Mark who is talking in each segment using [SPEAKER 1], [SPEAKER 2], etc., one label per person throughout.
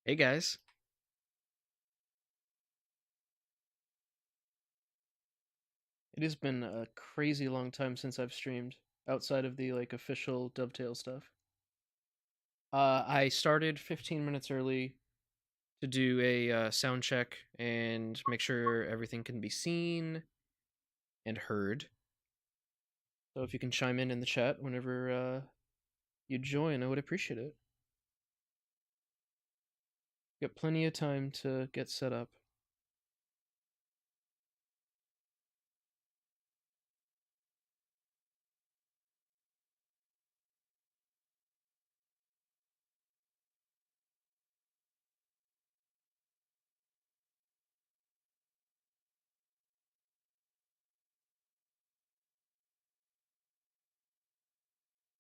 [SPEAKER 1] Hey guys. It has been a crazy long time since I've streamed outside of the official Dovetail stuff. I started 15 minutes early to do a sound check and make sure everything can be seen and heard. So if you can chime in the chat whenever you join, I would appreciate it. Got plenty of time to get set up.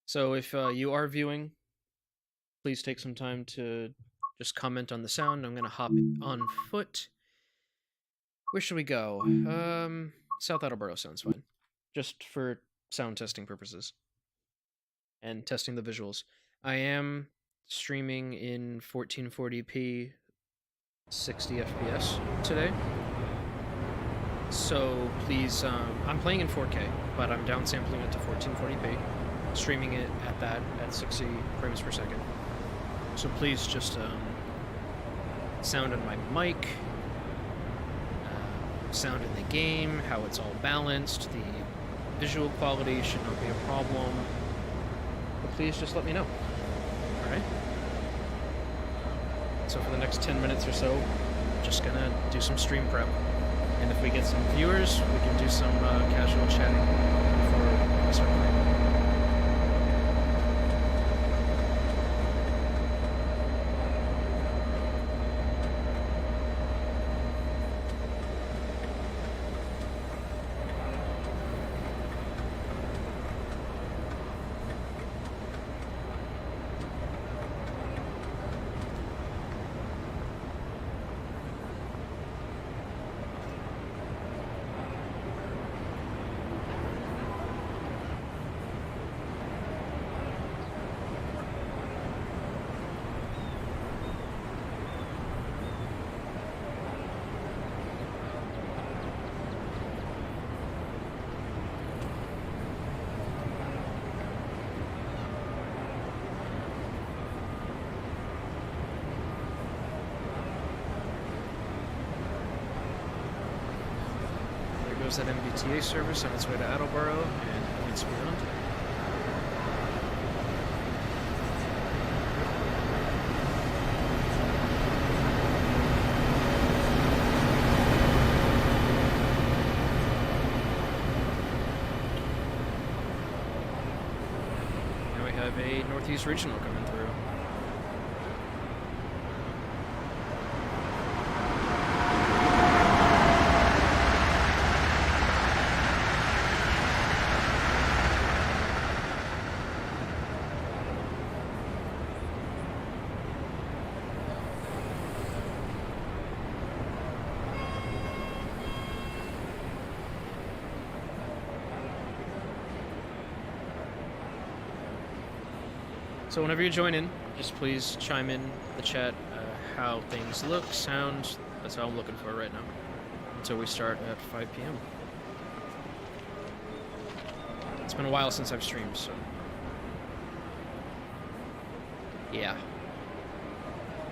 [SPEAKER 1] So if you are viewing, please take some time to just comment on the sound. I'm gonna hop on foot. Where should we go? South Attleboro sounds fine. Just for sound testing purposes. And testing the visuals. I am streaming in 1440p 60 FPS today. So please, I'm playing in 4K, but I'm downsampling it to 1440p, streaming it at that at 60 frames per second. So please just sound on my mic, sound in the game, how it's all balanced, the visual quality should not be a problem. But please just let me know. Alright? So for the next 10 minutes or so, I'm just gonna do some stream prep. And if we get some viewers, we can do some casual chatting before we start playing. That MBTA service on its way to Attleboro and points beyond. Now we have a Northeast Regional coming through. So whenever you join in, just please chime in the chat how things look, sound. That's how I'm looking for right now. Until we start at 5 p.m. It's been a while since I've streamed, so... yeah.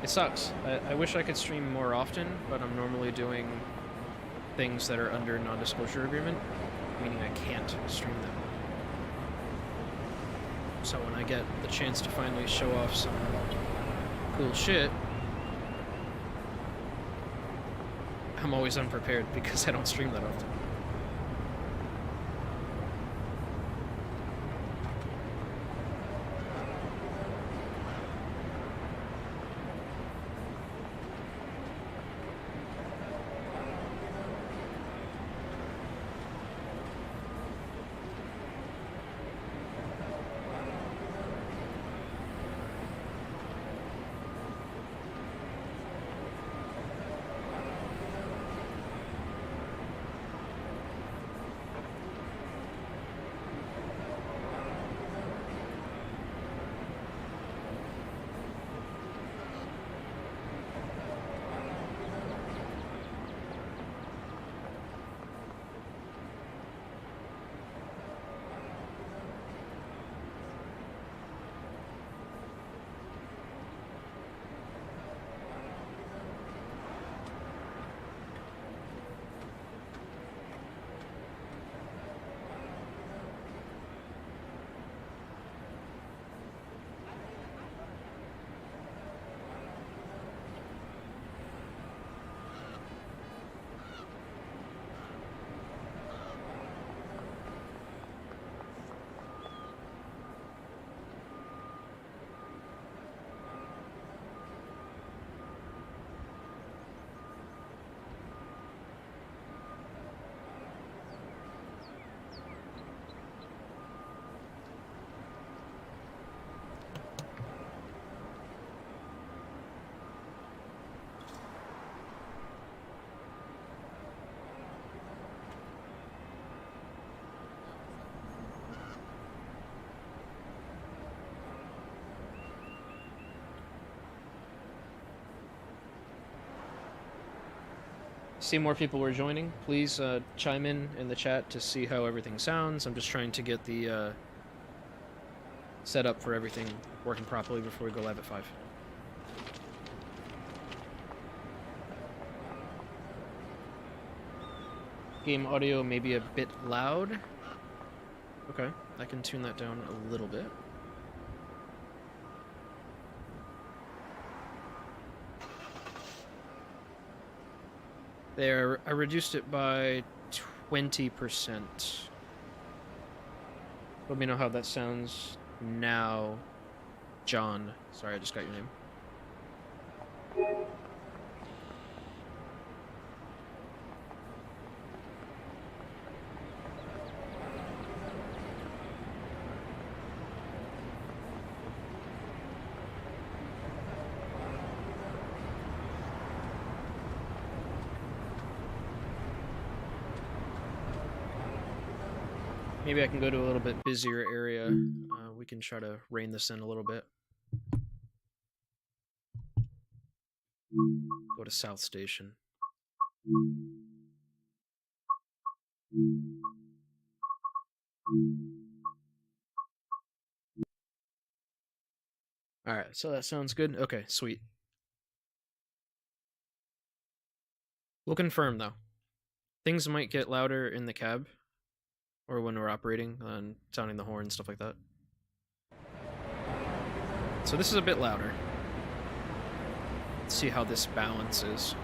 [SPEAKER 1] It sucks. I wish I could stream more often, but I'm normally doing things that are under non-disclosure agreement, meaning I can't stream them. So when I get the chance to finally show off some cool shit, I'm always unprepared because I don't stream that often. see more people were joining. Please chime in the chat to see how everything sounds. I'm just trying to get the setup for everything working properly before we go live at 5. Game audio may be a bit loud. Okay, I can tune that down a little bit. There, I reduced it by 20%. Let me know how that sounds now, John. Sorry, I just got your name. Maybe I can go to a little bit busier area. We can try to rein this in a little bit. Go to South Station. Alright, so that sounds good. Okay, sweet. We'll confirm, though. Things might get louder in the cab, or when we're operating and sounding the horn, stuff like that. So this is a bit louder. Let's see how this balances.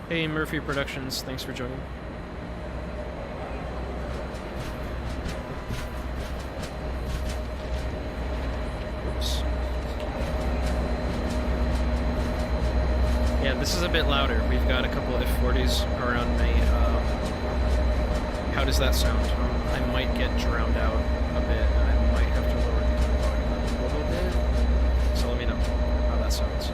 [SPEAKER 1] Hey, Murphy Productions, thanks for joining. Oops. Yeah, this is a bit louder. We've got a couple of F40s around me. How does that sound? I might get drowned out a bit. I might have to lower the volume a little bit. So let me know how that sounds.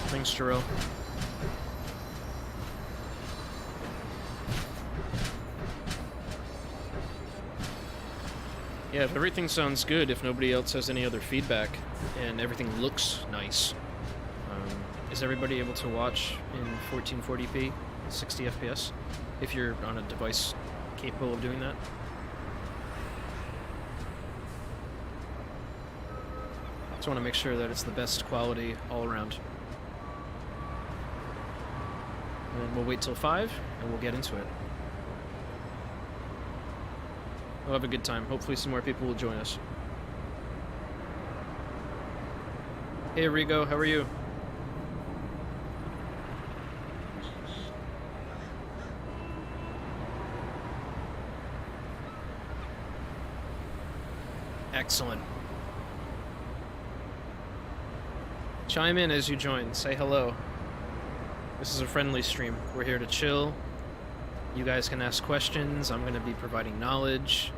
[SPEAKER 1] Thanks, Jarrell. Yeah, if everything sounds good, if nobody else has any other feedback, and everything looks nice, is everybody able to watch in 1440p, 60 FPS, if you're on a device capable of doing that? Just want to make sure that it's the best quality all around. And we'll wait till 5, and we'll get into it. We'll have a good time. Hopefully some more people will join us. Hey, Rigo, how are you? Excellent. Chime in as you join. Say hello. This is a friendly stream. We're here to chill. You guys can ask questions. I'm going to be providing knowledge,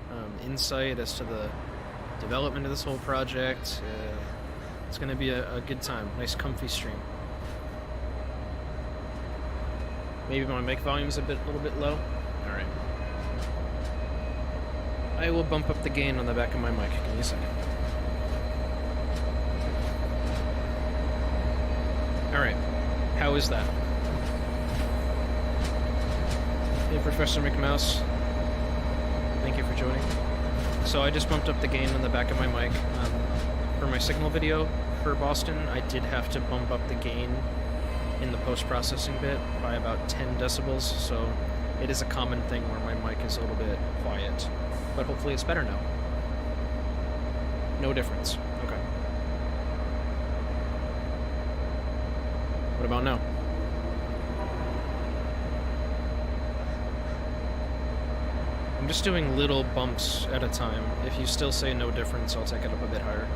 [SPEAKER 1] insight as to the development of this whole project. It's going to be a good time. Nice, comfy stream. Maybe my mic volume's a little bit low. All right. I will bump up the gain on the back of my mic. Give me a second. All right. How is that? Hey, Professor McMouse. Thank you for joining. So I just bumped up the gain on the back of my mic. For my signal video for Boston, I did have to bump up the gain in the post-processing bit by about 10 decibels, so it is a common thing where my mic is a little bit quiet. But hopefully it's better now. No difference. Okay. What about now? I'm just doing little bumps at a time. If you still say no difference, I'll take it up a bit higher.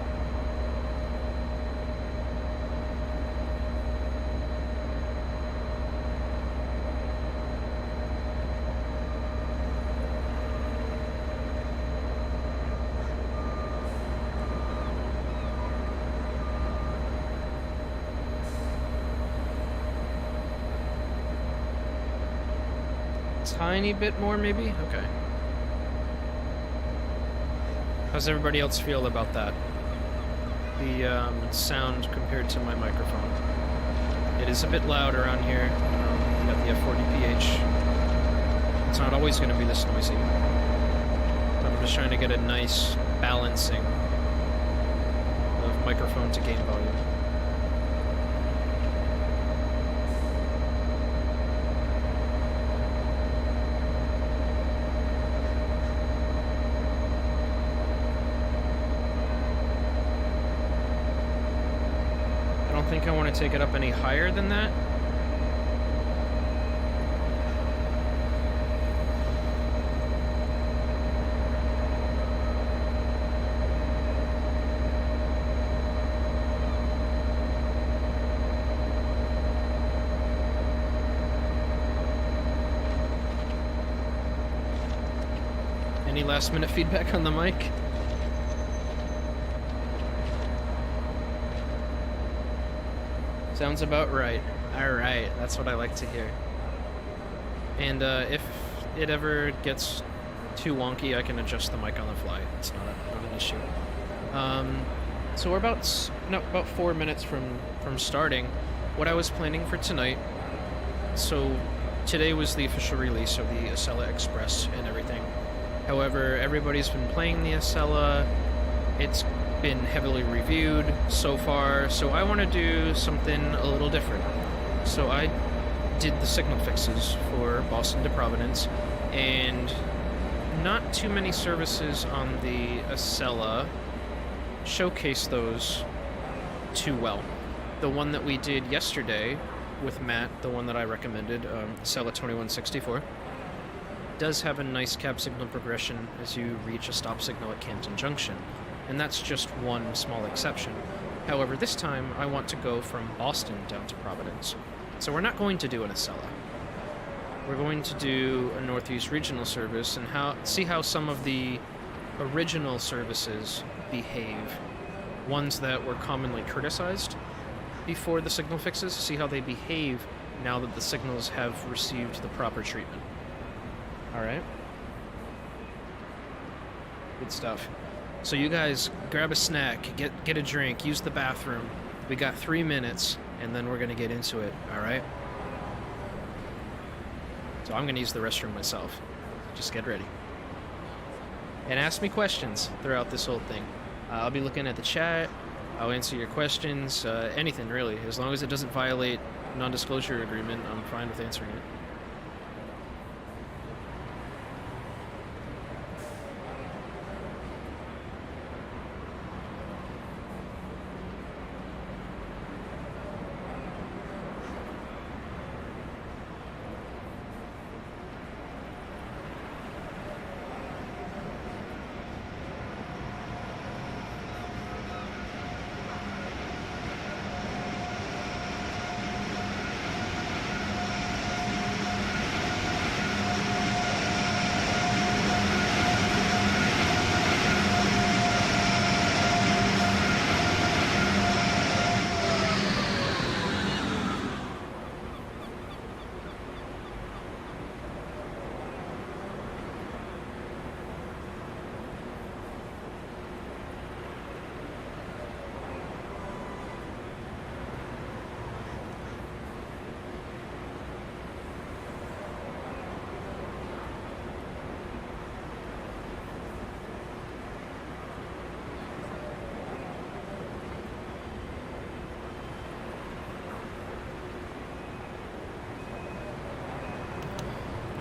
[SPEAKER 1] Tiny bit more, maybe? Okay. How's everybody else feel about that? The sound compared to my microphone. It is a bit loud around here. Got the F40PH. It's not always going to be this noisy. But I'm just trying to get a nice balancing of microphone to game volume. I think I want to take it up any higher than that. Any last minute feedback on the mic? Sounds about right. Alright, that's what I like to hear. And if it ever gets too wonky, I can adjust the mic on the fly. It's not an issue. So we're about 4 minutes from starting. What I was planning for tonight, so today was the official release of the Acela Express and everything. However, everybody's been playing the Acela. It's been heavily reviewed so far, so I want to do something a little different. So I did the signal fixes for Boston to Providence, and not too many services on the Acela showcase those too well. The one that we did yesterday with Matt, the one that I recommended, Acela 2164, does have a nice cab signal progression as you reach a stop signal at Canton Junction. And that's just one small exception. However, this time I want to go from Boston down to Providence. So we're not going to do an Acela. We're going to do a Northeast Regional service and see how some of the original services behave. Ones that were commonly criticized before the signal fixes, see how they behave now that the signals have received the proper treatment. Alright? Good stuff. So you guys grab a snack, get a drink, use the bathroom. We got 3 minutes, and then we're gonna get into it, alright? So I'm gonna use the restroom myself. Just get ready. And ask me questions throughout this whole thing. I'll be looking at the chat, I'll answer your questions, anything really. As long as it doesn't violate non-disclosure agreement, I'm fine with answering it.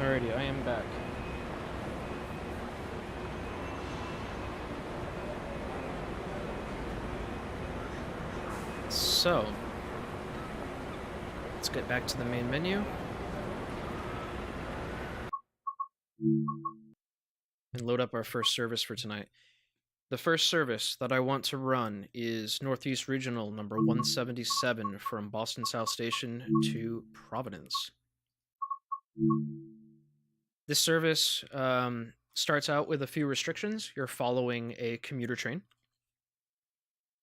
[SPEAKER 1] Alrighty, I am back. So, get back to the main menu. And load up our first service for tonight. The first service that I want to run is Northeast Regional number 177 from Boston South Station to Providence. This service starts out with a few restrictions. You're following a commuter train.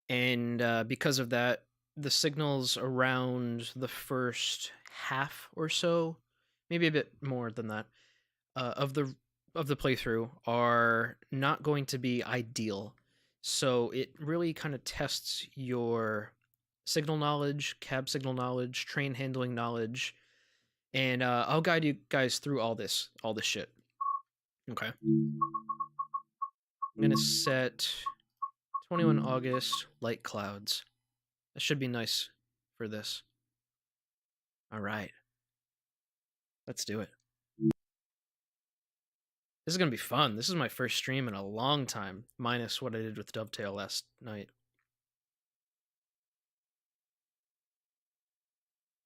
[SPEAKER 1] And because of that, the signals around the first half or so, maybe a bit more than that, of the playthrough are not going to be ideal. So it really kind of tests your signal knowledge, cab signal knowledge, train handling knowledge, and I'll guide you guys through all this shit. Okay. I'm gonna set 21 August, light clouds. That should be nice for this. All right. Let's do it. This is going to be fun. This is my first stream in a long time, minus what I did with Dovetail last night.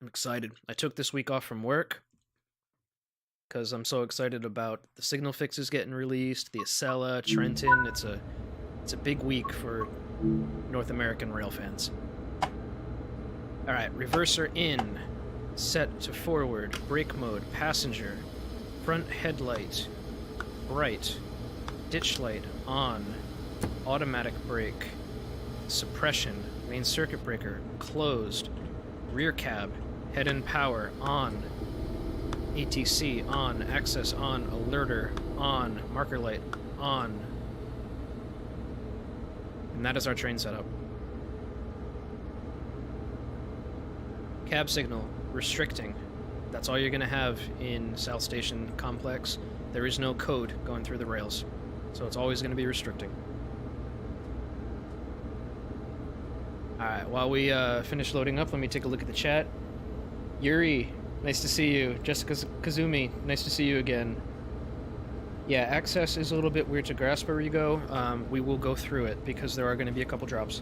[SPEAKER 1] I'm excited. I took this week off from work because I'm so excited about the signal fixes getting released, the Acela, Trenton. It's a big week for North American rail fans. All right, reverser in, set to forward, brake mode, passenger, front headlight, bright, ditch light on, automatic brake, suppression, main circuit breaker closed, rear cab, head and power on, ATC on, access on, alerter on, marker light on. And that is our train setup. Cab signal, restricting. That's all you're going to have in South Station Complex. There is no code going through the rails, so it's always going to be restricting. Alright, while we finish loading up, let me take a look at the chat. Yuri, nice to see you. Jessica Kazumi, nice to see you again. Yeah, access is a little bit weird to grasp where you go. We will go through it, because there are going to be a couple drops.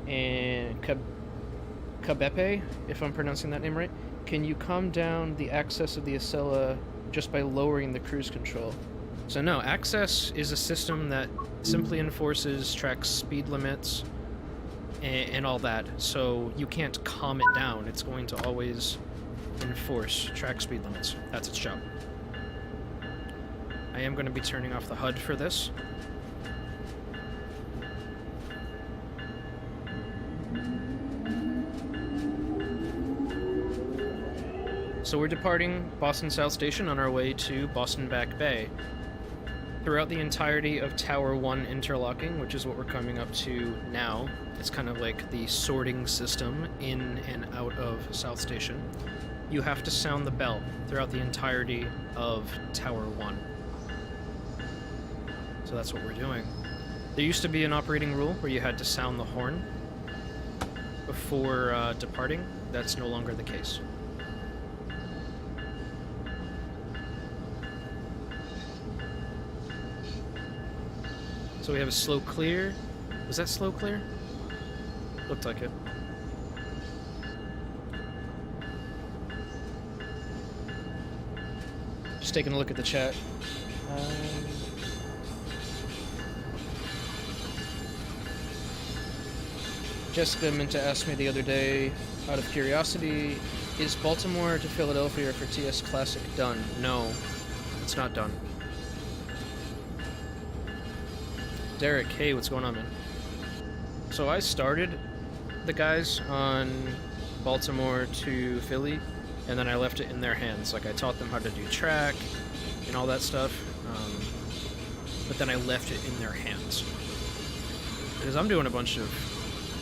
[SPEAKER 1] And Kabepe, if I'm pronouncing that name right, can you calm down the access of the Acela just by lowering the cruise control? So no, access is a system that simply enforces track speed limits and all that, so you can't calm it down. It's going to always enforce track speed limits. That's its job. I am going to be turning off the HUD for this. So we're departing Boston South Station on our way to Boston Back Bay. Throughout the entirety of Tower 1 interlocking, which is what we're coming up to now, it's kind of like the sorting system in and out of South Station, you have to sound the bell throughout the entirety of Tower 1. So that's what we're doing. There used to be an operating rule where you had to sound the horn before departing. That's no longer the case. So we have a slow clear. Was that slow clear? Looked like it. Just taking a look at the chat. Jessica meant to ask me the other day, out of curiosity, is Baltimore to Philadelphia for TS Classic done? No, it's not done. Derek, hey, what's going on, man? So I started the guys on Baltimore to Philly, and then I left it in their hands. Like, I taught them how to do track and all that stuff, but then I left it in their hands. Because I'm doing a bunch of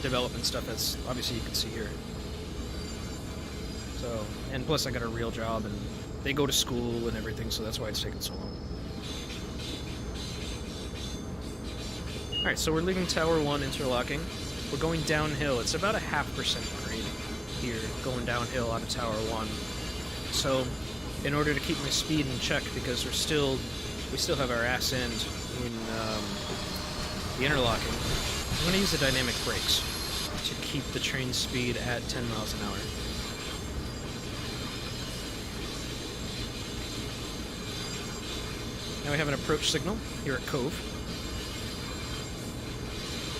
[SPEAKER 1] development stuff, as obviously you can see here. So, and plus I got a real job, and they go to school and everything, so that's why it's taking so long. Alright, so we're leaving Tower 1 interlocking. We're going downhill. It's about a 0.5% grade here, going downhill out of Tower 1. So, in order to keep my speed in check, because we still have our ass end in the interlocking, I'm going to use the dynamic brakes to keep the train speed at 10 miles an hour. Now we have an approach signal here at Cove.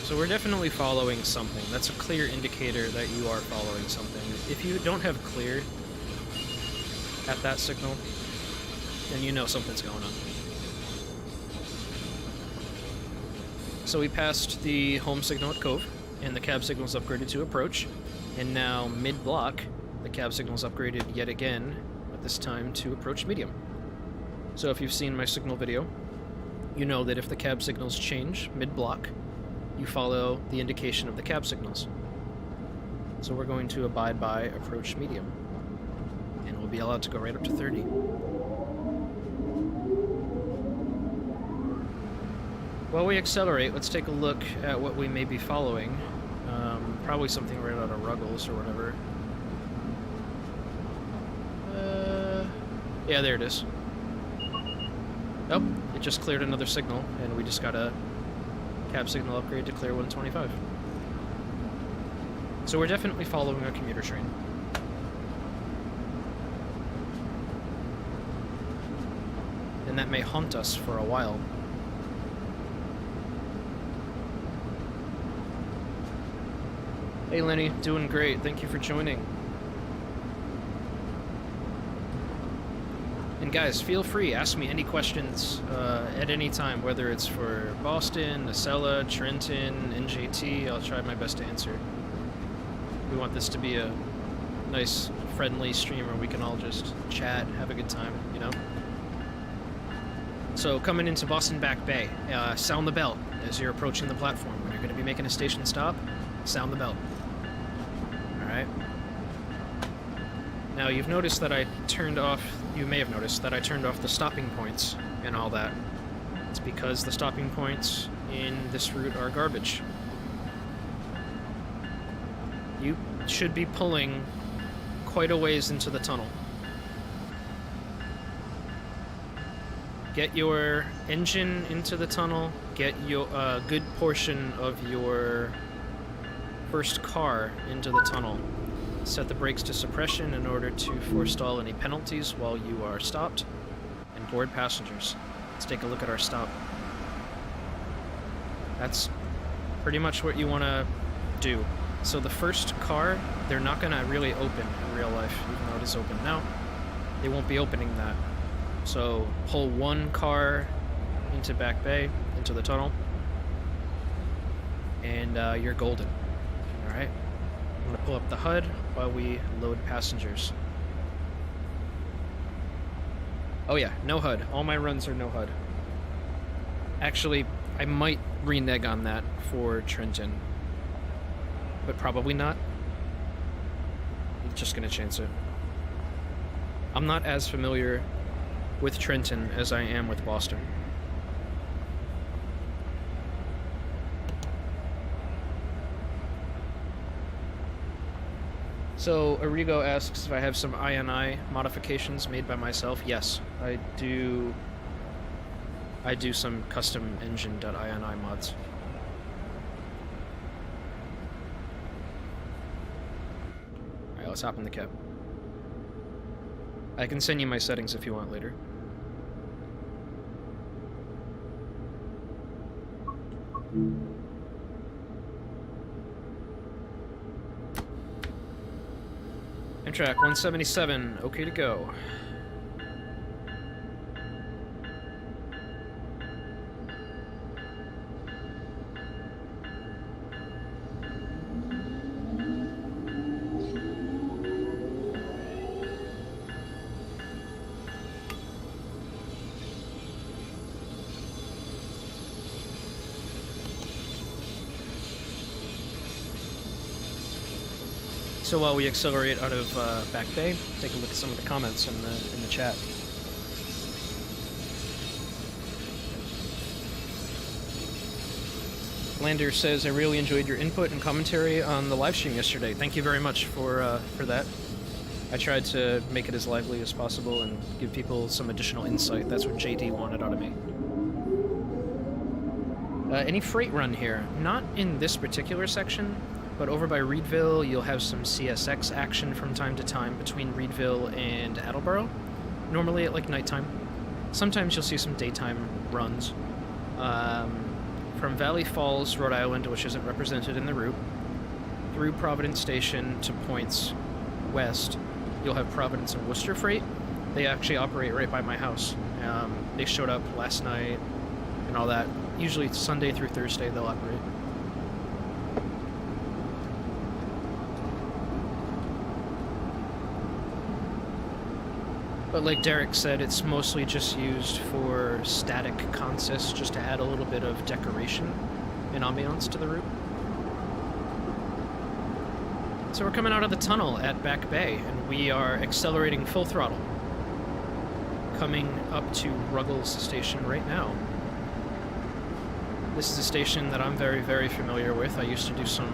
[SPEAKER 1] So we're definitely following something. That's a clear indicator that you are following something. If you don't have clear at that signal, then you know something's going on. So we passed the home signal at Cove, and the cab signal's upgraded to approach. And now, mid-block, the cab signal's upgraded yet again, but this time to approach medium. So if you've seen my signal video, you know that if the cab signals change mid-block, you follow the indication of the cab signals. So we're going to abide by approach medium, and we'll be allowed to go right up to 30. While we accelerate, let's take a look at what we may be following. Probably something right out of Ruggles or whatever. Yeah, there it is. Oh, it just cleared another signal, and we just got a cab signal upgrade to clear 125. So we're definitely following a commuter train. And that may haunt us for a while. Hey Lenny, doing great. Thank you for joining. And guys, feel free, ask me any questions at any time, whether it's for Boston, Acela, Trenton, NJT. I'll try my best to answer. We want this to be a nice, friendly stream where we can all just chat, have a good time, you know? So coming into Boston Back Bay, sound the bell as you're approaching the platform. When you're going to be making a station stop, sound the bell. Alright. Now you've noticed that I turned off, you may have noticed that I turned off the stopping points and all that. It's because the stopping points in this route are garbage. You should be pulling quite a ways into the tunnel. Get your engine into the tunnel, get your good portion of your first car into the tunnel. Set the brakes to suppression in order to forestall any penalties while you are stopped, and board passengers. Let's take a look at our stop. That's pretty much what you want to do. So the first car, they're not going to really open in real life, even though it is open now. They won't be opening that. So pull one car into Back Bay, into the tunnel, and you're golden. Alright, I'm going to pull up the HUD while we load passengers. Oh yeah, no HUD. All my runs are no HUD. Actually, I might renege on that for Trenton, but probably not. I'm just going to chance it. I'm not as familiar with Trenton as I am with Boston. So Arrigo asks if I have some INI modifications made by myself. Yes, I do. I do some custom engine.ini mods. Alright, let's hop in the cab. I can send you my settings if you want later. Amtrak 177, okay to go. So while we accelerate out of Back Bay, take a look at some of the comments in the chat. Lander says, I really enjoyed your input and commentary on the live stream yesterday. Thank you very much for that. I tried to make it as lively as possible and give people some additional insight. That's what JD wanted out of me. Any freight run here? Not in this particular section. But over by Reedville, you'll have some CSX action from time to time between Reedville and Attleboro, normally at like nighttime. sometimes you'll see some daytime runs. From Valley Falls, Rhode Island, which isn't represented in the route, through Providence Station to points west, you'll have Providence and Worcester Freight. They actually operate right by my house. They showed up last night and all that. Usually it's Sunday through Thursday they'll operate. But like Derek said, it's mostly just used for static consists, just to add a little bit of decoration and ambiance to the route. So we're coming out of the tunnel at Back Bay, and we are accelerating full throttle. Coming up to Ruggles Station right now. This is a station that I'm very, very familiar with. I used to do some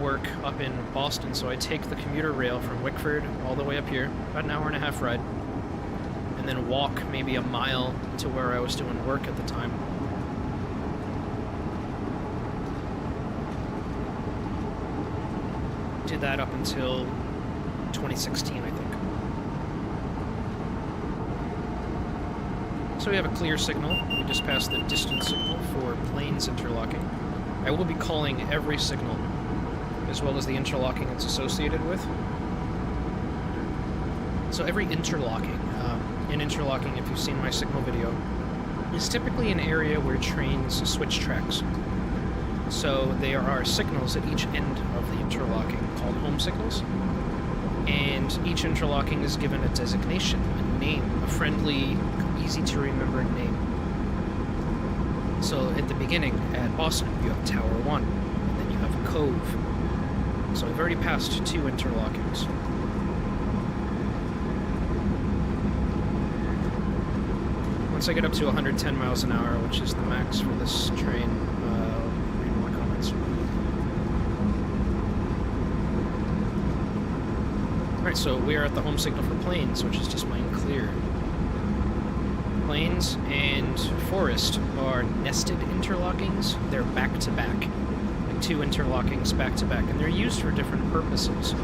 [SPEAKER 1] work up in Boston, so I take the commuter rail from Wickford all the way up here, about an hour and a half ride, and then walk maybe a mile to where I was doing work at the time. Did that up until 2016, I think. So we have a clear signal. We just passed the distance signal for planes interlocking. I will be calling every signal, as well as the interlocking it's associated with. So every interlocking, in interlocking, if you've seen my signal video, is typically an area where trains switch tracks. So there are signals at each end of the interlocking called home signals, and each interlocking is given a designation, a name, a friendly, easy-to-remember name. So at the beginning, at Boston, you have Tower 1, and then you have Cove. So I've already passed 2 interlockings. Once I get up to 110 miles an hour, which is the max for this train, I'll read more comments. Alright, so we are at the home signal for planes, which is just plain clear. Plains and Forest are nested interlockings. They're back-to-back, like 2 interlockings back-to-back, and they're used for different purposes.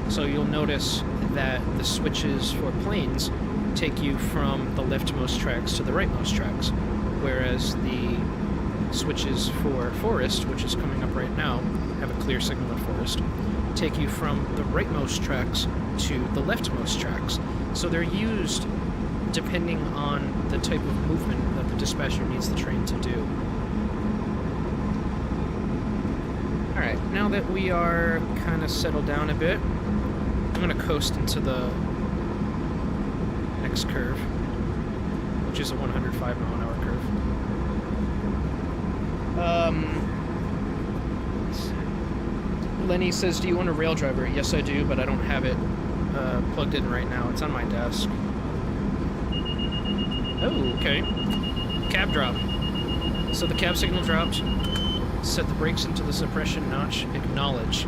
[SPEAKER 1] So you'll notice that the switches for planes take you from the leftmost tracks to the rightmost tracks, whereas the switches for Forest, which is coming up right now, have a clear signal at Forest, take you from the rightmost tracks to the leftmost tracks. So they're used depending on the type of movement that the dispatcher needs the train to do. Alright, now that we are kind of settled down a bit, I'm going to coast into the next curve, which is a 105 mile an hour curve. Lenny says, do you want a rail driver? Yes, I do, but I don't have it plugged in right now. It's on my desk. Oh, okay. Cab drop. So the cab signal dropped. Set the brakes into the suppression notch. Acknowledge.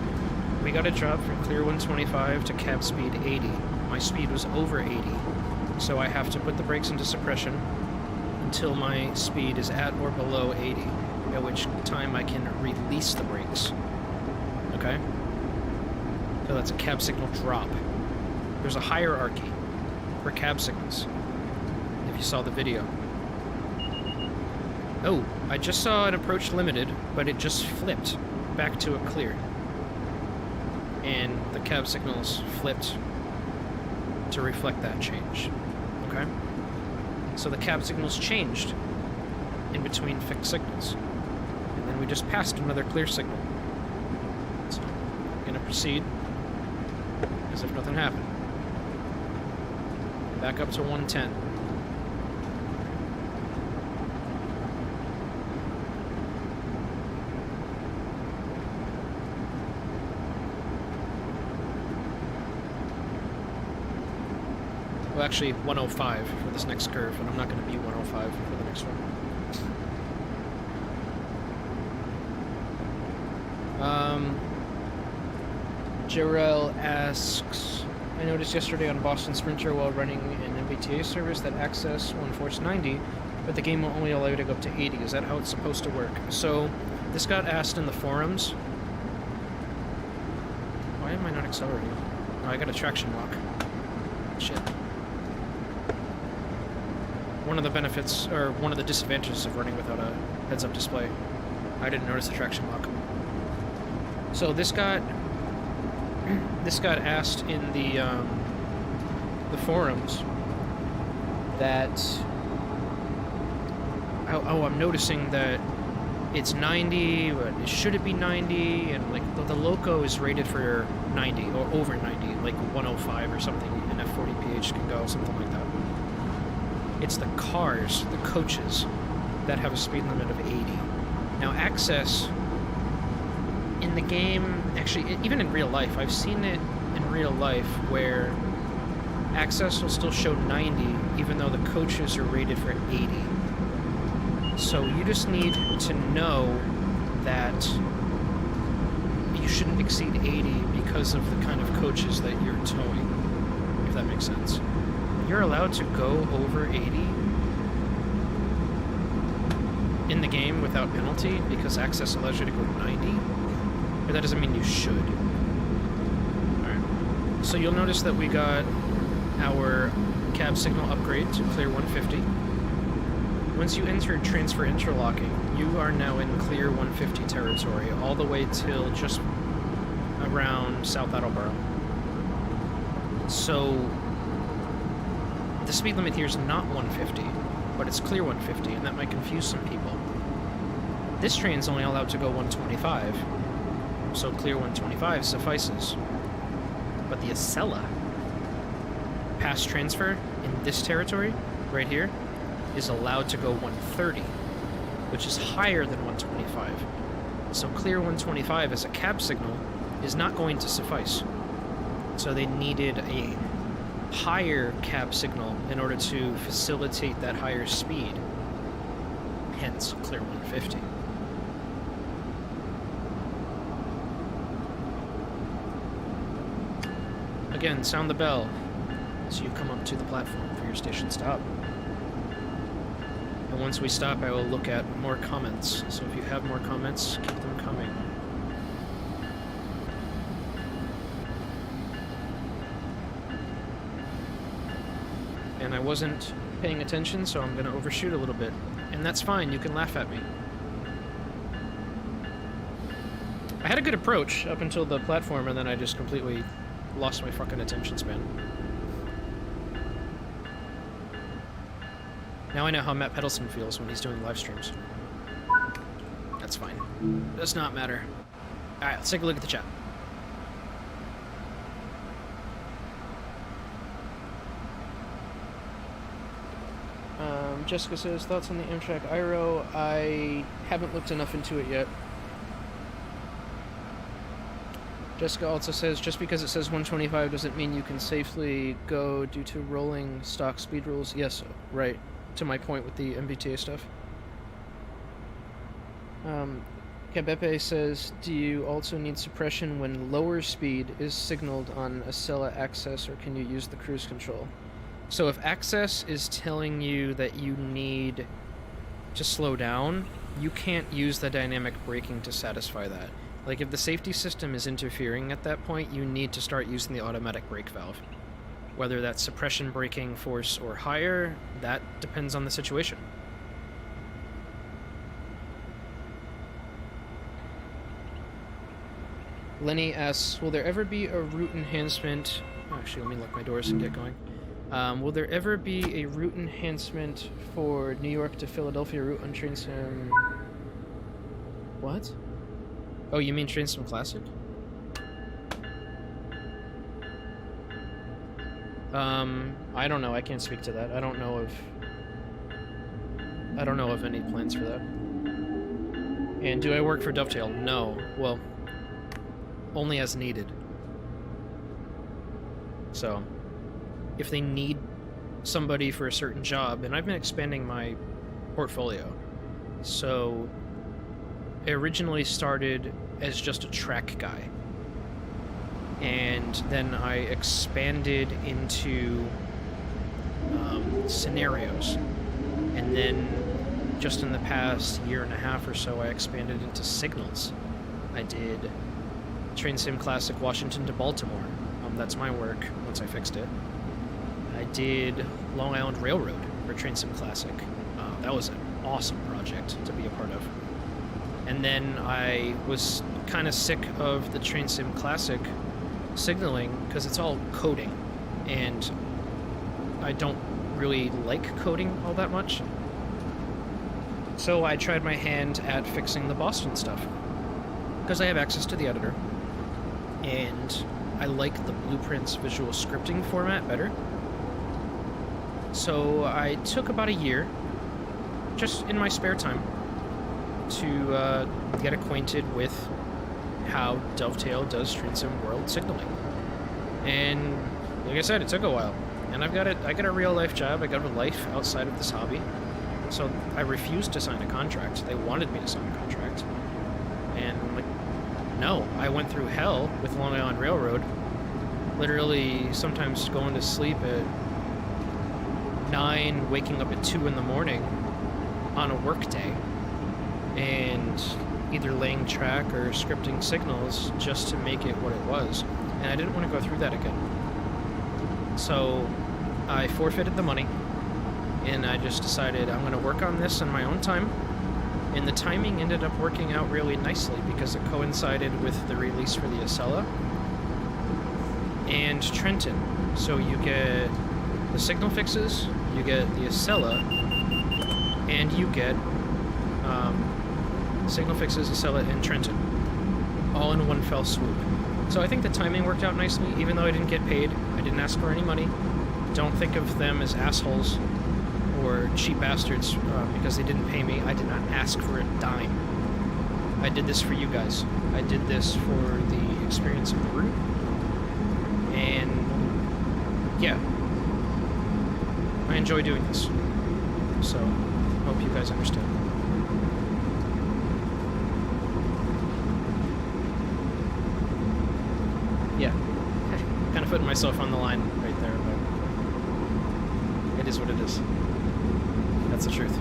[SPEAKER 1] We got a drop from clear 125 to cab speed 80. My speed was over 80. So I have to put the brakes into suppression until my speed is at or below 80, at which time I can release the brakes. Okay? So that's a cab signal drop. There's a hierarchy for cab signals, if you saw the video. Oh, I just saw an approach limited, but it just flipped back to a clear. And the cab signals flipped to reflect that change. Okay? So the cab signals changed in between fixed signals. And then we just passed another clear signal. So I'm going to proceed as if nothing happened. Back up to 110. Well, actually, 105 for this next curve, and I'm not going to be 105 for the next one. Jarrell asks, I noticed yesterday on Boston Sprinter while running an MBTA service that access one force 90, but the game will only allow you to go up to 80. Is that how it's supposed to work? So, this got asked in the forums. Why am I not accelerating? Oh, I got a traction lock. Shit. one of the benefits, or one of the disadvantages of running without a heads-up display. I didn't notice the traction lock. So this got asked in the forums that I'm noticing that it's 90, but should it be 90? And like the Loco is rated for 90 or over 90, like 105 or something, and F40PH can go something like that. It's the cars, the coaches, that have a speed limit of 80. Now Access in the game, actually even in real life, I've seen it in real life where Access will still show 90 even though the coaches are rated for 80. So you just need to know that you shouldn't exceed 80 because of the kind of coaches that you're towing, if that makes sense. You're allowed to go over 80 in the game without penalty because Access allows you to go 90, but that doesn't mean you should. Alright, so you'll notice that we got our cab signal upgrade to clear 150. Once you enter transfer interlocking, you are now in clear 150 territory, all the way till just around South Attleboro. So the speed limit here is not 150, but it's clear 150, and that might confuse some people. This train's only allowed to go 125, so clear 125 suffices. But the Acela, past transfer in this territory, right here, is allowed to go 130, which is higher than 125. So clear 125 as a cab signal is not going to suffice. So they needed a higher cab signal in order to facilitate that higher speed. Hence, clear 150. Again, sound the bell as you come up to the platform for your station stop. And once we stop, I will look at more comments. So if you have more comments, keep them coming. And I wasn't paying attention, so I'm going to overshoot a little bit. And that's fine, you can laugh at me. I had a good approach up until the platform, and then I just completely lost my fucking attention span. Now I know how Matt Pedelson feels when he's doing live streams. That's fine. Does not matter. Alright, let's take a look at the chat. Jessica says, thoughts on the Amtrak IRO? I haven't looked enough into it yet. Jessica also says, just because it says 125 doesn't mean you can safely go due to rolling stock speed rules. Yes, right. To my point with the MBTA stuff. Kabepe says, do you also need suppression when lower speed is signaled on Acela Access, or can you use the cruise control? So if Access is telling you that you need to slow down, you can't use the dynamic braking to satisfy that. Like, if the safety system is interfering at that point, you need to start using the automatic brake valve. Whether that's suppression braking force or higher, that depends on the situation. Lenny asks, will there ever be a route enhancement... Actually, let me lock my doors and get going. Will there ever be a route enhancement for New York to Philadelphia route on Train Sim... What? Oh, you mean Train Sim Classic? I don't know. I can't speak to that. I don't know of any plans for that. And do I work for Dovetail? No. Well, only as needed. So, if they need somebody for a certain job, and I've been expanding my portfolio. So, I originally started as just a track guy. And then I expanded into scenarios. And then just in the past year and a half or so, I expanded into signals. I did Train Sim Classic Washington to Baltimore. That's my work once I fixed it. I did Long Island Railroad for Train Sim Classic. That was an awesome project to be a part of. And then I was kind of sick of the Train Sim Classic signaling because it's all coding, and I don't really like coding all that much. So I tried my hand at fixing the Boston stuff because I have access to the editor, and I like the Blueprints visual scripting format better. So I took about a year, just in my spare time, to get acquainted with how Dovetail does Train Sim World signaling. And like I said, it took a while. And I got a real life job, I got a life outside of this hobby. So I refused to sign a contract. They wanted me to sign a contract. And I'm like, no. I went through hell with Long Island Railroad. Literally sometimes going to sleep at 9, waking up at 2 in the morning on a work day, and either laying track or scripting signals just to make it what it was. And I didn't want to go through that again. So I forfeited the money, and I just decided I'm going to work on this in my own time. And the timing ended up working out really nicely because it coincided with the release for the Acela and Trenton. So you get the signal fixes, you get the Acela, and you get signal fixes, Acela, and Trenton, all in one fell swoop. So I think the timing worked out nicely, even though I didn't get paid. I didn't ask for any money. Don't think of them as assholes or cheap bastards because they didn't pay me. I did not ask for a dime. I did this for you guys. I did this for the experience of the route. And yeah, I enjoy doing this. So, hope you guys understand. Yeah, kind of putting myself on the line right there, but it is what it is. That's the truth.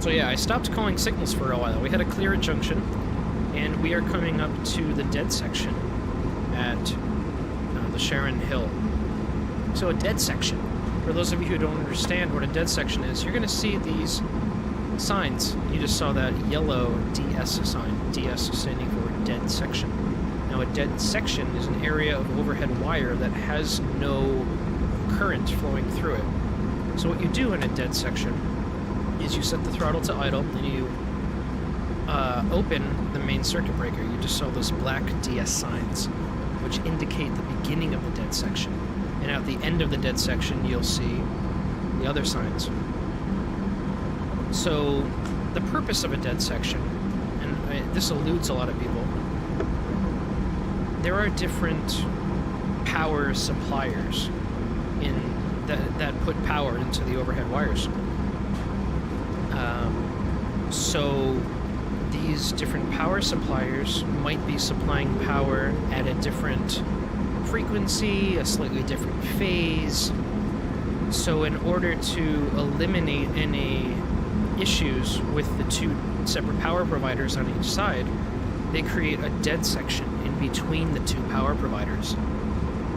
[SPEAKER 1] So yeah, I stopped calling signals for a while. We had a clear at Junction, and we are coming up to the dead section at the Sharon Hill. So a dead section, for those of you who don't understand what a dead section is, you're going to see these signs. You just saw that yellow DS sign, DS standing for dead section. Now a dead section is an area of overhead wire that has no current flowing through it. So what you do in a dead section is you set the throttle to idle, and you open the main circuit breaker. You just saw those black DS signs, which indicate the beginning of the dead section. And at the end of the dead section, you'll see the other signs. So the purpose of a dead section, and this eludes a lot of people, there are different power suppliers that put power into the overhead wires. So these different power suppliers might be supplying power at a different frequency, a slightly different phase. So in order to eliminate any issues with the two separate power providers on each side, they create a dead section in between the two power providers.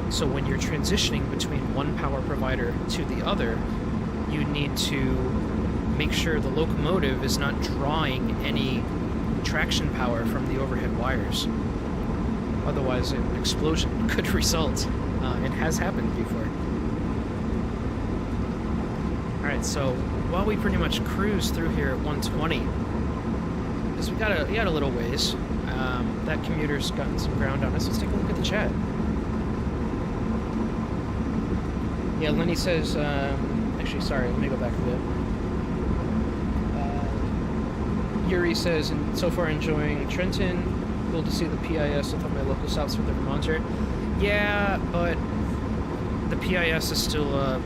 [SPEAKER 1] So when you're transitioning between one power provider to the other, you need to make sure the locomotive is not drawing any traction power from the overhead wires. Otherwise, an explosion could result. It has happened before. Alright, so while we pretty much cruise through here at 120, because we got a little ways, that commuter's gotten some ground on us. Let's take a look at the chat. Yeah, Lenny says, actually, sorry, let me go back a bit. Yuri says, and so far enjoying Trenton. Cool to see the PIS with all my local stops for the Vermonter. Yeah, but the PIS is still a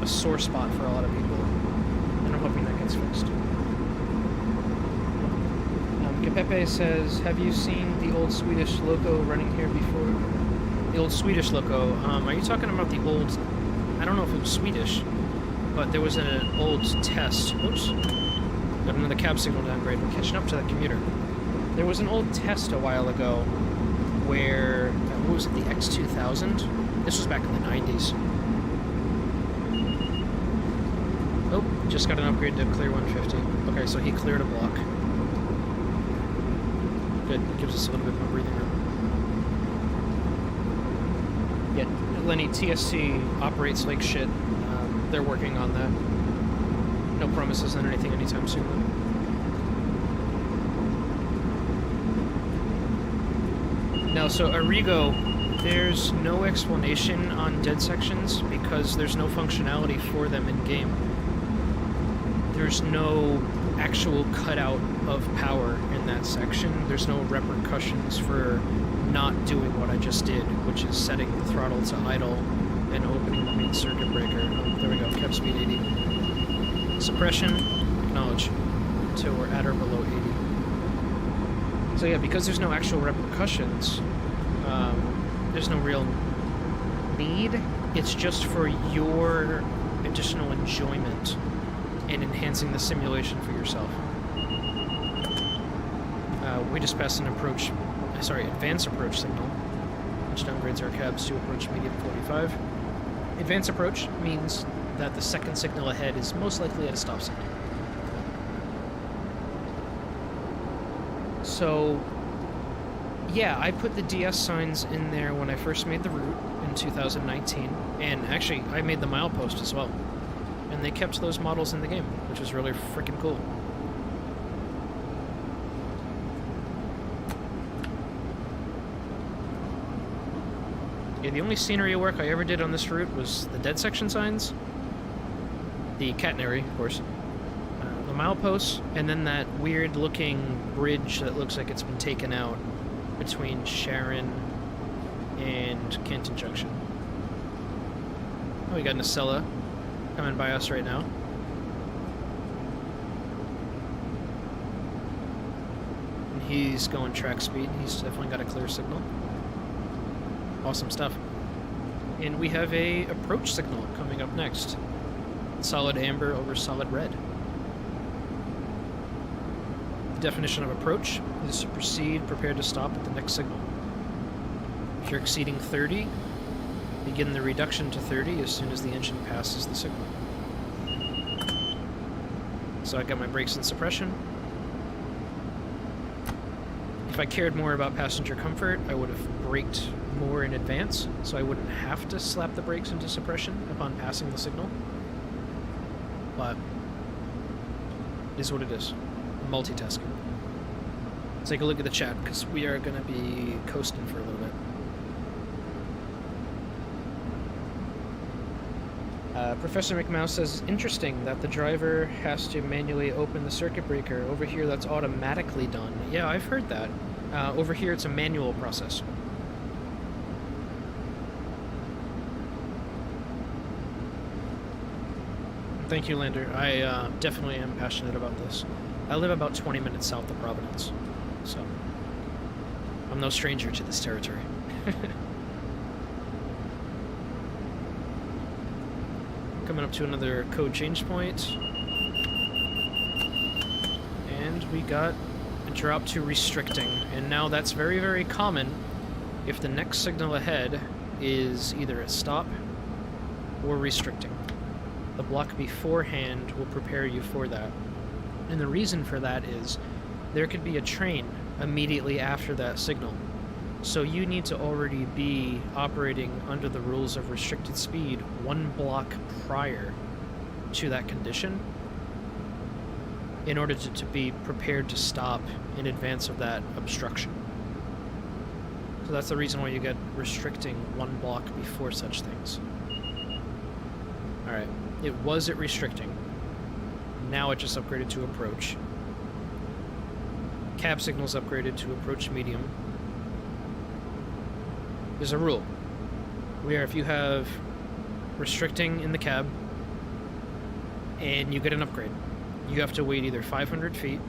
[SPEAKER 1] sore spot for a lot of people, and I'm hoping that gets fixed. Kepepe says, have you seen the old Swedish loco running here before? The old Swedish loco, are you talking about the old, I don't know if it was Swedish, but there was an old test. Oops. Got another cab signal downgrade. We're catching up to that commuter. There was an old test a while ago where, what was it, the X2000? This was back in the 90s. Oh, just got an upgrade to clear 150. Okay, so he cleared a block. Good, it gives us a little bit more breathing room. Yeah, Lenny, TSC operates like shit. They're working on that. No promises on anything anytime soon, though. Now, so Arrigo, there's no explanation on dead sections because there's no functionality for them in-game. There's no actual cutout of power in that section. There's no repercussions for not doing what I just did, which is setting the throttle to idle and opening the main circuit breaker. Oh, there we go, kept speed 80. Suppression, acknowledge, until we're at or below 80. So yeah, because there's no actual repercussions, there's no real need. It's just for your additional enjoyment in enhancing the simulation for yourself. We just passed an advance approach signal, which downgrades our cabs to approach medium 45. Advance approach means that the second signal ahead is most likely at a stop sign. So, yeah, I put the DS signs in there when I first made the route in 2019, and actually, I made the milepost as well. And they kept those models in the game, which was really freaking cool. Yeah, the only scenery work I ever did on this route was the dead section signs, the catenary, of course, the mileposts, and then that weird-looking bridge that looks like it's been taken out between Sharon and Canton Junction. Oh, we got Nacella coming by us right now. And he's going track speed. He's definitely got a clear signal. Awesome stuff. And we have a approach signal coming up next. Solid amber over solid red. The definition of approach is to proceed, prepare to stop at the next signal. If you're exceeding 30, begin the reduction to 30 as soon as the engine passes the signal. So I got my brakes and suppression. If I cared more about passenger comfort, I would have braked more in advance, so I wouldn't have to slap the brakes into suppression upon passing the signal. But it is what it is. Multitasking. Let's take a look at the chat, because we are going to be coasting for a little bit. Professor McMouse says, interesting that the driver has to manually open the circuit breaker. Over here, that's automatically done. Yeah, I've heard that. Over here, it's a manual process. Thank you, Lander. I definitely am passionate about this. I live about 20 minutes south of Providence, so I'm no stranger to this territory. Coming up to another code change point. And we got a drop to restricting. And now that's very, very common if the next signal ahead is either a stop or restricting. The block beforehand will prepare you for that. And the reason for that is there could be a train immediately after that signal. So you need to already be operating under the rules of restricted speed one block prior to that condition in order to be prepared to stop in advance of that obstruction. So that's the reason why you get restricting one block before such things. Alright, it was at restricting. Now it just upgraded to approach. Cab signals upgraded to approach medium. There's a rule where if you have restricting in the cab and you get an upgrade, you have to wait either 500 feet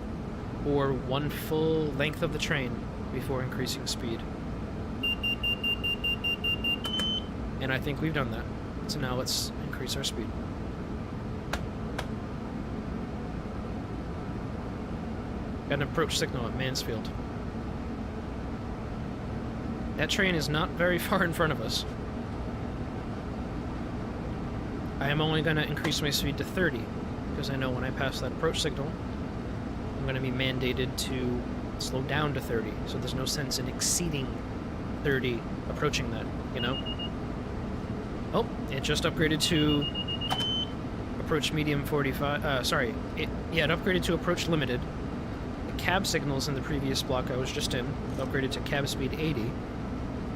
[SPEAKER 1] or one full length of the train before increasing speed. And I think we've done that. So now let's increase our speed. Got an approach signal at Mansfield. That train is not very far in front of us. I am only going to increase my speed to 30, because I know when I pass that approach signal, I'm going to be mandated to slow down to 30, so there's no sense in exceeding 30 approaching that, you know? Oh, it just upgraded to approach medium 45, it upgraded to approach limited. The cab signals in the previous block I was just in upgraded to cab speed 80,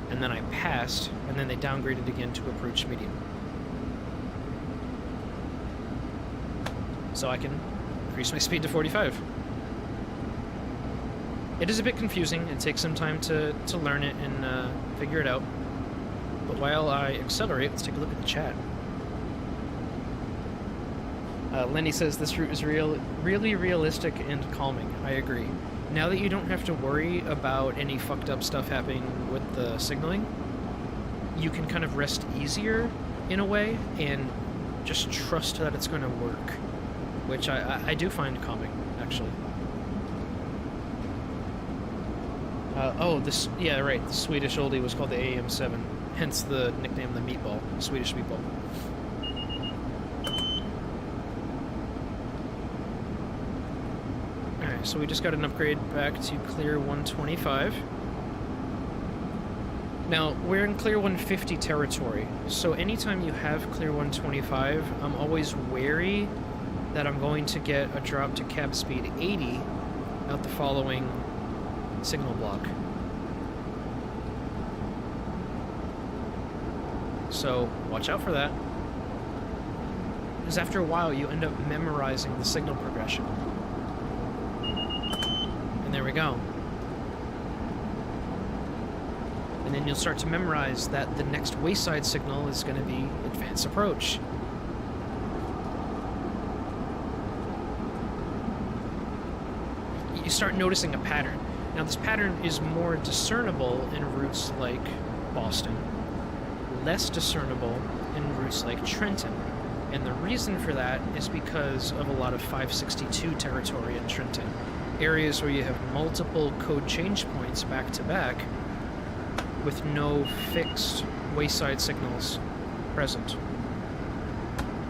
[SPEAKER 1] and then I passed, and then they downgraded again to approach medium. So I can increase my speed to 45. It is a bit confusing. It takes some time to learn it and figure it out. But while I accelerate, let's take a look at the chat. Lenny says this route is really realistic and calming. I agree. Now that you don't have to worry about any fucked up stuff happening with the signaling, you can kind of rest easier in a way and just trust that it's going to work, which I do find calming, actually. Yeah, right, the Swedish oldie was called the AM7, hence the nickname the meatball, Swedish meatball. Alright, so we just got an upgrade back to clear 125. Now, we're in clear 150 territory, so anytime you have clear 125, I'm always wary that I'm going to get a drop to cab speed 80 out the following signal block. So, watch out for that. Because after a while, you end up memorizing the signal progression. And there we go. And then you'll start to memorize that the next wayside signal is going to be advance approach. You start noticing a pattern. Now, this pattern is more discernible in routes like Boston, less discernible in routes like Trenton. And the reason for that is because of a lot of 562 territory in Trenton. Areas where you have multiple code change points back to back with no fixed wayside signals present.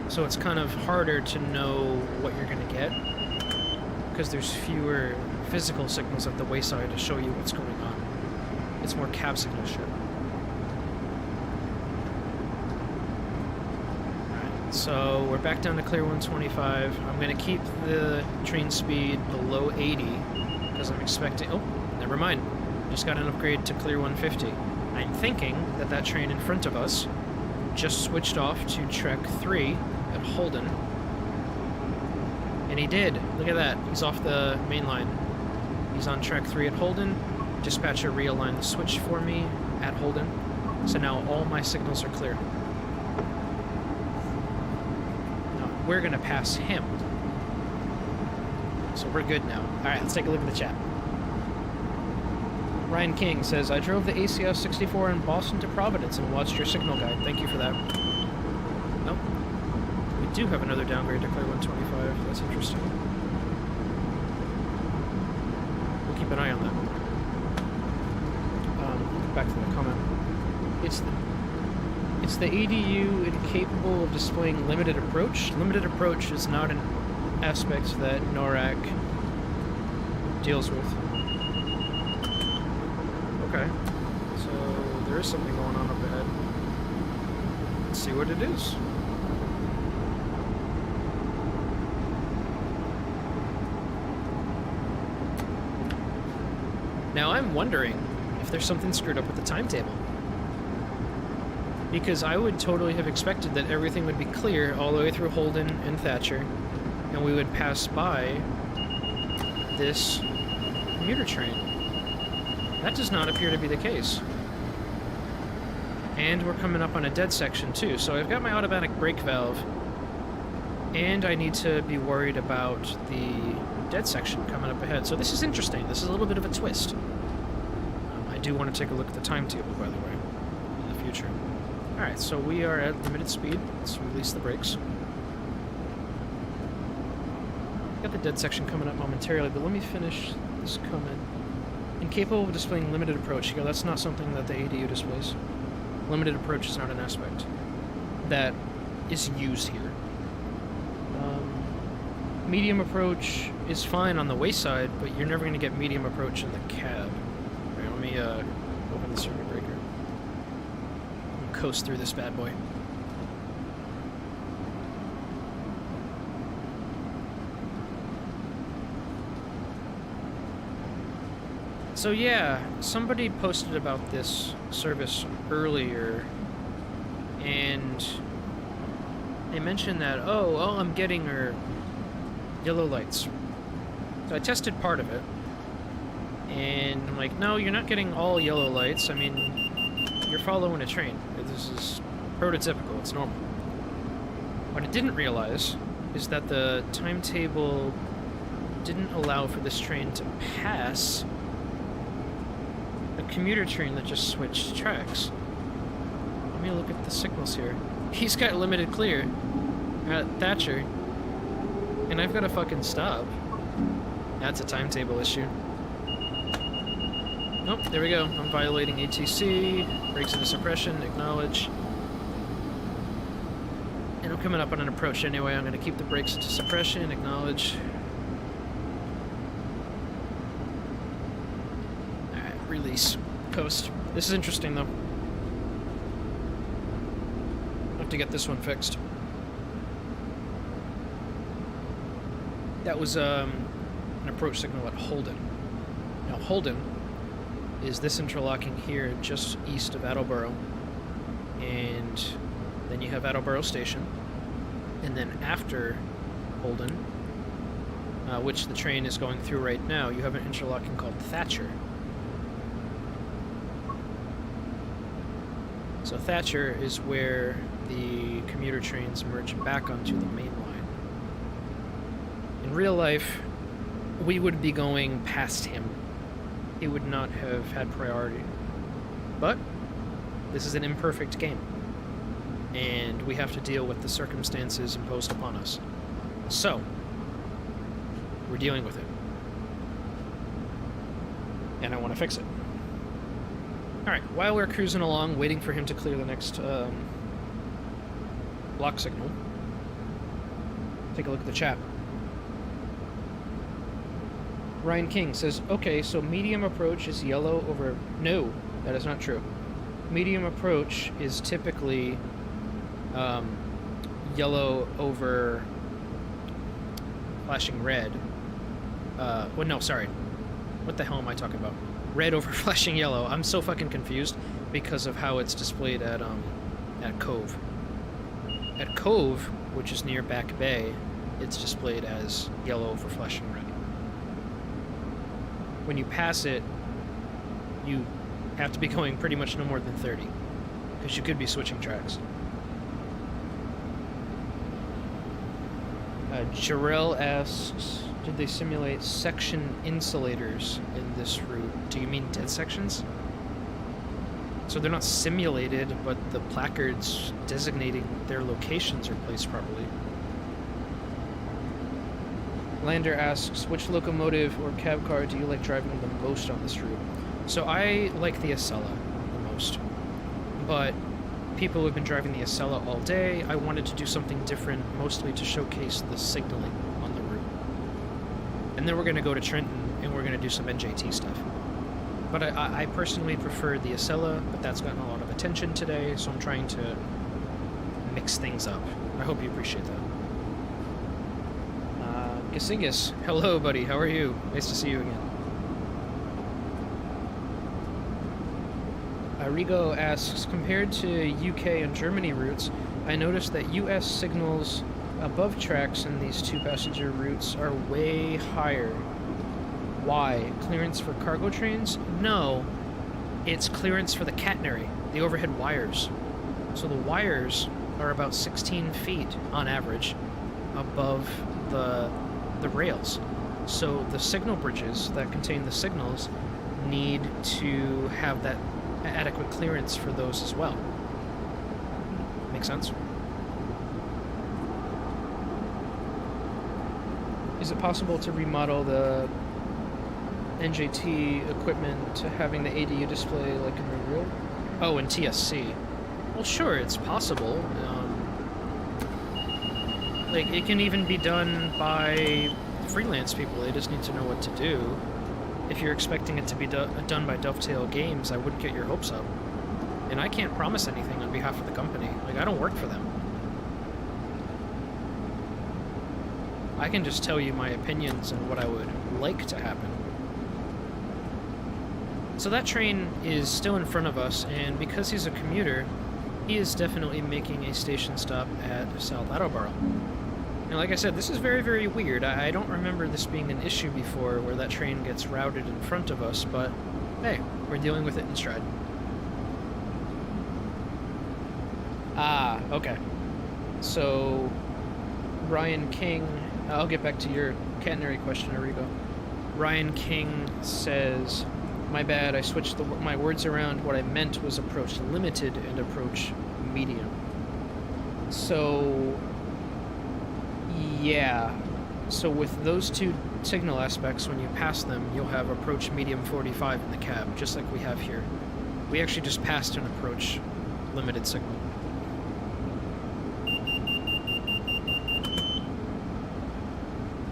[SPEAKER 1] So it's kind of harder to know what you're going to get, because there's fewer physical signals at the wayside to show you what's going on. It's more cab signal shit. Alright, so we're back down to clear 125. I'm going to keep the train speed below 80, because I'm expecting... Oh, never mind. Just got an upgrade to clear 150. I'm thinking that that train in front of us just switched off to Trek 3 at Holden. And he did. Look at that. He's off the main line. He's on track 3 at Holden. Dispatcher realigned the switch for me at Holden. So now all my signals are clear. Now, we're going to pass him. So we're good now. Alright, let's take a look at the chat. Ryan King says, I drove the ACS 64 in Boston to Providence and watched your signal guide. Thank you for that. Nope. We do have another downgrade to clear 125. That's interesting. We'll keep an eye on that. Back to the comment. It's the ADU incapable of displaying limited approach. Limited approach is not an aspect that NORAC deals with. Okay. So there is something going on up ahead. Let's see what it is. Now I'm wondering if there's something screwed up with the timetable. Because I would totally have expected that everything would be clear all the way through Holden and Thatcher, and we would pass by this commuter train. That does not appear to be the case. And we're coming up on a dead section too, so I've got my automatic brake valve, and I need to be worried about the dead section coming up ahead. So this is interesting. This is a little bit of a twist. I do want to take a look at the timetable, by the way, in the future. Alright, so we are at limited speed. Let's release the brakes. Got the dead section coming up momentarily, but let me finish this comment. Incapable of displaying limited approach. You go, that's not something that the ADU displays. Limited approach is not an aspect that is used here. Medium approach is fine on the wayside, but you're never going to get medium approach in the cab. Alright, let me open the circuit breaker. And coast through this bad boy. So yeah, somebody posted about this service earlier, and they mentioned that, oh, all I'm getting are yellow lights. So I tested part of it, and I'm like, no, you're not getting all yellow lights. I mean, you're following a train. This is prototypical, it's normal. What I didn't realize is that the timetable didn't allow for this train to pass a commuter train that just switched tracks. Let me look at the signals here. He's got limited clear at Thatcher, and I've got to fucking stop. That's a timetable issue. Nope, there we go. I'm violating ATC, brakes into suppression, acknowledge. And I'm coming up on an approach anyway. I'm going to keep the brakes into suppression, acknowledge. Alright, release. Coast. This is interesting though. I have to get this one fixed. That was an approach signal at Holden. Now Holden is this interlocking here just east of Attleboro, and then you have Attleboro Station, and then after Holden, which the train is going through right now, you have an interlocking called Thatcher. So Thatcher is where the commuter trains merge back onto the main line. In real life, we would be going past him. He would not have had priority. But this is an imperfect game, and we have to deal with the circumstances imposed upon us. So, we're dealing with it. And I want to fix it. Alright, while we're cruising along, waiting for him to clear the next block signal, take a look at the chat. Ryan King says, okay, so medium approach is yellow over... No, that is not true. Medium approach is typically yellow over flashing red. Well, no, sorry. What the hell am I talking about? Red over flashing yellow. I'm so fucking confused because of how it's displayed at Cove. At Cove, which is near Back Bay, it's displayed as yellow over flashing red. When you pass it, you have to be going pretty much no more than 30, because you could be switching tracks. Jarrell asks, did they simulate section insulators in this route? Do you mean dead sections? So they're not simulated, but the placards designating their locations are placed properly. Lander asks, which locomotive or cab car do you like driving the most on this route? So I like the Acela the most, but people have been driving the Acela all day. I wanted to do something different, mostly to showcase the signaling on the route. And then we're going to go to Trenton, and we're going to do some NJT stuff. But I personally prefer the Acela, but that's gotten a lot of attention today, so I'm trying to mix things up. I hope you appreciate that. Gasingus, hello buddy, how are you? Nice to see you again. Rigo asks, compared to UK and Germany routes, I noticed that US signals above tracks in these two-passenger routes are way higher. Why? Clearance for cargo trains? No, it's clearance for the catenary, the overhead wires. So the wires are about 16 feet on average above the rails. So the signal bridges that contain the signals need to have that adequate clearance for those as well. Make sense? Is it possible to remodel the NJT equipment having the ADU display like in the real? Oh, in TSC. Well, sure, it's possible. Like, it can even be done by freelance people. They just need to know what to do. If you're expecting it to be done by Dovetail Games, I wouldn't get your hopes up. And I can't promise anything on behalf of the company. Like, I don't work for them. I can just tell you my opinions and what I would like to happen. So that train is still in front of us, and because he's a commuter, he is definitely making a station stop at South Attleboro. And like I said, this is very, very weird. I don't remember this being an issue before where that train gets routed in front of us, but hey, we're dealing with it in stride. Ah, okay. So, Ryan King, I'll get back to your catenary question, Arrigo. Ryan King says, my bad, I switched my words around. What I meant was approach limited and approach medium. So, yeah. So with those two signal aspects, when you pass them, you'll have approach medium 45 in the cab, just like we have here. We actually just passed an approach limited signal.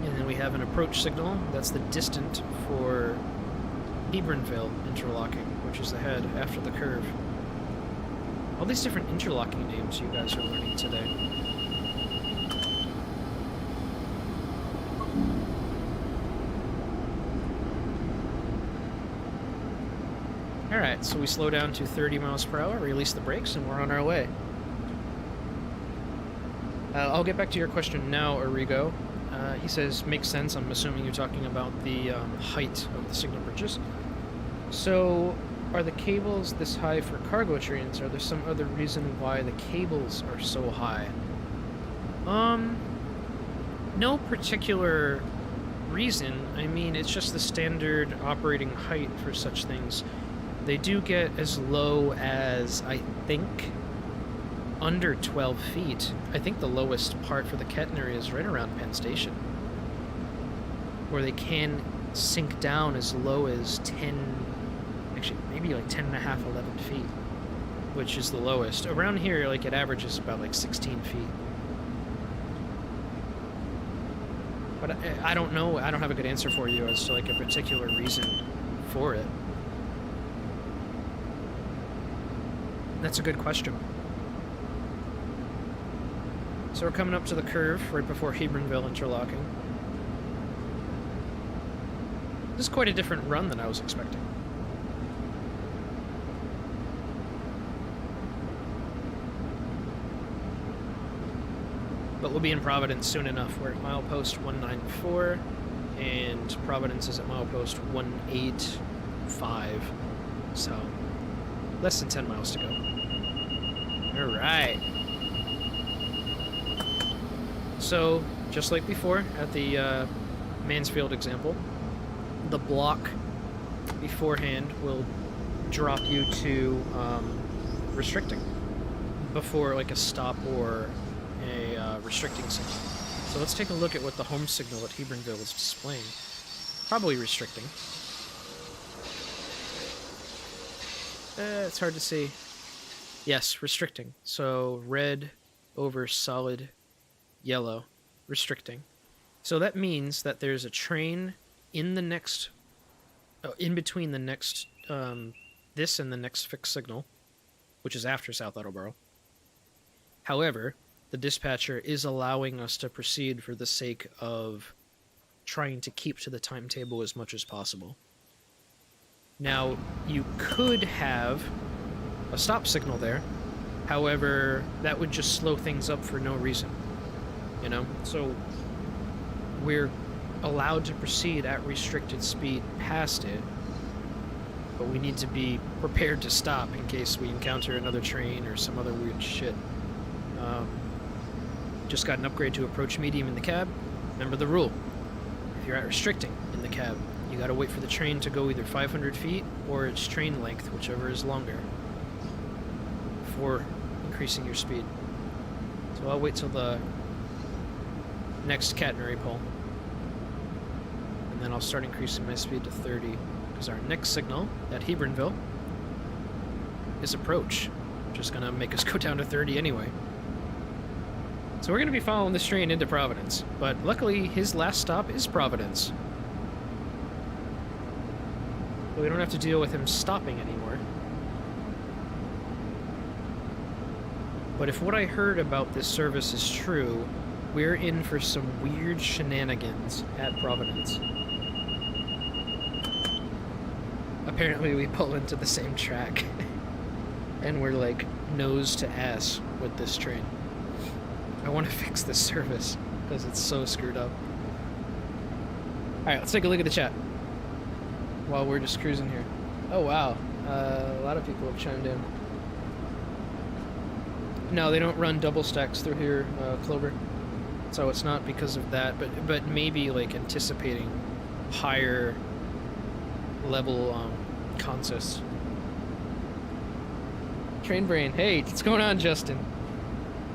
[SPEAKER 1] And then we have an approach signal, that's the distant for Hebronville interlocking, which is ahead after the curve. All these different interlocking names you guys are learning today. Alright, so we slow down to 30 miles per hour, release the brakes, and we're on our way. I'll get back to your question now, Arrigo. He says, makes sense. I'm assuming you're talking about the height of the signal bridges. So, are the cables this high for cargo trains? Are there some other reason why the cables are so high? No particular reason. I mean, it's just the standard operating height for such things. They do get as low as, I think, under 12 feet. I think the lowest part for the catenary is right around Penn Station, where they can sink down as low as 10, actually maybe like 10 and a half, 11 feet, which is the lowest. Around here, like, it averages about like 16 feet. But I don't know, I don't have a good answer for you as to like a particular reason for it. That's a good question. So we're coming up to the curve right before Hebronville interlocking. This is quite a different run than I was expecting. But we'll be in Providence soon enough. We're at milepost 194, and Providence is at milepost 185. So, less than 10 miles to go. Alright. So, just like before, at the Mansfield example, the block beforehand will drop you to restricting before like a stop or a restricting signal. So let's take a look at what the home signal at Hebronville is displaying. Probably restricting. It's hard to see. Yes, restricting. So red over solid yellow, restricting. So that means that there's a train in the next, in between the next, this and the next fixed signal, which is after South Attleboro. However, the dispatcher is allowing us to proceed for the sake of trying to keep to the timetable as much as possible. Now, you could have a stop signal there, however, that would just slow things up for no reason, you know? So, we're allowed to proceed at restricted speed past it, but we need to be prepared to stop in case we encounter another train or some other weird shit. Just got an upgrade to approach medium in the cab. Remember the rule. If you're at restricting in the cab, you gotta wait for the train to go either 500 feet or its train length, whichever is longer, before increasing your speed. So I'll wait till the next catenary pole, and and then I'll start increasing my speed to 30, because our next signal at Hebronville is approach, which is going to make us go down to 30 anyway. So we're going to be following this train into Providence, but luckily his last stop is Providence. But we don't have to deal with him stopping anymore. But if what I heard about this service is true, we're in for some weird shenanigans at Providence. Apparently we pull into the same track. And we're like nose to ass with this train. I want to fix this service because it's so screwed up. Alright, let's take a look at the chat while we're just cruising here. Oh wow, a lot of people have chimed in. No, they don't run double stacks through here, Clover. So it's not because of that, but maybe like anticipating higher level consists. Train brain, hey, what's going on, Justin?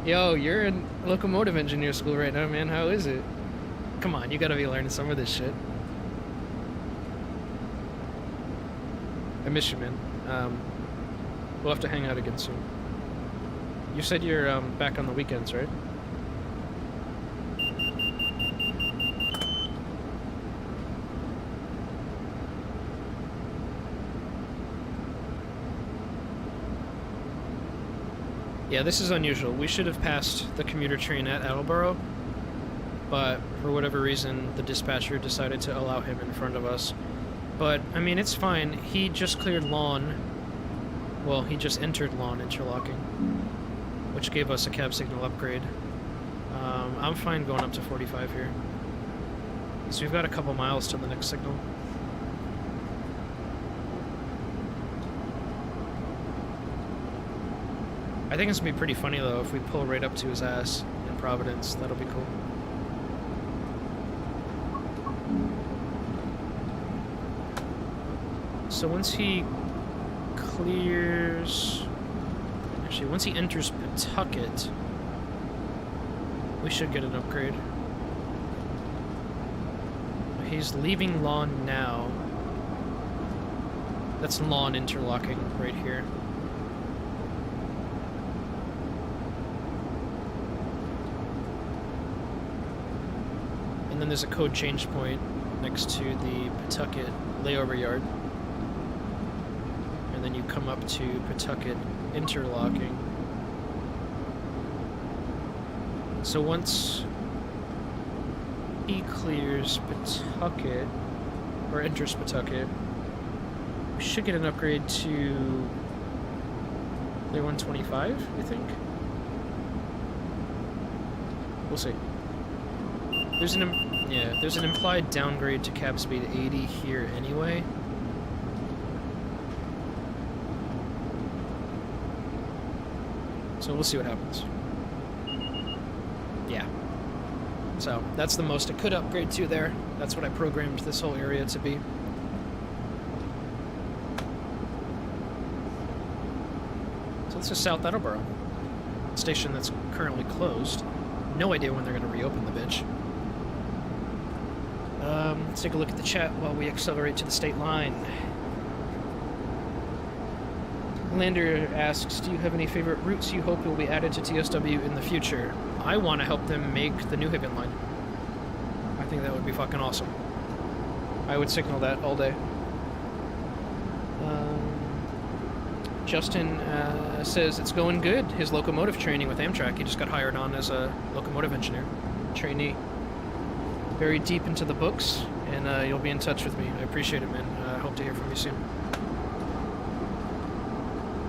[SPEAKER 1] Yo, you're in locomotive engineer school right now, man. How is it? Come on, you gotta be learning some of this shit. I miss you, man. We'll have to hang out again soon. You said you're back on the weekends, right? Yeah, this is unusual. We should have passed the commuter train at Attleboro, but for whatever reason, the dispatcher decided to allow him in front of us. But, I mean, it's fine. He just cleared lawn. Well, he just entered lawn interlocking, which gave us a cab signal upgrade. I'm fine going up to 45 here. So we've got a couple miles to the next signal. I think it's gonna be pretty funny though if we pull right up to his ass in Providence. That'll be cool. So once he clears... Actually, once he enters Pawtucket, we should get an upgrade. He's leaving lawn now. That's lawn interlocking right here. And then there's a code change point next to the Pawtucket layover yard. And then you come up to Pawtucket interlocking. So once he clears Pawtucket, or enters Pawtucket, we should get an upgrade to clear 125, I think? We'll see. There's an implied downgrade to cab speed 80 here anyway. So we'll see what happens. Yeah. So that's the most it could upgrade to there. That's what I programmed this whole area to be. So this is South Attleboro, station that's currently closed. No idea when they're going to reopen the bitch. Let's take a look at the chat while we accelerate to the state line. Lander asks, do you have any favorite routes you hope will be added to TSW in the future? I want to help them make the New Haven line. I think that would be fucking awesome. I would signal that all day. Justin says it's going good. His locomotive training with Amtrak. He just got hired on as a locomotive engineer. Trainee. Very deep into the books, and you'll be in touch with me. I appreciate it, man. I hope to hear from you soon.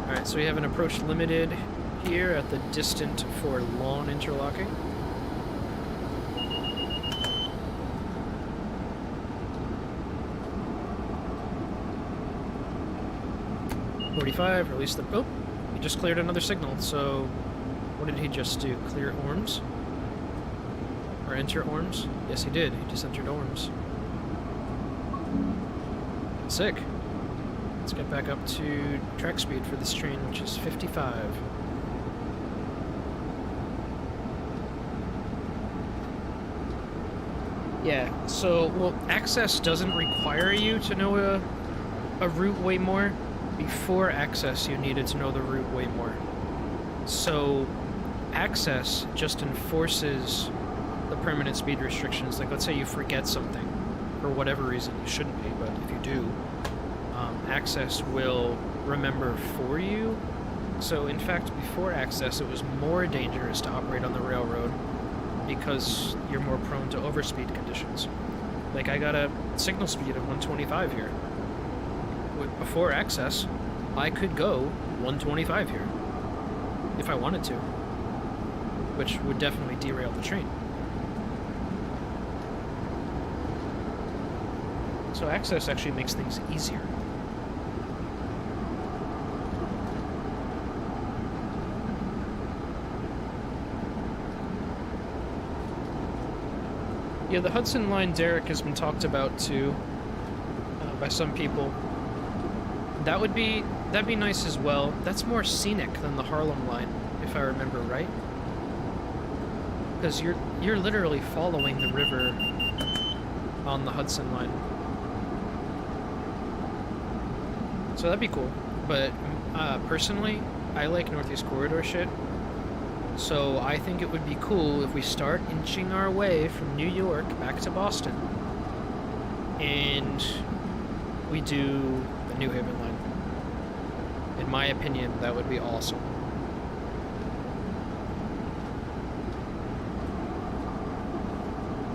[SPEAKER 1] Alright, so we have an approach limited here at the distant for lawn interlocking. .45, release the... Oh! He just cleared another signal, so... What did he just do? Clear Orms? Or enter Orms? Yes, he did. He just entered Orms. Sick. Let's get back up to track speed for this train, which is 55. Yeah, so, well, access doesn't require you to know a route way more. Before access, you needed to know the route way more. So, access just enforces the permanent speed restrictions. Like, let's say you forget something for whatever reason. You shouldn't be, but if you do, access will remember for you. So, in fact, before access, it was more dangerous to operate on the railroad because you're more prone to overspeed conditions. Like, I got a signal speed of 125 here. Before access, I could go 125 here if I wanted to, which would definitely derail the train. So access actually makes things easier. Yeah, the Hudson Line derrick has been talked about too by some people. That'd be nice as well. That's more scenic than the Harlem Line, if I remember right. Because you're literally following the river on the Hudson Line. So that'd be cool. But personally, I like Northeast Corridor shit. So I think it would be cool if we start inching our way from New York back to Boston. And we do the New Haven line. In my opinion, that would be awesome.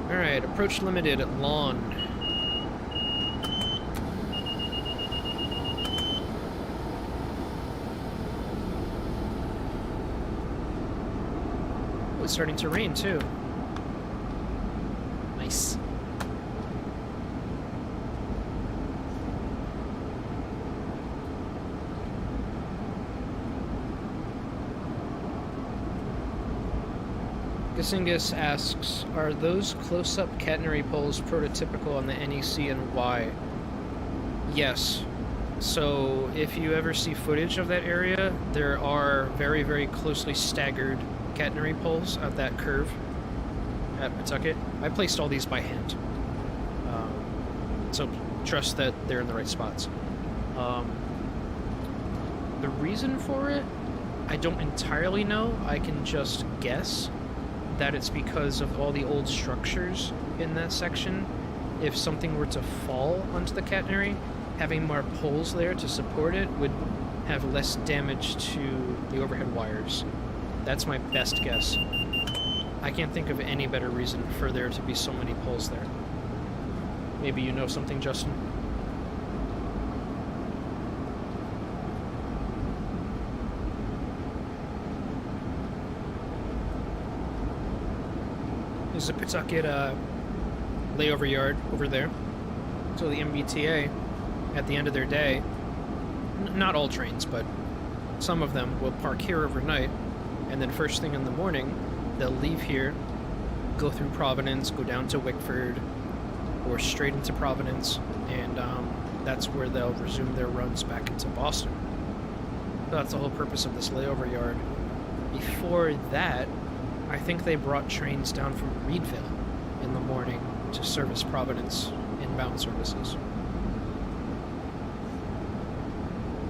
[SPEAKER 1] Alright, approach limited at Lawn. Oh, it's starting to rain too. Nice. Gasingus asks, are those close-up catenary poles prototypical on the NEC and why? Yes. So if you ever see footage of that area, there are very, very closely staggered catenary poles at that curve at Pawtucket. I placed all these by hand. So trust that they're in the right spots. The reason for it, I don't entirely know. I can just guess that it's because of all the old structures in that section. If something were to fall onto the catenary, having more poles there to support it would have less damage to the overhead wires. That's my best guess. I can't think of any better reason for there to be so many poles there. Maybe you know something, Justin? There's a Pawtucket layover yard over there. So the MBTA, at the end of their day, not all trains, but some of them will park here overnight, and then first thing in the morning, they'll leave here, go through Providence, go down to Wickford, or straight into Providence, and that's where they'll resume their runs back into Boston. So that's the whole purpose of this layover yard. Before that, I think they brought trains down from Reedville in the morning to service Providence inbound services.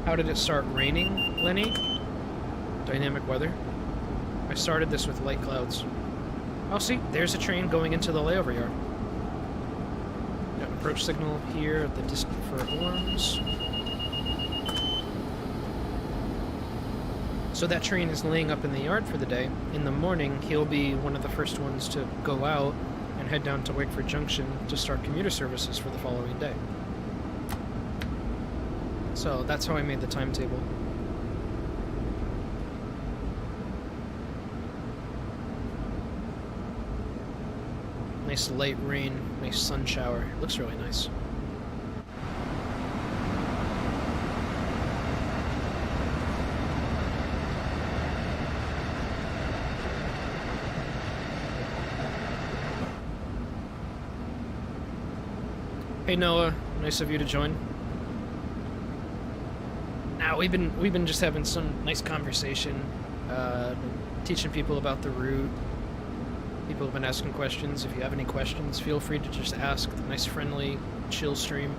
[SPEAKER 1] How did it start raining, Lenny? Dynamic weather. I started this with light clouds. Oh, see, there's a train going into the layover yard. Got an approach signal here at the distant for Orms. So that train is laying up in the yard for the day. In the morning, he'll be one of the first ones to go out and head down to Wakeford Junction to start commuter services for the following day. So that's how I made the timetable. Nice light rain, nice sun shower. It looks really nice. Hey Noah, nice of you to join. Now we've been just having some nice conversation, teaching people about the route, People have been asking questions. If you have any questions, feel free to just ask. Nice, friendly, chill stream.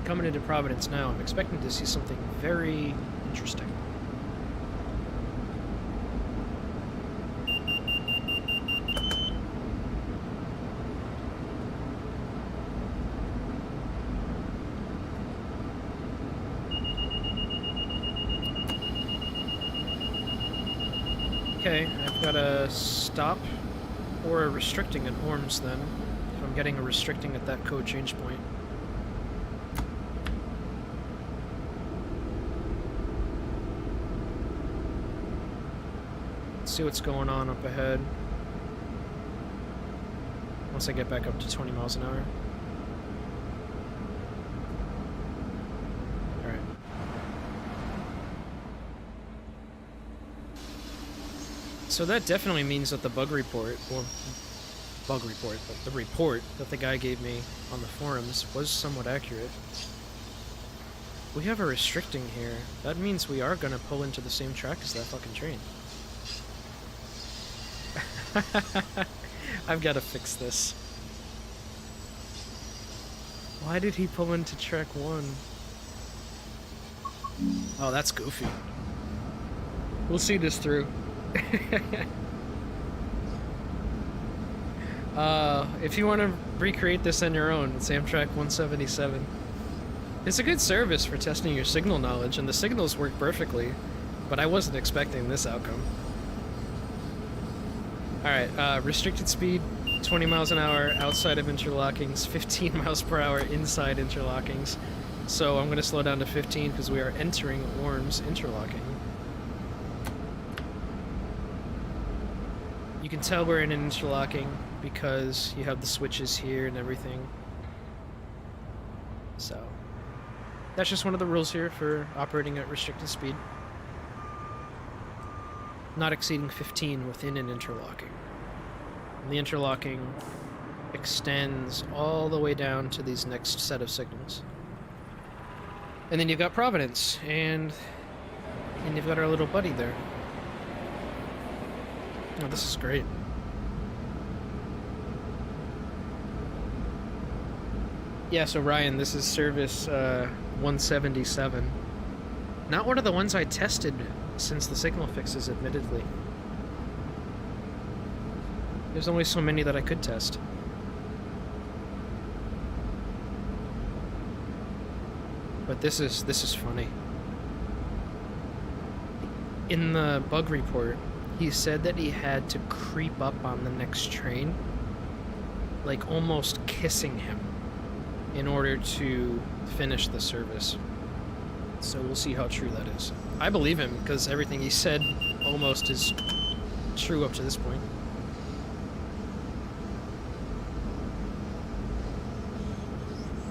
[SPEAKER 1] Coming into Providence now, I'm expecting to see something very interesting. Okay, I've got a stop or a restricting at Orms then, if I'm getting a restricting at that code change point. Let's see what's going on up ahead once I get back up to 20 miles an hour. So that definitely means that the bug report, but the report that the guy gave me on the forums was somewhat accurate. We have a restricting here. That means we are gonna pull into the same track as that fucking train. I've gotta fix this. Why did he pull into track 1? Oh, that's goofy. We'll see this through. If you want to recreate this on your own, it's Amtrak 177. It's a good service for testing your signal knowledge, and the signals work perfectly, but I wasn't expecting this outcome. Alright, restricted speed, 20 miles an hour outside of interlockings, 15 miles per hour inside interlockings. So I'm going to slow down to 15 because we are entering Orms interlocking. You can tell we're in an interlocking because you have the switches here and everything. So that's just one of the rules here for operating at restricted speed. Not exceeding 15 within an interlocking. And the interlocking extends all the way down to these next set of signals. And then you've got Providence, and you've got our little buddy there. Oh, this is great. Yeah, so Ryan, this is service 177. Not one of the ones I tested since the signal fixes, admittedly. There's only so many that I could test. But this is funny. In the bug report, he said that he had to creep up on the next train, like almost kissing him, in order to finish the service. So we'll see how true that is. I believe him, because everything he said almost is true up to this point.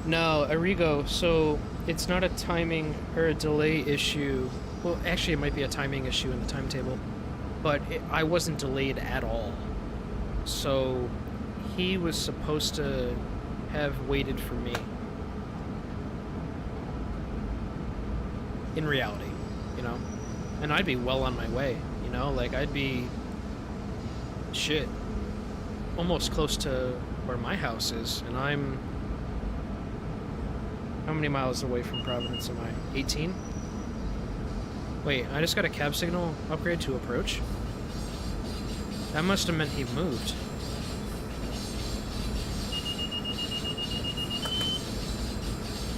[SPEAKER 1] No, Arrigo, so it's not a timing or a delay issue. Well, actually it might be a timing issue in the timetable, but I wasn't delayed at all. So he was supposed to have waited for me. In reality, you know? And I'd be well on my way, you know? Like, I'd be... shit. Almost close to where my house is, and I'm... How many miles away from Providence am I? 18? Wait, I just got a cab signal upgrade to approach? That must have meant he moved.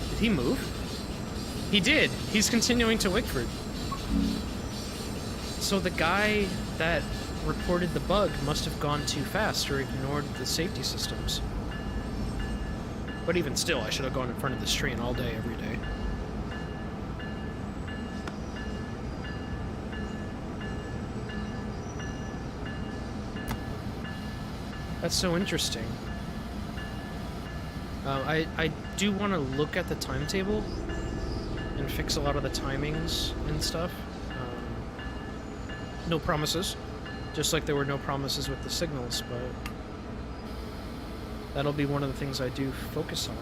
[SPEAKER 1] Did he move? He did! He's continuing to Wickford. So the guy that reported the bug must have gone too fast or ignored the safety systems. But even still, I should have gone in front of this train all day, every day. That's so interesting. I do want to look at the timetable and fix a lot of the timings and stuff. No promises. Just like there were no promises with the signals, but that'll be one of the things I do focus on.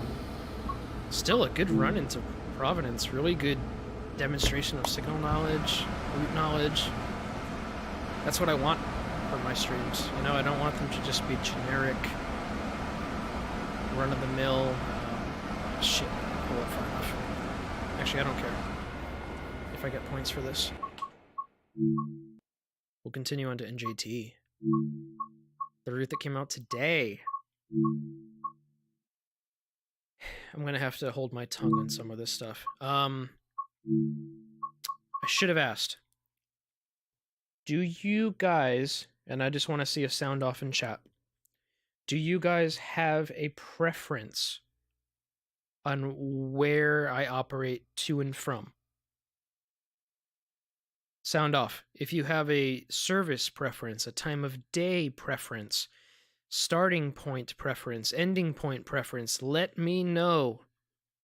[SPEAKER 1] Still a good run into Providence. Really good demonstration of signal knowledge, route knowledge. That's what I want for my streams. You know, I don't want them to just be generic, run-of-the-mill. Shit, pull up far enough. Actually, I don't care if I get points for this. We'll continue on to NJT. The route that came out today. I'm gonna have to hold my tongue on some of this stuff. I should have asked. Do you guys, and I just want to see a sound off in chat, do you guys have a preference on where I operate to and from? Sound off. If you have a service preference, a time of day preference, starting point preference, ending point preference, let me know.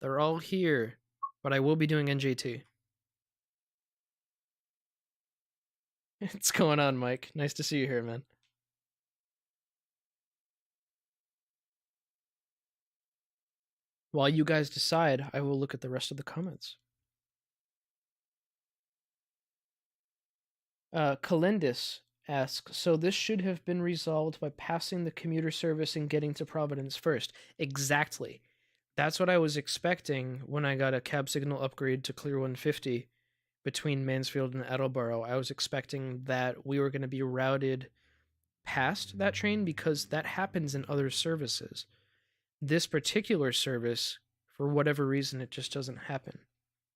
[SPEAKER 1] They're all here, but I will be doing NJT. What's going on, Mike? Nice to see you here, man. While you guys decide, I will look at the rest of the comments. Calendis asks, so this should have been resolved by passing the commuter service and getting to Providence first. Exactly. That's what I was expecting when I got a cab signal upgrade to Clear 150 between Mansfield and Attleboro. I was expecting that we were going to be routed past that train because that happens in other services. This particular service, for whatever reason, it just doesn't happen.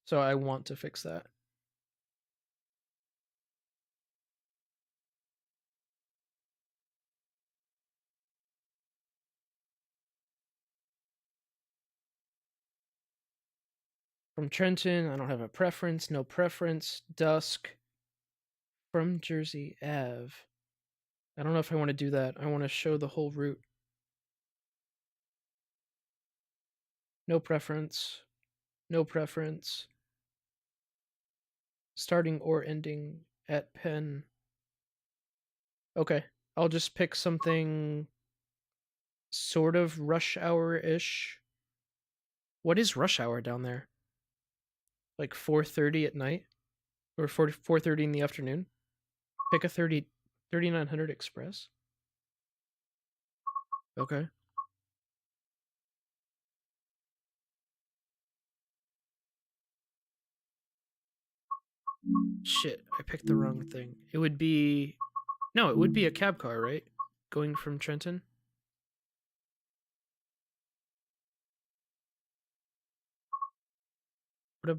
[SPEAKER 1] So I want to fix that. From Trenton, I don't have a preference. No preference. Dusk. From Jersey Ave. I don't know if I want to do that. I want to show the whole route. No preference. No preference. Starting or ending at Penn. Okay. I'll just pick something sort of rush hour-ish. What is rush hour down there? Like 4:30 at night? Or 4:30 in the afternoon? Pick a 3900 Express. Okay. Shit, I picked the wrong thing. It would be... No, it would be a cab car, right? Going from Trenton? What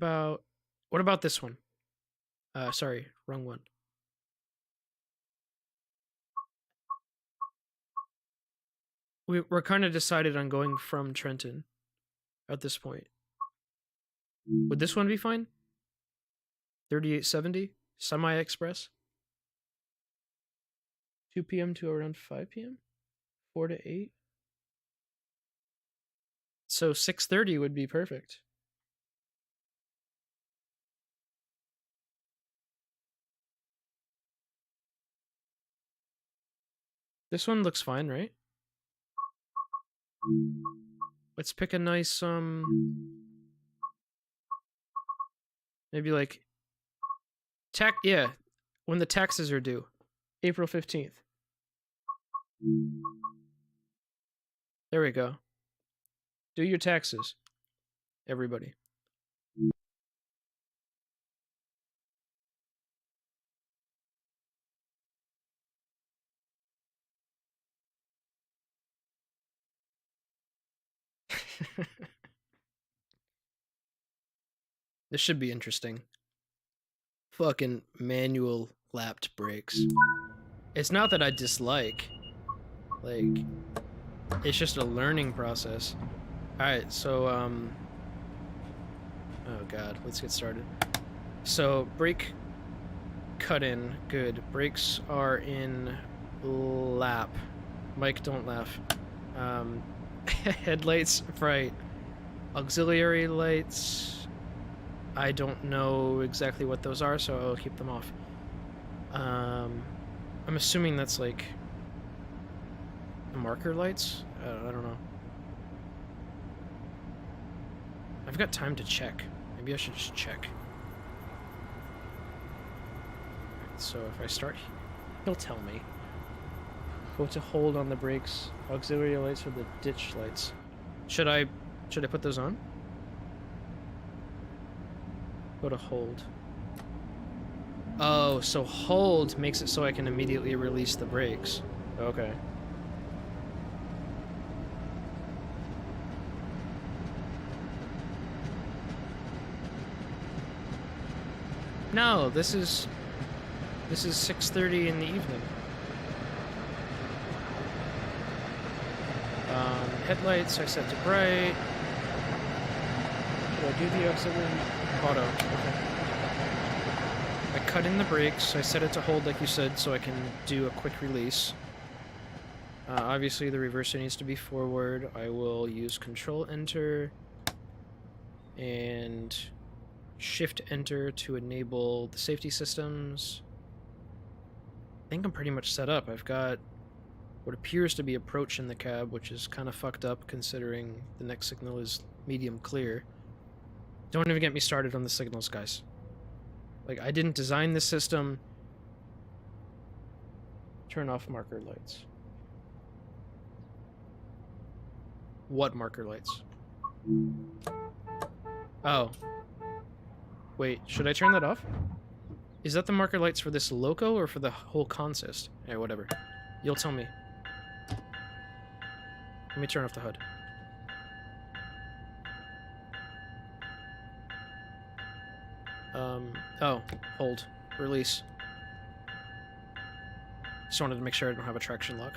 [SPEAKER 1] about this one? Sorry, wrong one. We're kind of decided on going from Trenton at this point. Would this one be fine? 3870 Semi-Express. 2 p.m. to around 5 p.m. 4 to 8. So 6:30 would be perfect. This one looks fine, right? Let's pick a nice maybe like yeah, when the taxes are due. April 15th. There we go. Do your taxes, everybody. This should be interesting. Fucking manual lapped brakes. It's not that I dislike. Like, it's just a learning process. Alright, so, oh god, let's get started. So, brake cut in, good. Brakes are in lap. Mike, don't laugh. Headlights, right. Auxiliary lights, I don't know exactly what those are, so I'll keep them off. I'm assuming that's like the marker lights? I don't know. I've got time to check. Maybe I should just check. So if I start He'll tell me. Go to hold on the brakes. Auxiliary lights for the ditch lights. Should I put those on? Go to hold. Oh, so hold makes it so I can immediately release the brakes. Okay. No, this is 6:30 in the evening. Headlights I set to bright. Do I do the auxiliary? Auto. Okay. I cut in the brakes. I set it to hold like you said so I can do a quick release. Obviously the reverser needs to be forward. I will use Control Enter and Shift Enter to enable the safety systems. I think I'm pretty much set up. I've got what appears to be approach in the cab, which is kind of fucked up considering the next signal is medium clear. Don't even get me started on the signals, guys. Like, I didn't design this system. Turn off marker lights. What marker lights? Oh. Wait, should I turn that off? Is that the marker lights for this loco or for the whole consist? Hey, whatever. You'll tell me. Let me turn off the HUD. Oh, hold. Release. Just wanted to make sure I don't have a traction lock.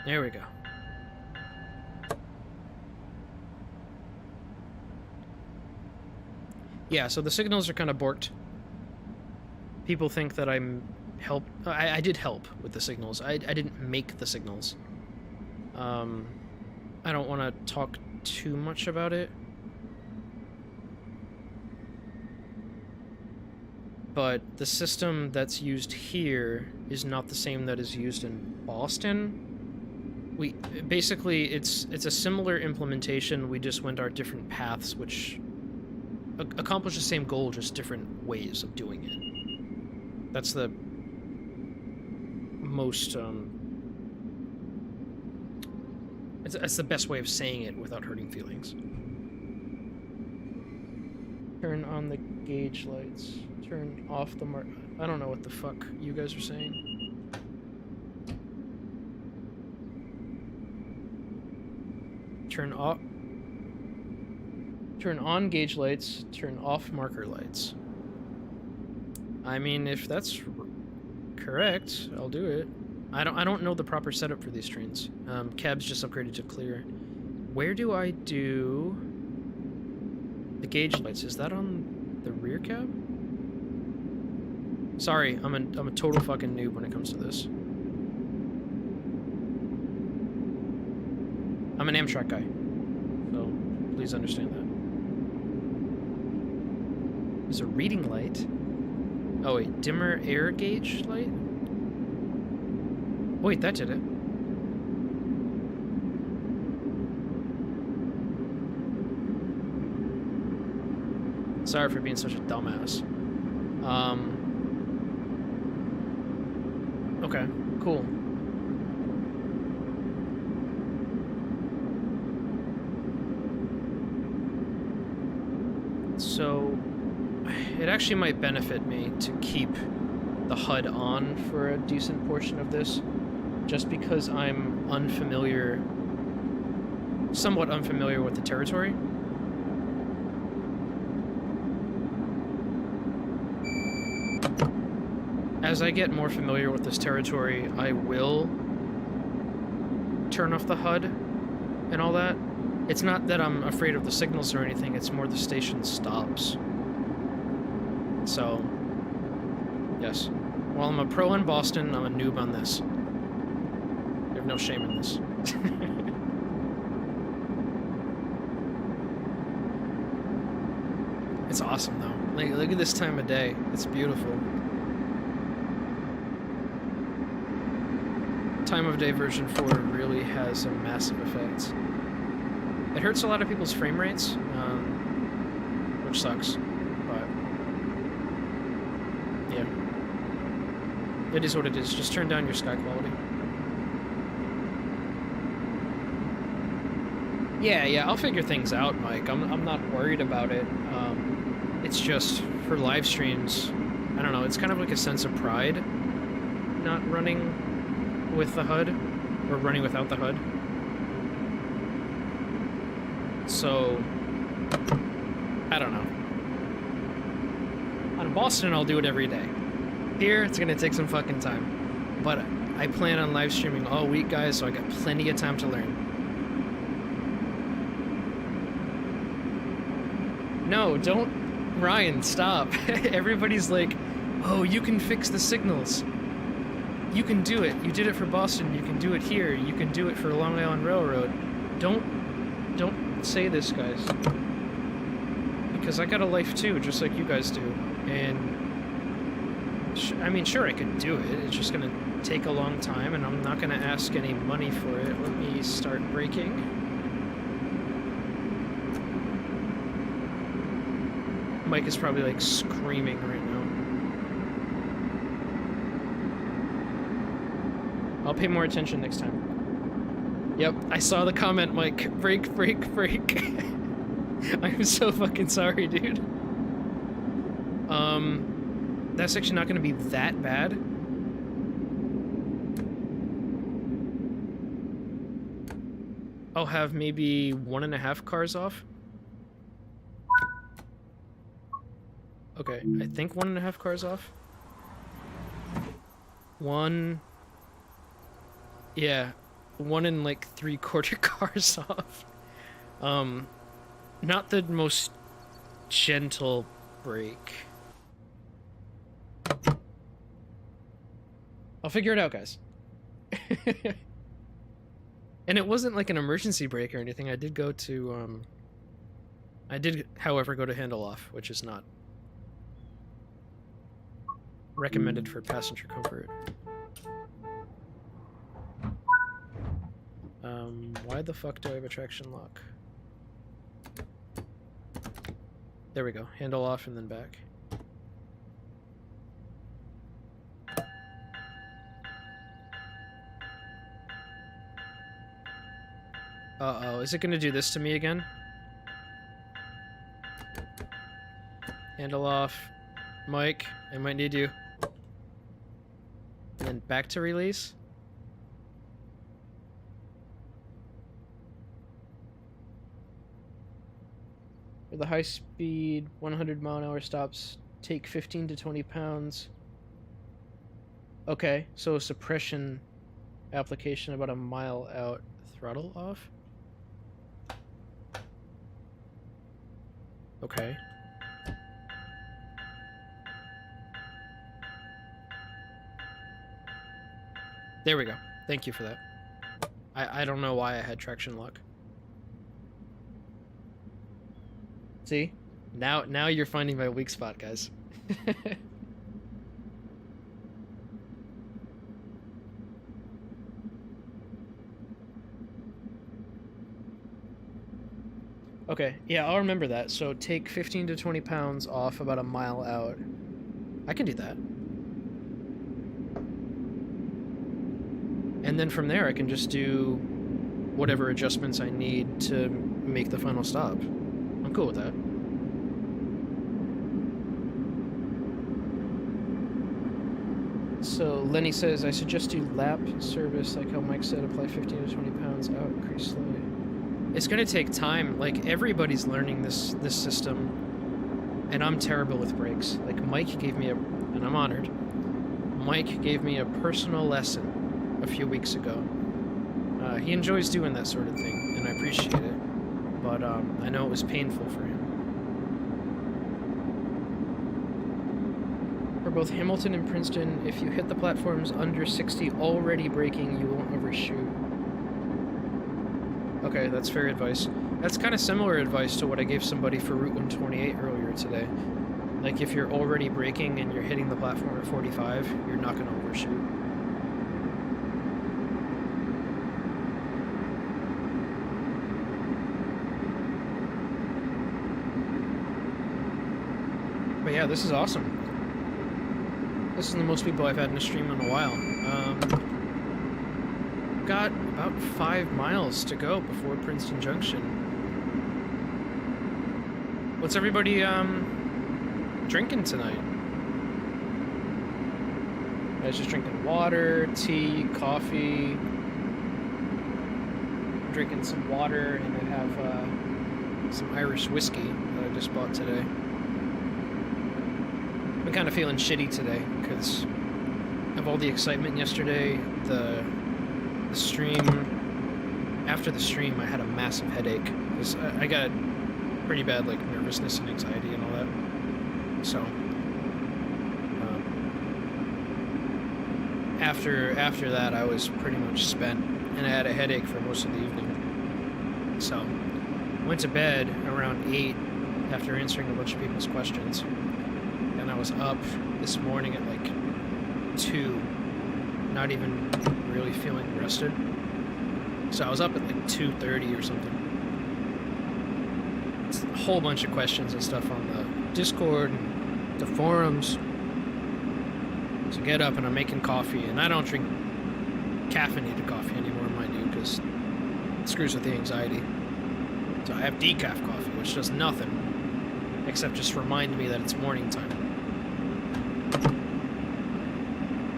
[SPEAKER 1] There we go. Yeah, so the signals are kind of borked. People think that I'm I did help with the signals. I didn't make the signals. I don't want to talk too much about it. But the system that's used here is not the same that is used in Boston. Basically, it's a similar implementation. We just went our different paths, which accomplish the same goal, just different ways of doing it. That's the most that's the best way of saying it without hurting feelings. Turn on the gauge lights. Turn off the mark. I don't know what the fuck you guys are saying. Turn on gauge lights. Turn off marker lights. I mean, if that's correct, I'll do it. I don't know the proper setup for these trains. Cab's just upgraded to clear. Where do I do the gauge lights? Is that on the rear cab? Sorry, I'm a total fucking noob when it comes to this. I'm an Amtrak guy, so please understand that. There's a reading light. Oh wait, dimmer air gauge light? Wait, that did it. Sorry for being such a dumbass. Okay, cool. So, it actually might benefit me to keep the HUD on for a decent portion of this, just because I'm somewhat unfamiliar with the territory. As I get more familiar with this territory, I will turn off the HUD and all that. It's not that I'm afraid of the signals or anything, it's more the station stops. So, yes. While I'm a pro in Boston, I'm a noob on this. I have no shame in this. It's awesome, though. Like, look at this time of day. It's beautiful. Time of day version 4 really has a massive effect. It hurts a lot of people's frame rates, which sucks, but Yeah. It is what it is. Just turn down your sky quality. Yeah, I'll figure things out, Mike. I'm not worried about it. It's just, for live streams, I don't know, it's kind of like a sense of pride not running with the HUD, or running without the HUD. So, I don't know. On Boston, I'll do it every day. Here, it's gonna take some fucking time. But I plan on live streaming all week, guys, so I got plenty of time to learn. No, don't... Ryan, stop. Everybody's like, oh, you can fix the signals. You can do it. You did it for Boston. You can do it here. You can do it for Long Island Railroad. Don't say this, guys. Because I got a life too, just like you guys do. And I mean, sure, I could do it. It's just gonna take a long time, and I'm not gonna ask any money for it. Let me start braking. Mike is probably like screaming right now. I'll pay more attention next time. Yep, I saw the comment, Mike. Break. I'm so fucking sorry, dude. That's actually not gonna be that bad. I'll have maybe 1.5 cars off. Okay, I think 1.5 cars off. Yeah, 1 and like 3/4 cars off. Not the most gentle brake. I'll figure it out, guys. And it wasn't like an emergency brake or anything. I did go to, I did, however, go to handle off, which is not recommended for passenger comfort. Why the fuck do I have a traction lock? There we go. Handle off and then back. Uh-oh, is it gonna do this to me again? Handle off. Mike, I might need you. And then back to release. For the high-speed 100-mile-an-hour stops, take 15 to 20 pounds. Okay, so a suppression application about a mile out. Throttle off? Okay. There we go. Thank you for that. I don't know why I had traction lock. See? Now you're finding my weak spot, guys. Okay, yeah, I'll remember that. So take 15 to 20 pounds off about a mile out. I can do that. And then from there, I can just do whatever adjustments I need to make the final stop. I'm cool with that. So Lenny says, I suggest do lap service, like how Mike said, apply 15 to 20 pounds out, increase slowly. It's gonna take time. Like, everybody's learning this system, and I'm terrible with brakes. Like, Mike gave me and I'm honored, Mike gave me a personal lesson a few weeks ago. He enjoys doing that sort of thing, and I appreciate it, but I know it was painful for him. For both Hamilton and Princeton, if you hit the platforms under 60 already braking, you won't overshoot. Okay, that's fair advice. That's kind of similar advice to what I gave somebody for Route 128 earlier today. Like, if you're already braking and you're hitting the platform at 45, you're not going to overshoot. But yeah, this is awesome. This is the most people I've had in a stream in a while. Got about 5 miles to go before Princeton Junction. What's everybody drinking tonight? I was just drinking water, tea, coffee. I'm drinking some water, and I have some Irish whiskey that I just bought today. I'm kind of feeling shitty today because of all the excitement yesterday. The stream, after the stream, I had a massive headache because I got pretty bad like nervousness and anxiety and all that. So after that, I was pretty much spent, and I had a headache for most of the evening. So I went to bed around 8 after answering a bunch of people's questions. And I was up this morning at like 2, not even really feeling rested. So I was up at like 2:30 or something. It's a whole bunch of questions and stuff on the Discord and the forums. So get up and I'm making coffee, and I don't drink caffeinated coffee anymore, mind you, because it screws with the anxiety. So I have decaf coffee, which does nothing except just remind me that it's morning time.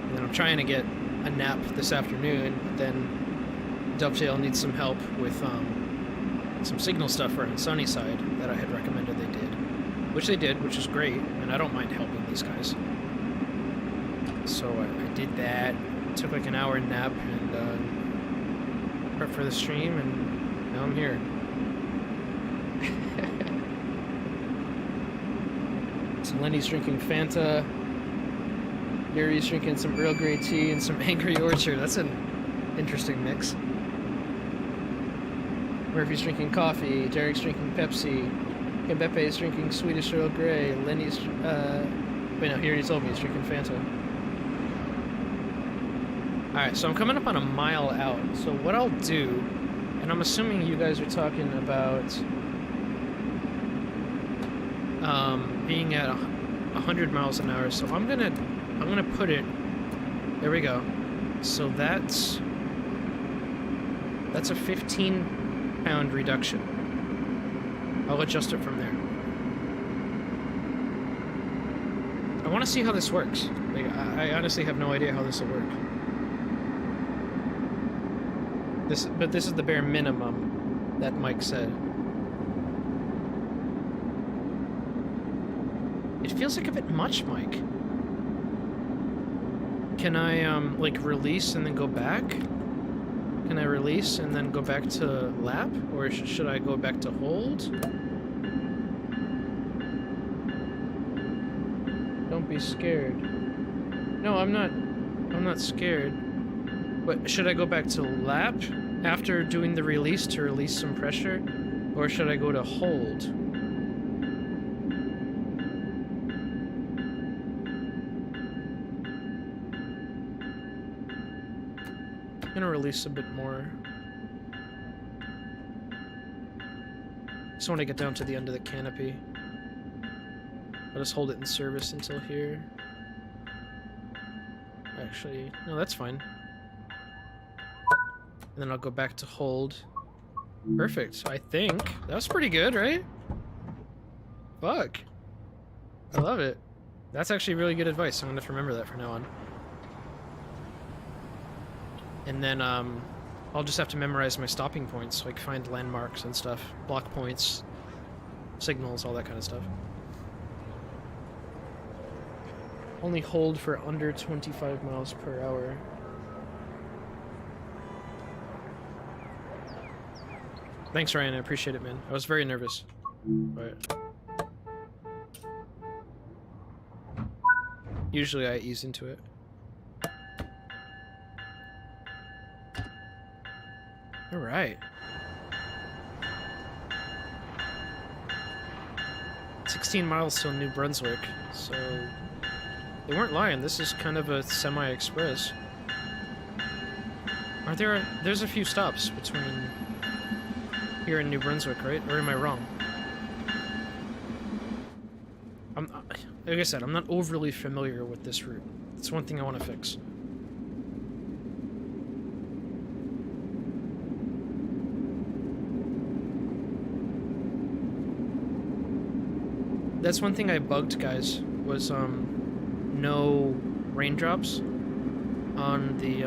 [SPEAKER 1] And then I'm trying to get a nap this afternoon, but then Dovetail needs some help with some signal stuff around Sunnyside that I had recommended they did. Which they did, which is great, and I don't mind helping these guys. So I did that, took like an hour nap, and prepped for the stream, and now I'm here. So Lenny's drinking Fanta, Yuri's drinking some Earl Grey tea and some Angry Orchard. That's an interesting mix. Murphy's drinking coffee, Derek's drinking Pepsi, Mbepe's drinking Swedish Earl Grey, Lenny's, wait no, he already told me he's drinking Fanta. Alright, so I'm coming up on a mile out, so what I'll do, and I'm assuming you guys are talking about being at 100 miles an hour, so I'm gonna put it, there we go, so that's a 15-pound reduction. I'll adjust it from there. I want to see how this works. Like, I honestly have no idea how this will work. But this is the bare minimum that Mike said. It feels like a bit much, Mike. Can I, like, release and then go back? Can I release and then go back to lap? Or should I go back to hold? Don't be scared. No, I'm not scared. But should I go back to lap after doing the release to release some pressure? Or should I go to hold? I'm gonna release a bit more. Just want to get down to the end of the canopy. I'll just hold it in service until here. Actually, no, that's fine. And then I'll go back to hold. Perfect, I think. That was pretty good, right? Fuck. I love it. That's actually really good advice. I'm gonna have to remember that from now on. And then, I'll just have to memorize my stopping points, like find landmarks and stuff. Block points, signals, all that kind of stuff. Only hold for under 25 miles per hour. Thanks, Ryan. I appreciate it, man. I was very nervous. But usually I ease into it. All right. 16 miles till New Brunswick, so they weren't lying. This is kind of a semi-express. Aren't there? There's a few stops between here and New Brunswick, right? Or am I wrong? Like I said, I'm not overly familiar with this route, That's one thing I want to fix. That's one thing I bugged, guys, was no raindrops on the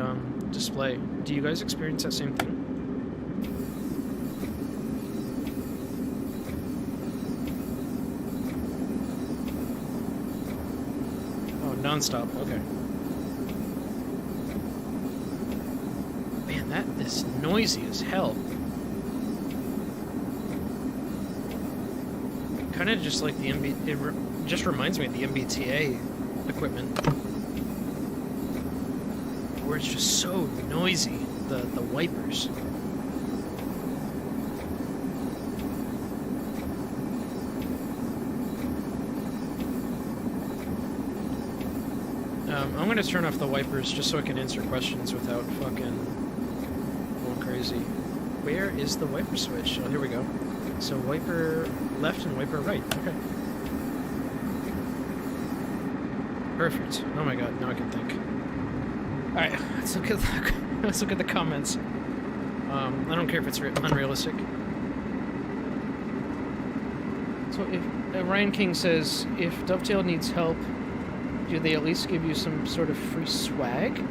[SPEAKER 1] display. Do you guys experience that same thing? Oh, non-stop, okay. Man, that is noisy as hell. Kind of just like the it just reminds me of the MBTA equipment, where it's just so noisy, the wipers. I'm gonna turn off the wipers just so I can answer questions without fucking going crazy. Where is the wiper switch? Oh, here we go. So wiper left and wiper right. Okay. Perfect. Oh my god, now I can think. Alright, let's look at the comments. I don't care if it's unrealistic. So if Ryan King says, if Dovetail needs help, do they at least give you some sort of free swag?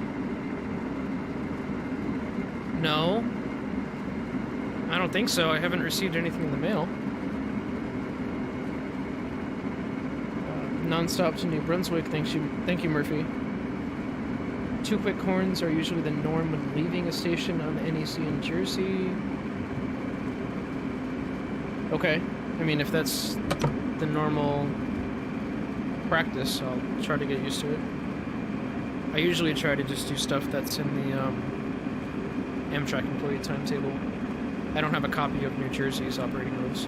[SPEAKER 1] No. I don't think so. I haven't received anything in the mail. Non-stop to New Brunswick. Thank you, Murphy. 2 quick horns are usually the norm when leaving a station on the NEC in Jersey. Okay. I mean, if that's the normal practice, I'll try to get used to it. I usually try to just do stuff that's in the Amtrak employee timetable. I don't have a copy of New Jersey's operating rules.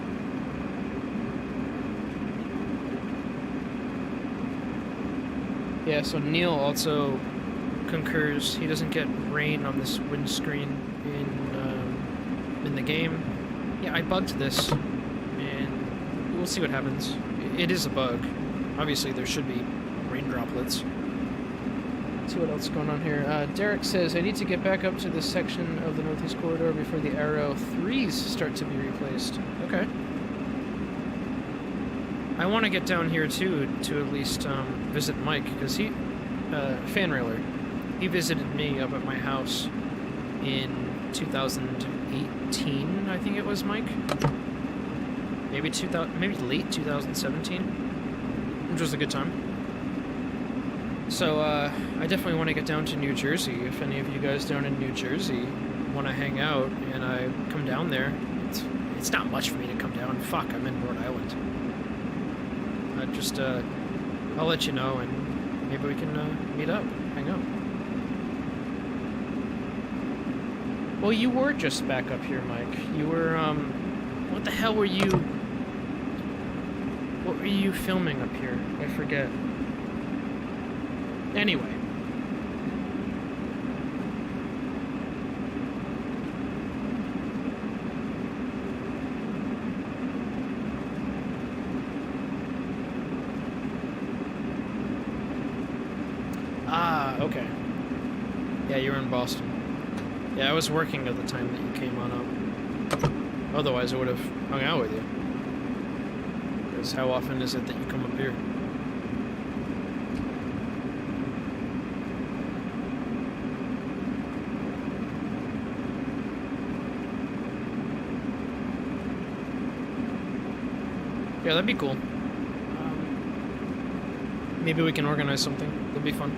[SPEAKER 1] Yeah, so Neil also concurs. He doesn't get rain on this windscreen in the game. Yeah, I bugged this, and we'll see what happens. It is a bug. Obviously, there should be rain droplets. Let's see what else is going on here. Derek says, I need to get back up to this section of the Northeast Corridor before the Arrow 3s start to be replaced. Okay. I want to get down here, too, to at least visit Mike, because he... fan railer. He visited me up at my house in 2018, I think it was, Mike? Maybe late 2017, which was a good time. So, I definitely want to get down to New Jersey. If any of you guys down in New Jersey want to hang out and I come down there, it's not much for me to come down. Fuck, I'm in Rhode Island. I'll let you know and maybe we can meet up, hang out. Well, you were just back up here, Mike. You were, what the hell were you... What were you filming up here? I forget. Anyway. Ah, okay. Yeah, you were in Boston. Yeah, I was working at the time that you came on up. Otherwise, I would have hung out with you. Because how often is it that you come up here? Yeah, that'd be cool. Maybe we can organize something. That'd be fun.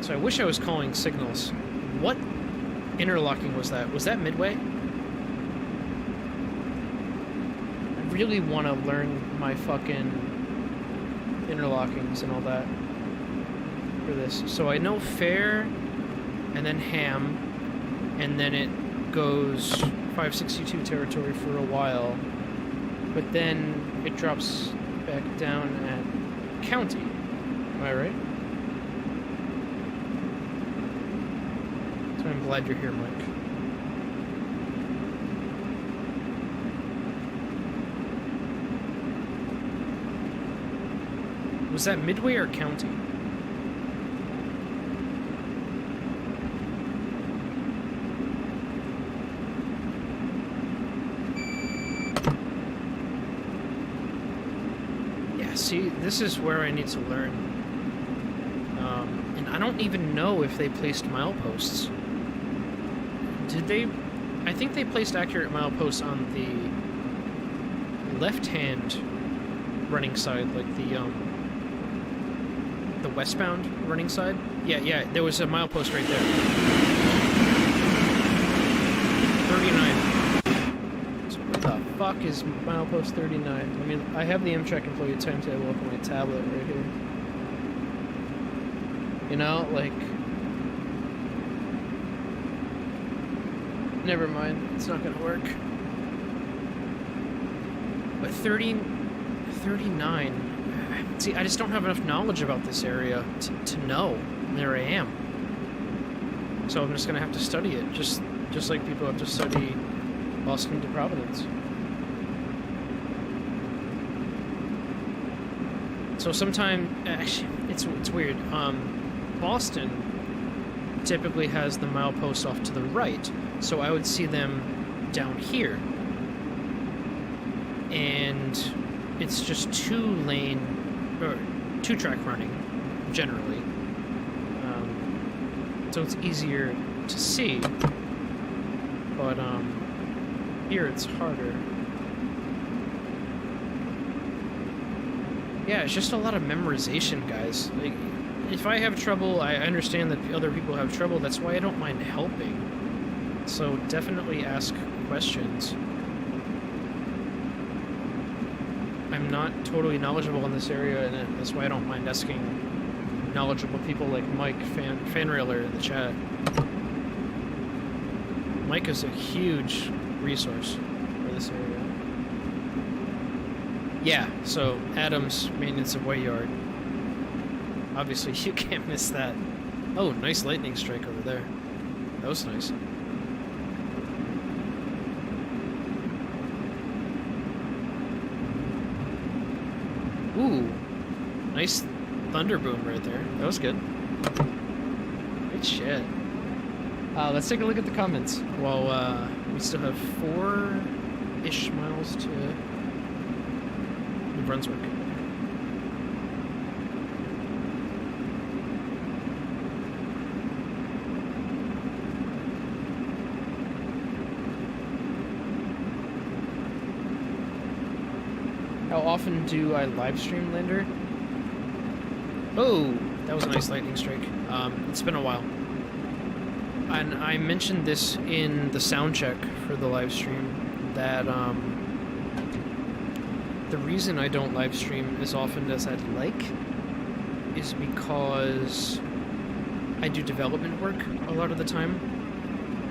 [SPEAKER 1] So I wish I was calling signals. What interlocking was that? Was that Midway? I really want to learn my fucking interlockings and all that for this. So I know Fair and then Ham, and then it goes 562 territory for a while, but then it drops back down at County. Am I right? I'm glad you're here, Mike. Was that Midway or County? Yeah, see, this is where I need to learn. And I don't even know if they placed mileposts. Did they? I think they placed accurate mileposts on the left-hand running side, like the westbound running side. Yeah, there was a milepost right there. 39. So what the fuck is milepost 39? I mean, I have the Amtrak employee timetable up on my tablet right here. You know, like... Never mind, it's not gonna work. But 39... See, I just don't have enough knowledge about this area to know where I am. So I'm just gonna have to study it, just like people have to study Boston to Providence. So sometime, actually, it's weird. Boston typically has the milepost off to the right, so I would see them down here. And it's just two-track running, generally. So it's easier to see, but here it's harder. Yeah, it's just a lot of memorization, guys. Like, if I have trouble, I understand that other people have trouble. That's why I don't mind helping. So definitely ask questions. I'm not totally knowledgeable in this area, and that's why I don't mind asking knowledgeable people like Mike, Fanrailer in the chat. Mike is a huge resource for this area. Yeah, so Adams, maintenance of Way Yard. Obviously, you can't miss that. Oh, nice lightning strike over there. That was nice. Ooh, nice thunder boom right there. That was good. Good shit. Let's take a look at the comments. Well, we still have 4-ish miles to New Brunswick. How often do I live stream, Lander? Oh, that was a nice lightning strike. It's been a while. And I mentioned this in the sound check for the live stream, that the reason I don't live stream as often as I'd like is because I do development work a lot of the time,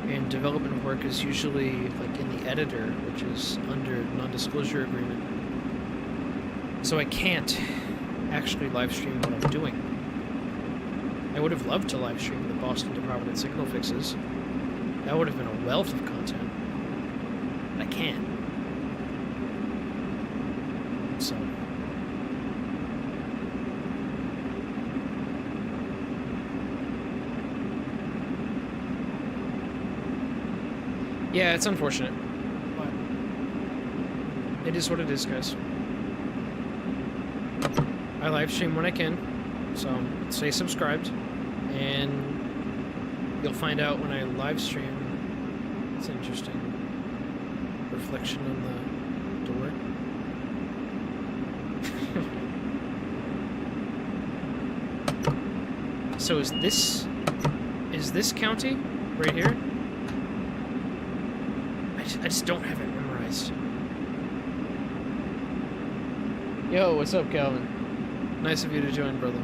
[SPEAKER 1] and development work is usually like in the editor, which is under non-disclosure agreement. So I can't actually live stream what I'm doing. I would have loved to live stream the Boston to Providence signal fixes. That would have been a wealth of content. But I can't. So. Yeah, it's unfortunate. But it is what it is, guys. I live stream when I can, so stay subscribed, and you'll find out when I live stream. It's an interesting reflection on the door. So is this county right here? I just don't have it memorized. Yo, what's up, Calvin? Nice of you to join, brother.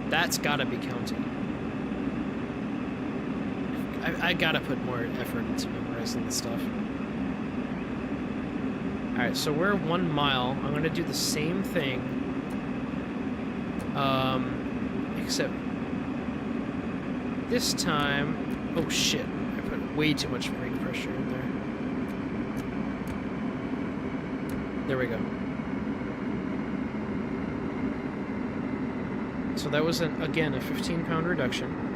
[SPEAKER 1] That's gotta be county. I gotta put more effort into memorizing this stuff. Alright, so we're 1 mile. I'm gonna do the same thing. Except... This time... Oh shit, I put way too much brake pressure in there. There we go. So that was, again, a 15-pound reduction.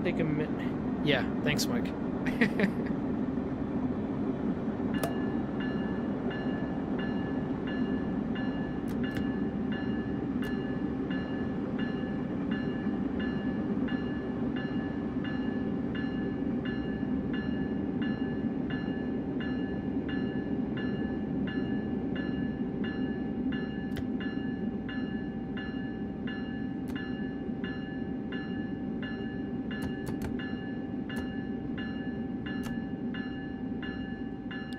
[SPEAKER 1] Take a minute. Yeah, thanks, Mike.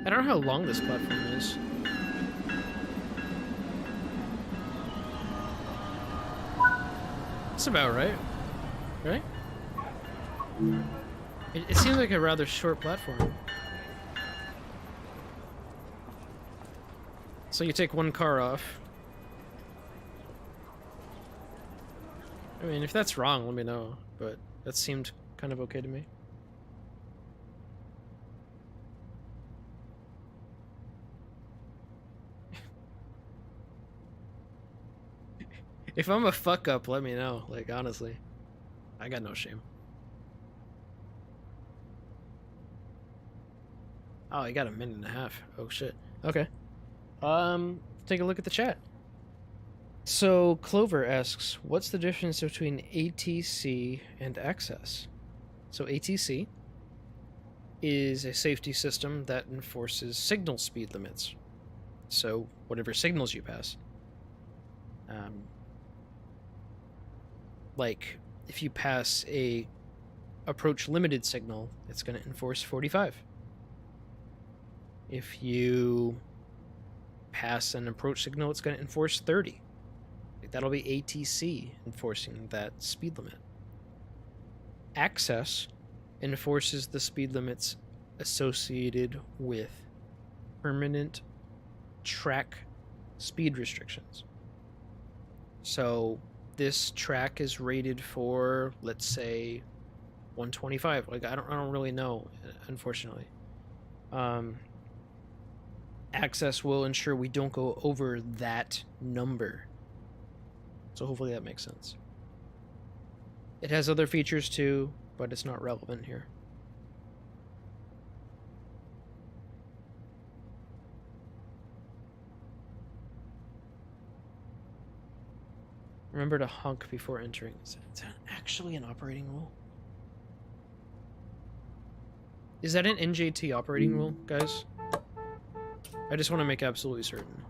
[SPEAKER 1] I don't know how long this platform is. That's about right. Right? It seems like a rather short platform. So you take one car off. I mean, if that's wrong, let me know. But that seemed kind of okay to me. If I'm a fuck up, let me know. Like, honestly. I got no shame. Oh, I got a minute and a half. Oh, shit. Okay. Take a look at the chat. So, Clover asks, what's the difference between ATC and access? So, ATC is a safety system that enforces signal speed limits. So, whatever signals you pass. Like, if you pass a approach limited signal, it's going to enforce 45. If you pass an approach signal, it's going to enforce 30. That'll be ATC enforcing that speed limit. Access enforces the speed limits associated with permanent track speed restrictions. So this track is rated for, let's say, 125. Like, I don't really know, unfortunately. Access will ensure we don't go over that number. So hopefully that makes sense. It has other features too, but it's not relevant here. Remember to honk before entering. Is that actually an operating rule? Is that an NJT operating rule, guys? I just want to make absolutely certain.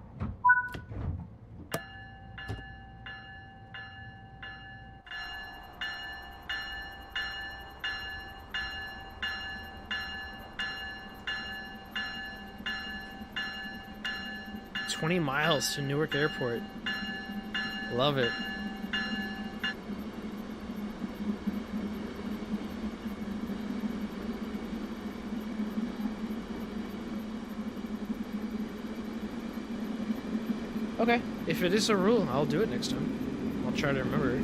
[SPEAKER 1] $20 miles to Newark Airport. Love it. Okay, if it is a rule, I'll do it next time. I'll try to remember.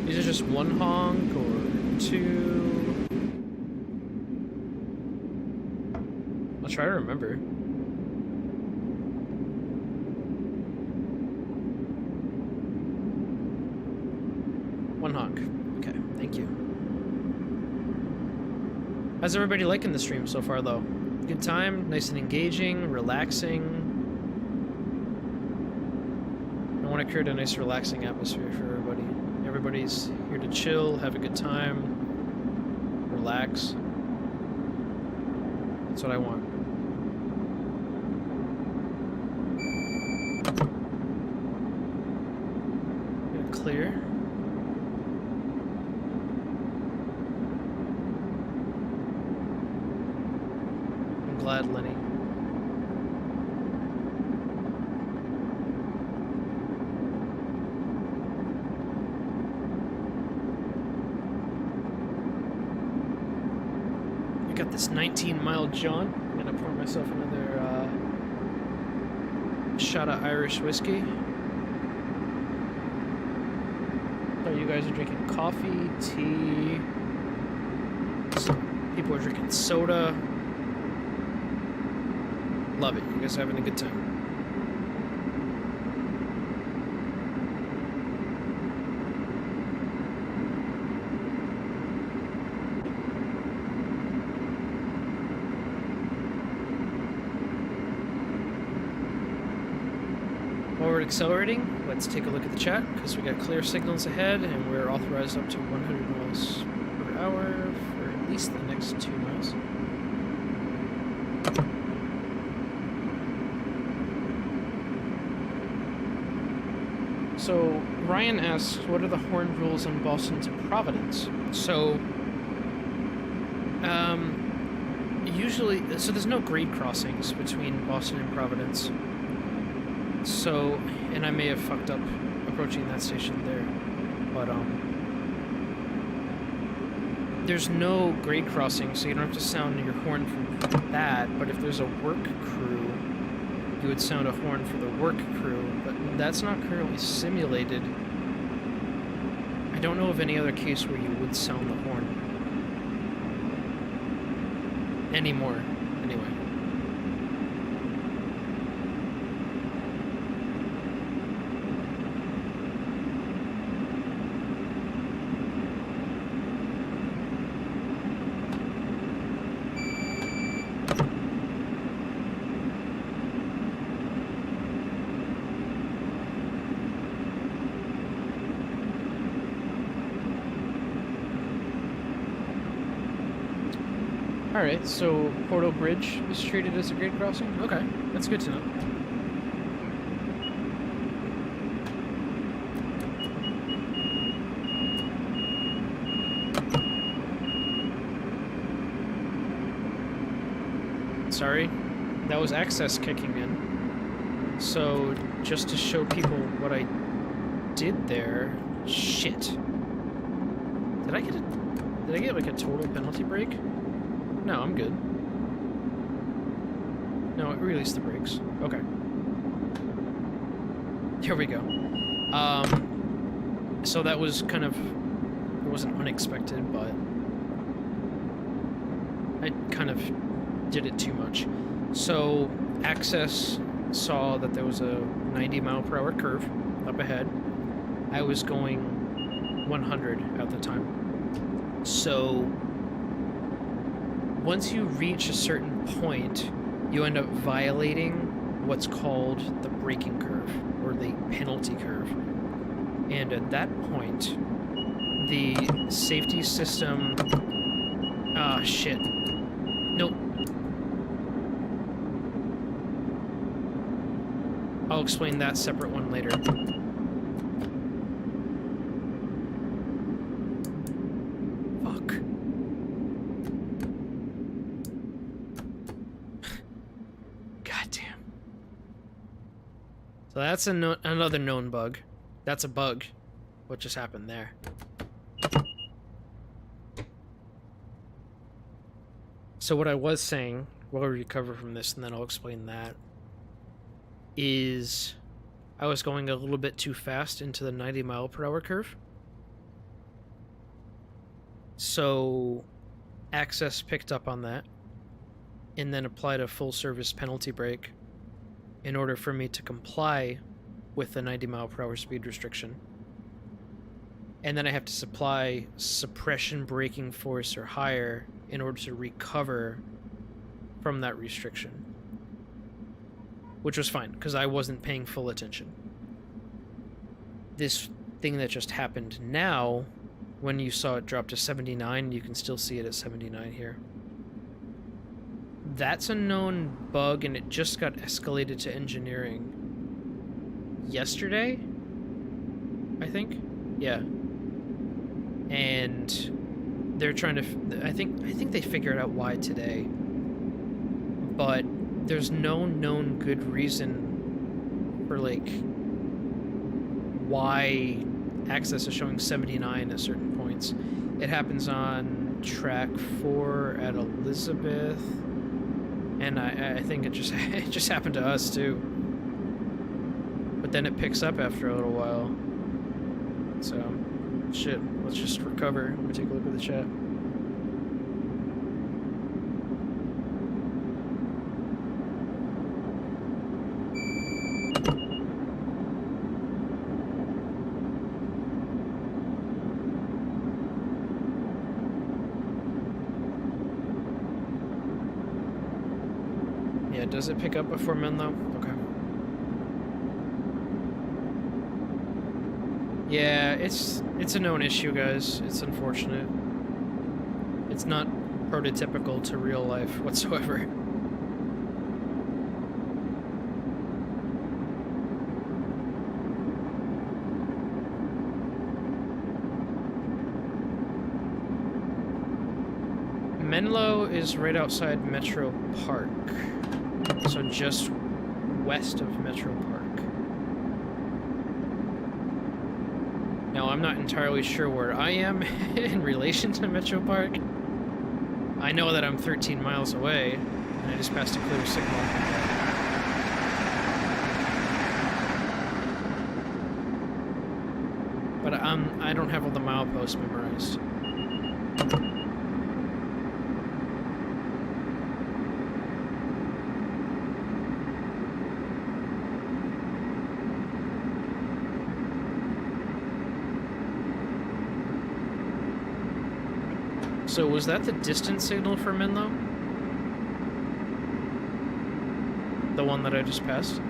[SPEAKER 1] Is it just one honk or two? I'll try to remember. One honk. Okay, thank you. How's everybody liking the stream so far, though? Good time? Nice and engaging? Relaxing? I want to create a nice relaxing atmosphere for everybody. Everybody's here to chill, have a good time, relax. That's what I want. Clear. I'm glad, Lenny. got this 19-mile jaunt. I'm gonna pour myself another shot of Irish whiskey. So you guys are drinking coffee, tea. Some people are drinking soda. Love it. You guys are having a good time. Forward accelerating. Let's take a look at the chat because we got clear signals ahead and we're authorized up to 100 miles per hour for at least the next 2 miles. So Ryan asks, what are the horn rules on Boston to Providence? So, usually, there's no grade crossings between Boston and Providence. So, and I may have fucked up approaching that station there, but there's no grade crossing, so you don't have to sound your horn for that. But if there's a work crew, you would sound a horn for the work crew, but that's not currently simulated. I don't know of any other case where you would sound the horn anymore, anyway. Alright, so Portal Bridge is treated as a grade crossing? Okay, that's good to know. Sorry, that was access kicking in. So, just to show people what I did there... Shit. Did I get like a total penalty break? No, I'm good. No, it released the brakes. Okay. Here we go. So that was kind of... It wasn't unexpected, but... I kind of did it too much. So, Access saw that there was a 90-mile-per-hour curve up ahead. I was going 100 at the time. So... Once you reach a certain point, you end up violating what's called the braking curve, or the penalty curve. And at that point, the safety system... Ah, shit. Nope. I'll explain that separate one later. So that's another known bug. That's a bug. What just happened there? So what I was saying, while we recover from this, and then I'll explain that, is I was going a little bit too fast into the 90-mile-per-hour curve. So Access picked up on that, and then applied a full-service penalty brake in order for me to comply with the 90-mile-per-hour speed restriction. And then I have to supply suppression braking force or higher in order to recover from that restriction. Which was fine, because I wasn't paying full attention. This thing that just happened now, when you saw it drop to 79, you can still see it at 79 here. That's a known bug, and it just got escalated to engineering yesterday, I think. Yeah. And they're trying to... I think they figured out why today. But there's no known good reason for, like, why Access is showing 79 at certain points. It happens on track 4 at Elizabeth, and I think it just happened to us too. But then it picks up after a little while. So, shit. Let's just recover. Let me take a look at the chat. Does it pick up before Menlo? Okay. Yeah, it's a known issue, guys. It's unfortunate. It's not prototypical to real life whatsoever. Menlo is right outside Metro Park. So just west of Metro Park. Now, I'm not entirely sure where I am in relation to Metro Park. I know that I'm 13 miles away, and I just passed a clear signal. But I don't have all the mileposts memorized. So was that the distance signal for Menlo? The one that I just passed?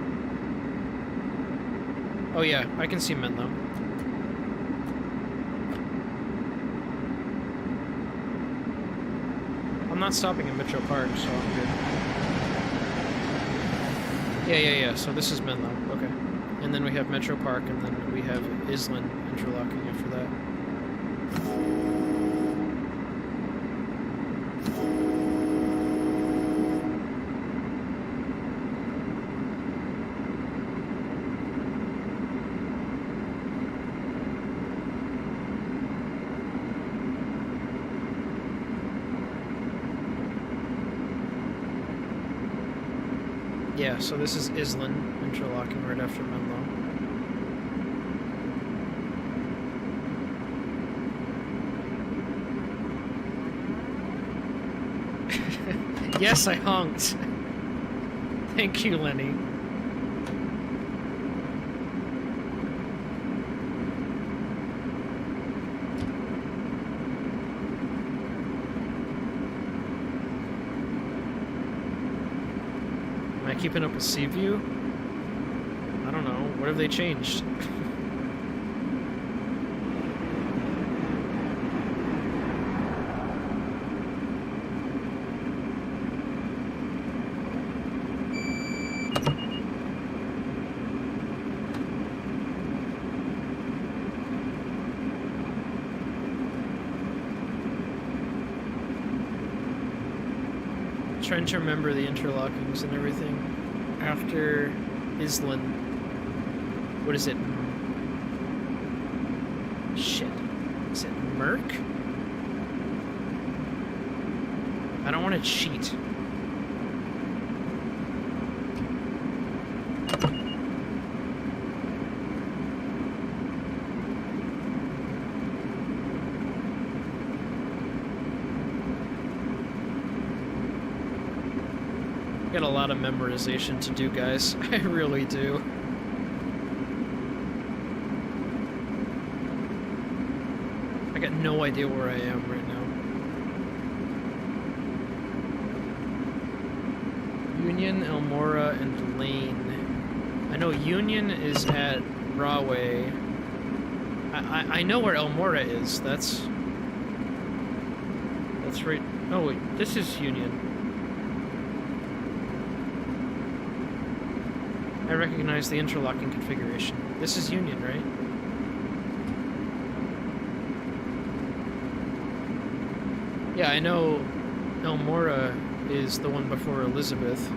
[SPEAKER 1] Oh yeah, I can see Menlo. I'm not stopping at Metro Park, so I'm good. Yeah, so this is Menlo, okay. And then we have Metro Park, and then we have Island interlocking after that. Yeah, so this is Island interlocking right after Menlo. Yes, I honked. Thank you, Lenny. Keeping up with Seaview? I don't know. What have they changed? Trying to remember the interlockings and everything. After Island, what is it? Shit. Is it Merc? I don't want to cheat. Got a lot of memorization to do, guys. I really do. I got no idea where I am right now. Union, Elmora, and Lane. I know Union is at Rahway. I know where Elmora is. That's right. Oh wait, this is Union. I recognize the interlocking configuration. This is Union, right? Yeah, I know Elmora is the one before Elizabeth.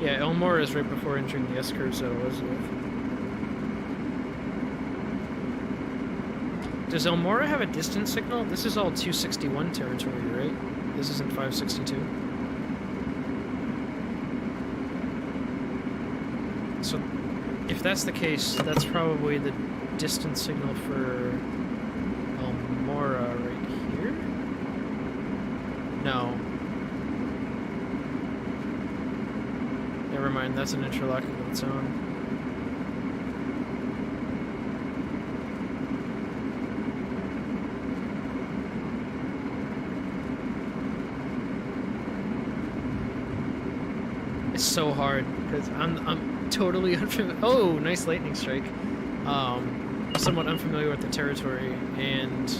[SPEAKER 1] Yeah, Elmore is right before entering the S-curve, so it was. Does Elmora have a distance signal? This is all 261 territory, right? This isn't 562. So, if that's the case, that's probably the distance signal for Elmora right here? No. Never mind, that's an interlocking of its own. It's so hard because I'm totally unfamiliar. Oh, nice lightning strike. Somewhat unfamiliar with the territory, and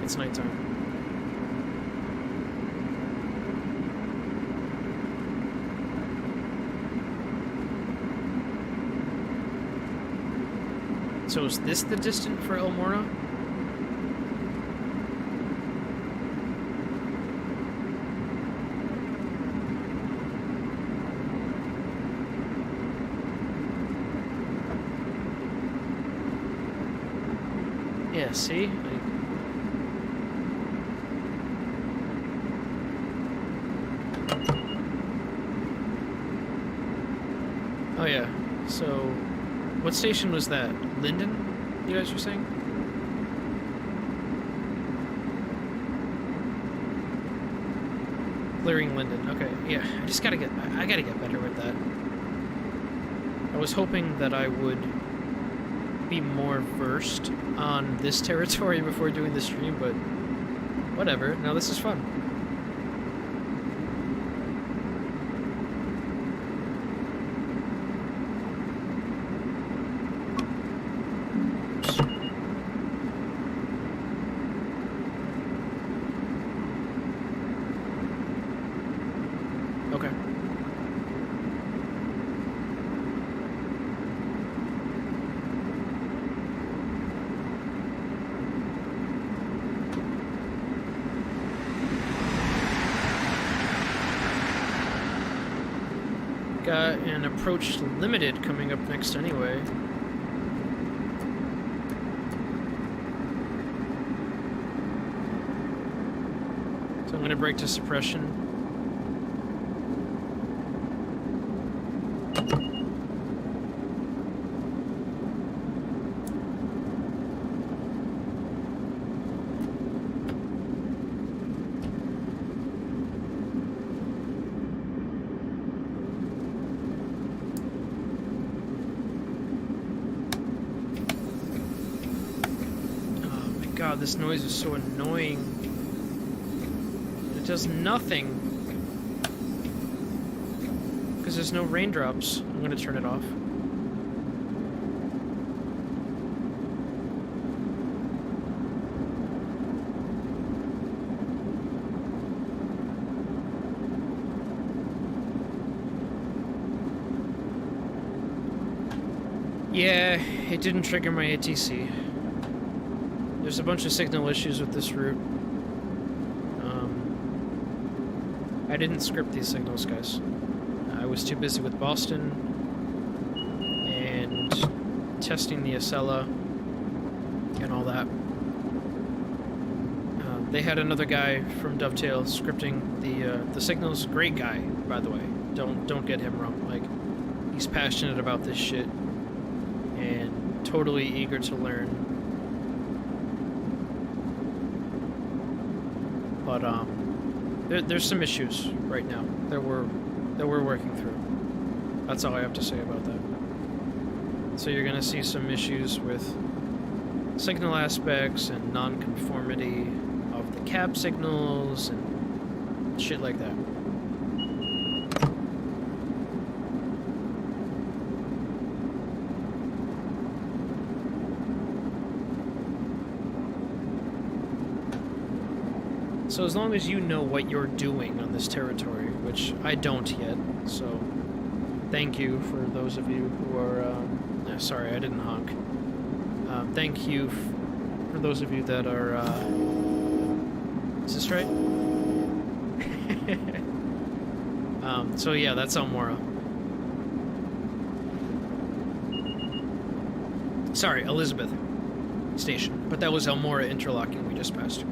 [SPEAKER 1] it's nighttime. So is this the distance for Elmora? Yeah, see? Oh yeah, so what station was that? Linden, you guys were saying? Clearing Linden, okay, yeah, I gotta get better with that. I was hoping that I would be more versed on this territory before doing the stream, but whatever. No, this is fun. Oops. Okay. Got an approach limited coming up next anyway. So I'm gonna brake to suppression. God, this noise is so annoying. It does nothing. Because there's no raindrops. I'm gonna turn it off. Yeah, it didn't trigger my ATC. There's a bunch of signal issues with this route. I didn't script these signals, guys. I was too busy with Boston and testing the Acela and all that. They had another guy from Dovetail scripting the signals. Great guy, by the way. Don't get him wrong. Like, he's passionate about this shit and totally eager to learn. But there's some issues right now that we're working through. That's all I have to say about that. So you're gonna see some issues with signal aspects and non-conformity of the cab signals and shit like that. So as long as you know what you're doing on this territory, which I don't yet, so thank you for those of you who are, sorry, I didn't honk. Thank you for those of you that are, is this right? So yeah, that's Elmora. Sorry, Elizabeth Station. But that was Elmora Interlocking we just passed.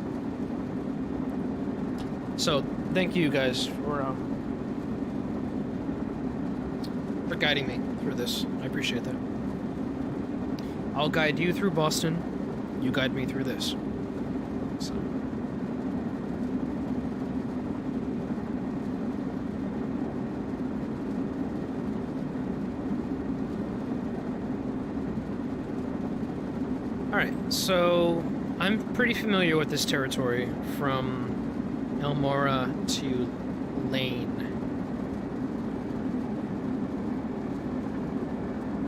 [SPEAKER 1] So, thank you guys for guiding me through this. I appreciate that. I'll guide you through Boston. You guide me through this. So. Alright, so I'm pretty familiar with this territory from Elmora to Lane.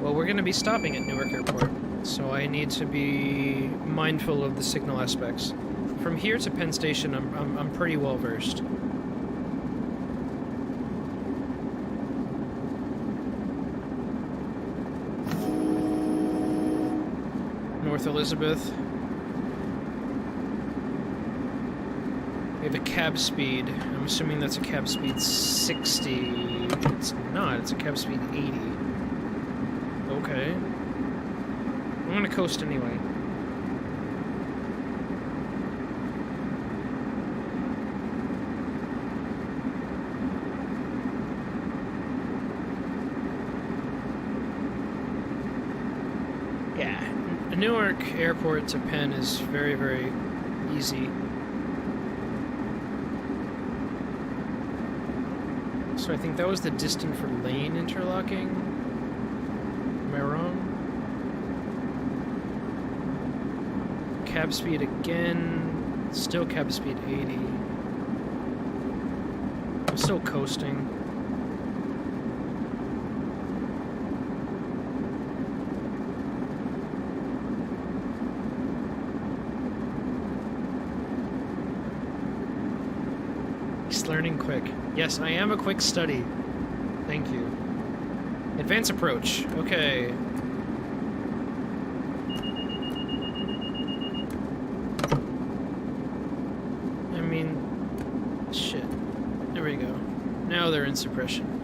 [SPEAKER 1] Well, we're going to be stopping at Newark Airport, so I need to be mindful of the signal aspects. From here to Penn Station, I'm pretty well versed. North Elizabeth. We have a cab speed. I'm assuming that's a cab speed 60. It's not. It's a cab speed 80. Okay. I'm gonna coast anyway. Yeah. Newark Airport to Penn is very, very easy. So I think that was the distance for lane interlocking. Am I wrong? Cab speed again. Still cab speed 80. I'm still coasting. Learning quick. Yes, I am a quick study. Thank you. Advance approach. Okay. I mean, shit. There we go. Now they're in suppression.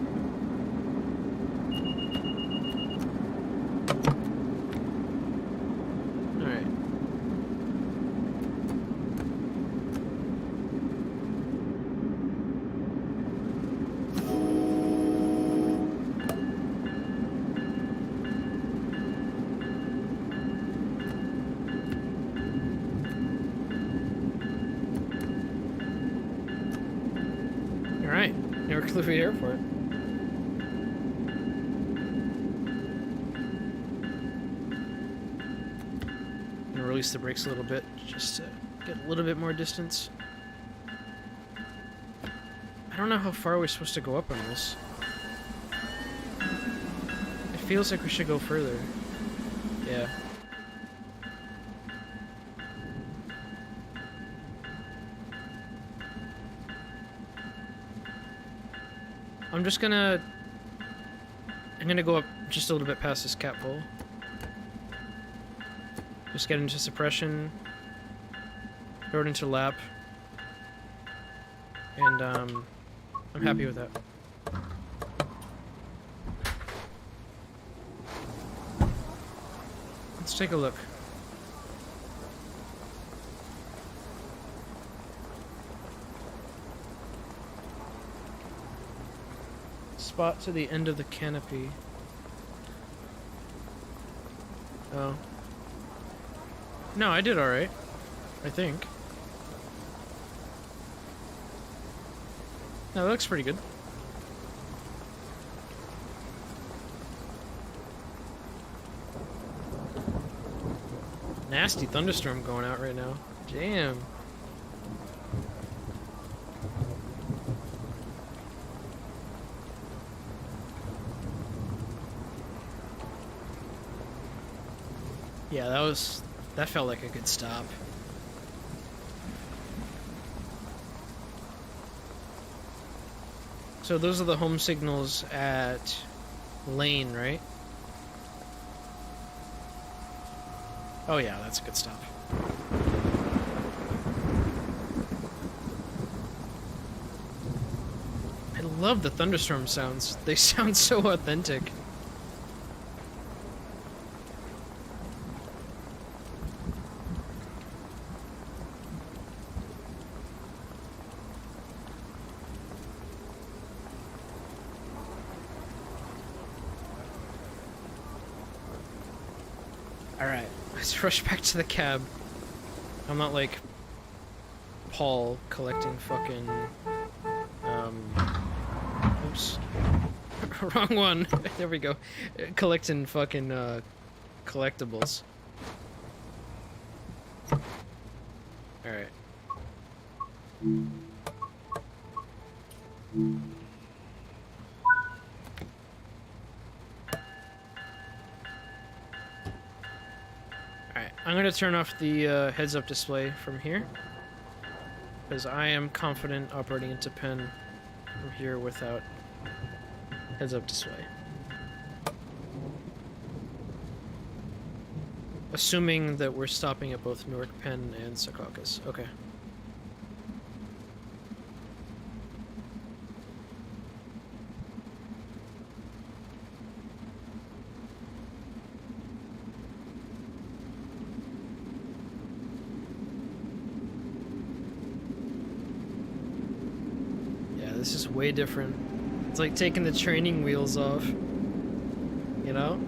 [SPEAKER 1] Cliffy Airport. I'm gonna release the brakes a little bit just to get a little bit more distance. I don't know how far we're supposed to go up on this. It feels like we should go further. Yeah. I'm gonna go up just a little bit past this cat pole. Just get into suppression. Throw it into lap. And, I'm happy with that. Let's take a look. Spot to the end of the canopy. Oh. No, I did alright. I think. No, that looks pretty good. Nasty thunderstorm going out right now. Damn. Yeah, that felt like a good stop. So those are the home signals at Lane, right? Oh yeah, that's a good stop. I love the thunderstorm sounds. They sound so authentic. Alright, let's rush back to the cab. I'm not like Paul collecting fucking oops. Wrong one. There we go. Collecting fucking collectibles. Alright. Alright, I'm gonna turn off the heads-up display from here, because I am confident operating into Penn from here without heads-up display. Assuming that we're stopping at both Newark, Penn, and Secaucus. Okay. This is way different. It's like taking the training wheels off. You know?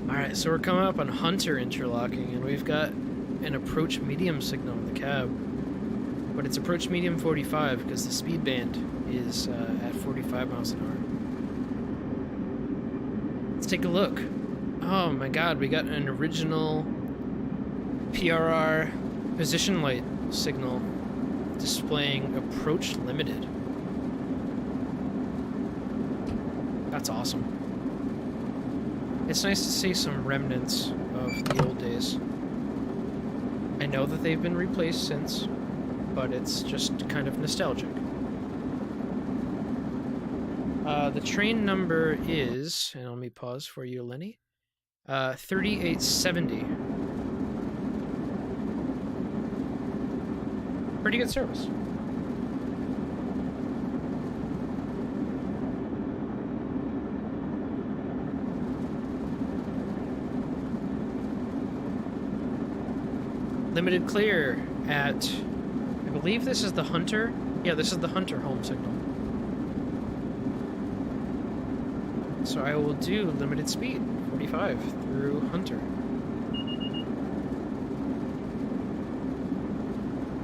[SPEAKER 1] Alright, so we're coming up on Hunter interlocking, and we've got an approach medium signal in the cab. But it's approach medium 45, because the speed band is at 45 miles an hour. Let's take a look. Oh my god, we got an original PRR position light signal displaying approach limited. That's awesome. It's nice to see some remnants of the old days. I know that they've been replaced since, but it's just kind of nostalgic. The train number is, and let me pause for you, Lenny, 3870. Pretty good service. Limited clear at, I believe this is the Hunter. Yeah, this is the Hunter home signal. So I will do limited speed, 45, through Hunter.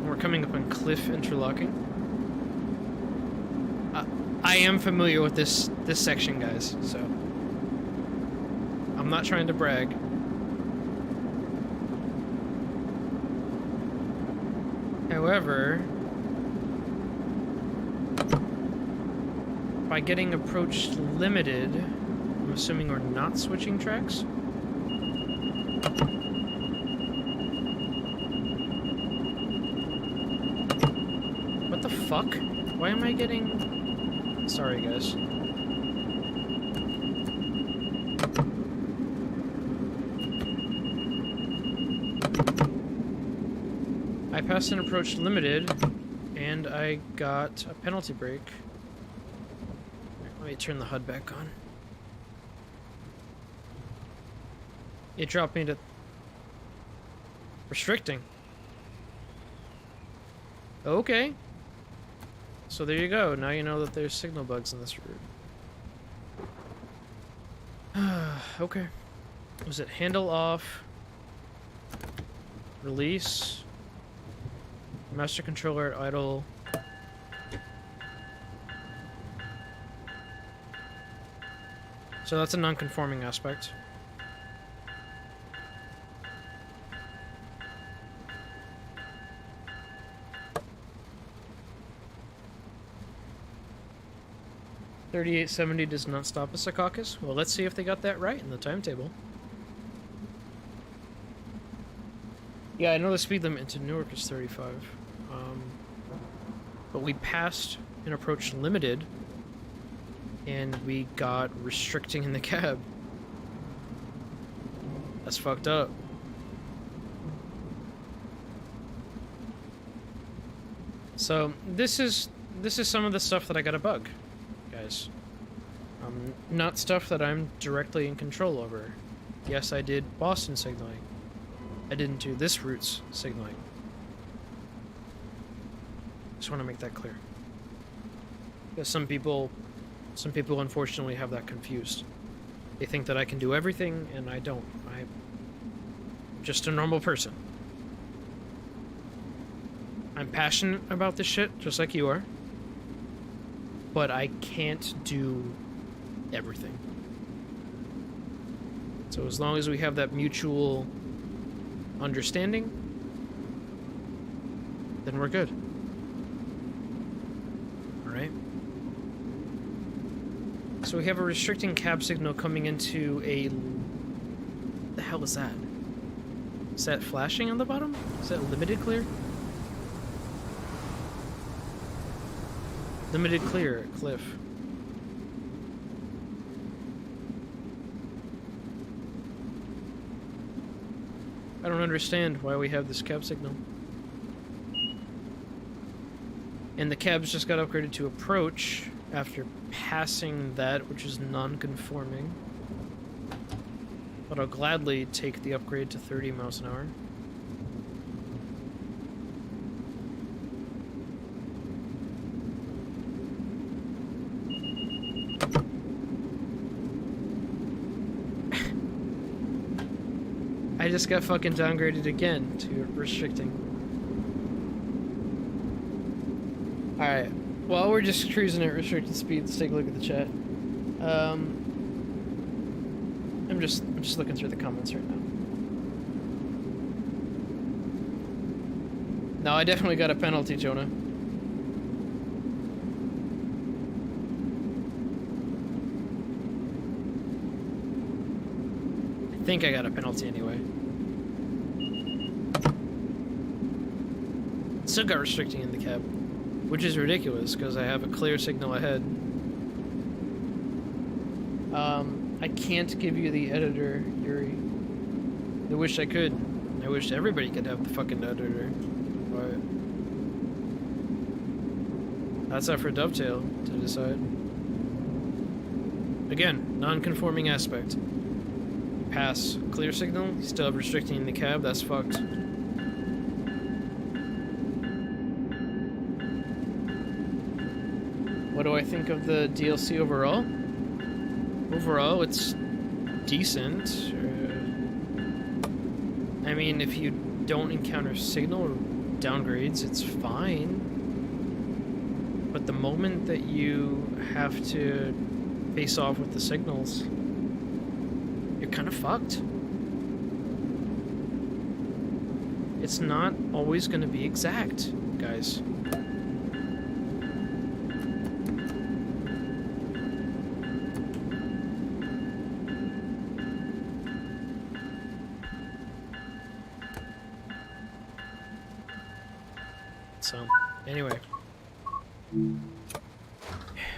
[SPEAKER 1] We're coming up on Cliff interlocking. I am familiar with this section, guys, so I'm not trying to brag. However, by getting approach limited, I'm assuming we're not switching tracks. What the fuck? Why am I getting... Sorry, guys. I passed an approach limited, and I got a penalty break. Let me turn the HUD back on. It dropped me to... restricting. Okay. So there you go. Now you know that there's signal bugs in this route. Okay. Was it handle off? Release? Master controller at idle. So that's a non-conforming aspect. $38.70 does not stop at Secaucus. Well, let's see if they got that right in the timetable. Yeah, I know the speed limit to Newark is 35. But we passed an approach limited, and we got restricting in the cab. That's fucked up. So this is some of the stuff that I got a bug, guys. Not stuff that I'm directly in control over. Yes, I did Boston signaling. I didn't do this route's signaling. Just want to make that clear. Because some people unfortunately have that confused. They think that I can do everything, and I don't. I'm just a normal person. I'm passionate about this shit, just like you are. But I can't do everything. So as long as we have that mutual understanding, then we're good. Alright? So we have a restricting cab signal coming into a... What the hell is that? Is that flashing on the bottom? Is that limited clear? Limited clear at Cliff. I don't understand why we have this cab signal. And the cabs just got upgraded to approach after passing that, which is non-conforming. But I'll gladly take the upgrade to 30 miles an hour. I just got fucking downgraded again to restricting. Alright, while we're just cruising at restricted speed, let's take a look at the chat. I'm just looking through the comments right now. No, I definitely got a penalty, Jonah. I think I got a penalty anyway. Still got restricting in the cab, which is ridiculous because I have a clear signal ahead. I can't give you the editor, Yuri. I wish I could. I wish everybody could have the fucking editor, but that's up for Dovetail to decide. Again, non-conforming aspect. Pass clear signal, you still have restricting in the cab, that's fucked. What do I think of the DLC overall? Overall, it's decent. I mean, if you don't encounter signal or downgrades, it's fine. But the moment that you have to face off with the signals, you're kind of fucked. It's not always going to be exact, guys. So, anyway.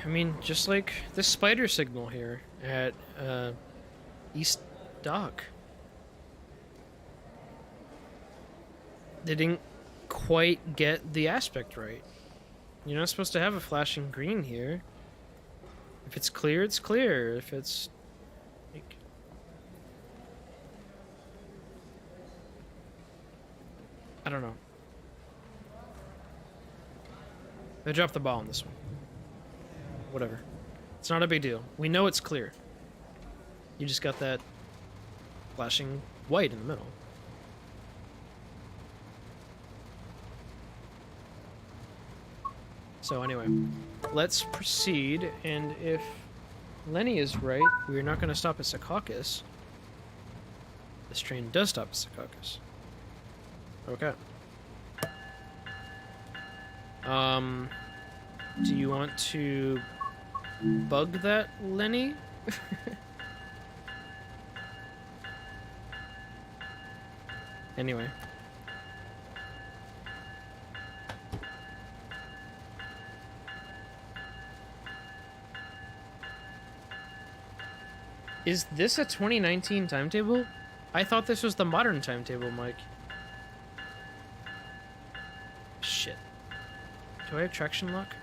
[SPEAKER 1] I mean, just like this spider signal here at East Dock. They didn't quite get the aspect right. You're not supposed to have a flashing green here. If it's clear, it's clear. If it's like... I don't know. They dropped the ball on this one. Whatever. It's not a big deal. We know it's clear. You just got that flashing white in the middle. So anyway, let's proceed, and if Lenny is right, we're not going to stop at Secaucus. This train does stop at Secaucus. Okay. Do you want to bug that, Lenny? Anyway. Is this a 2019 timetable? I thought this was the modern timetable, Mike. Shit. Do I have traction lock?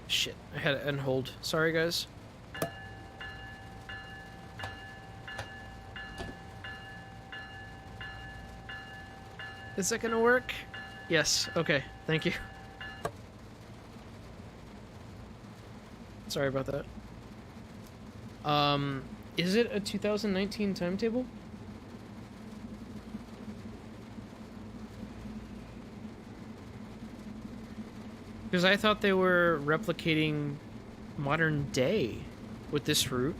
[SPEAKER 1] Shit, I had it on hold. Sorry, guys. Is that gonna work? Yes, okay, thank you. Sorry about that. Is it a 2019 timetable? Because I thought they were replicating modern day with this route.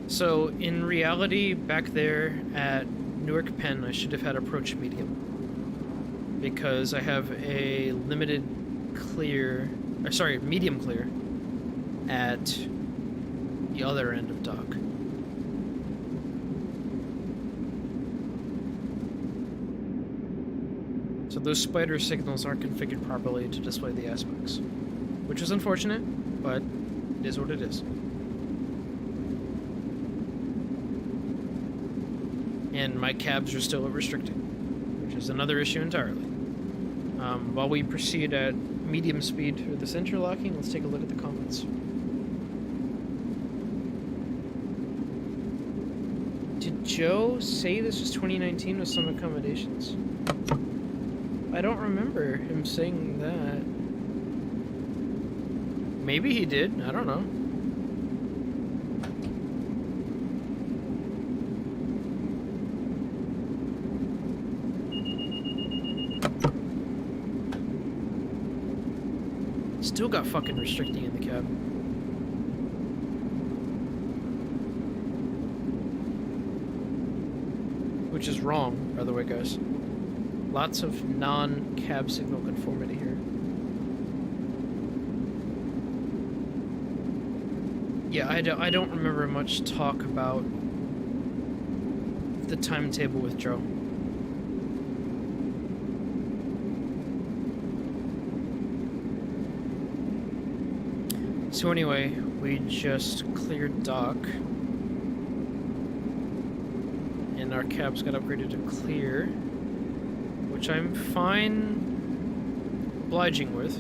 [SPEAKER 1] So, in reality, back there at Newark Penn, I should have had approach medium. Because I have a limited clear... sorry, medium clear at the other end of dock. So those spider signals aren't configured properly to display the aspects. Which is unfortunate, but it is what it is. And my cabs are still restricted, which is another issue entirely. While we proceed at medium speed through this interlocking, let's take a look at the comments. Did Joe say this was 2019 with some accommodations? I don't remember him saying that. Maybe he did, I don't know. Still got fucking restricting in the cab. Which is wrong, by the way, guys. Lots of non-cab signal conformity here. Yeah, I don't remember much talk about the timetable with Joe. So anyway, we just cleared dock. And our cabs got upgraded to clear. Which I'm fine obliging with.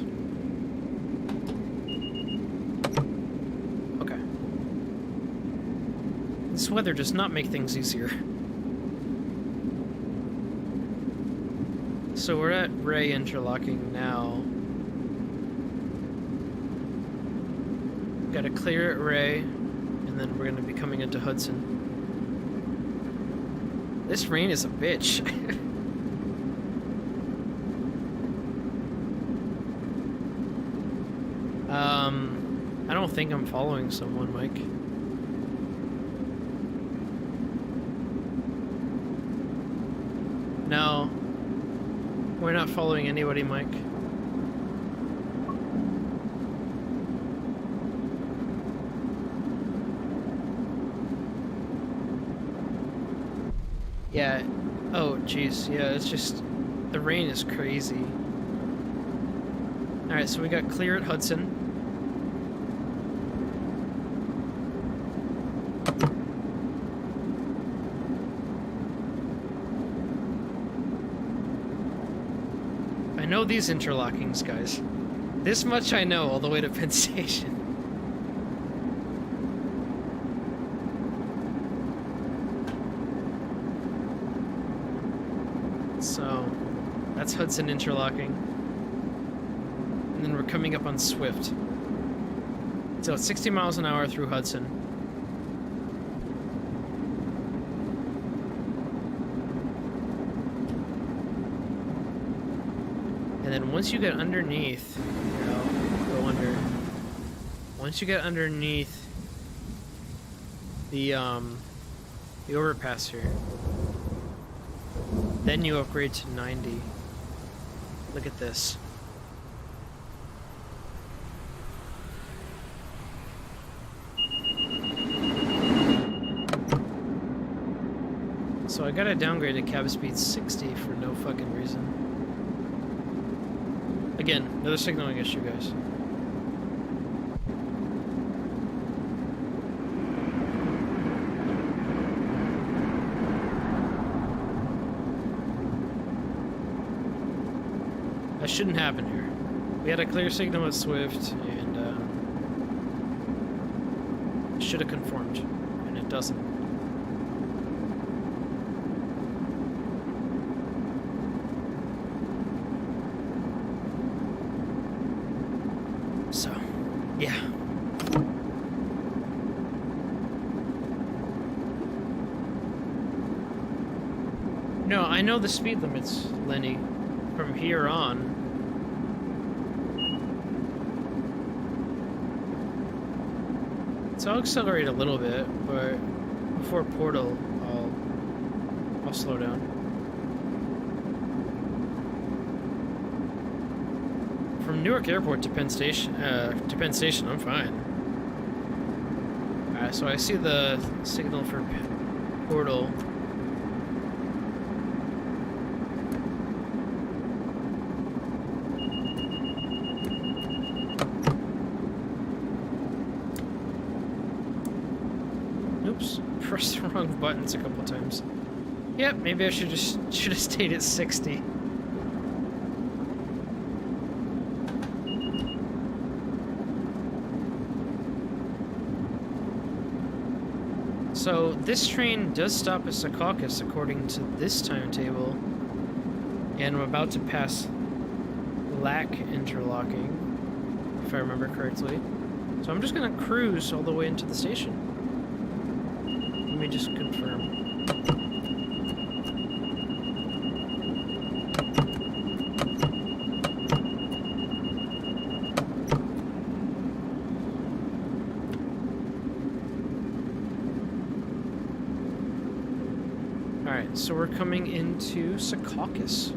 [SPEAKER 1] Okay. This weather does not make things easier. So we're at Ray interlocking now. Got to clear at Ray, and then we're going to be coming into Hudson. This rain is a bitch. I don't think I'm following someone, Mike. No. We're not following anybody, Mike. Yeah. Oh, jeez. Yeah, it's just... the rain is crazy. Alright, so we got clear at Hudson. I know these interlockings, guys. This much I know all the way to Penn Station. So, that's Hudson interlocking. And then we're coming up on Swift. So it's 60 miles an hour through Hudson. And then once you get underneath, go under. Once you get underneath the overpass here, then you upgrade to 90. Look at this. So I gotta downgrade to cab speed 60 for no fucking reason. Again, another signaling issue, guys. That shouldn't happen here. We had a clear signal at Swift, and it should have conformed, and it doesn't. So, yeah. No, I know the speed limits, Lenny. From here on. So I'll accelerate a little bit, but before Portal, I'll slow down. From Newark Airport to Penn Station, I'm fine. Alright, so I see the signal for Portal. Oops, pressed the wrong buttons a couple times. Yep, maybe I should have stayed at 60. So this train does stop at Secaucus according to this timetable, and I'm about to pass Lac Interlocking, if I remember correctly. So I'm just gonna cruise all the way into the station. Let me just confirm. Alright, so we're coming into Secaucus.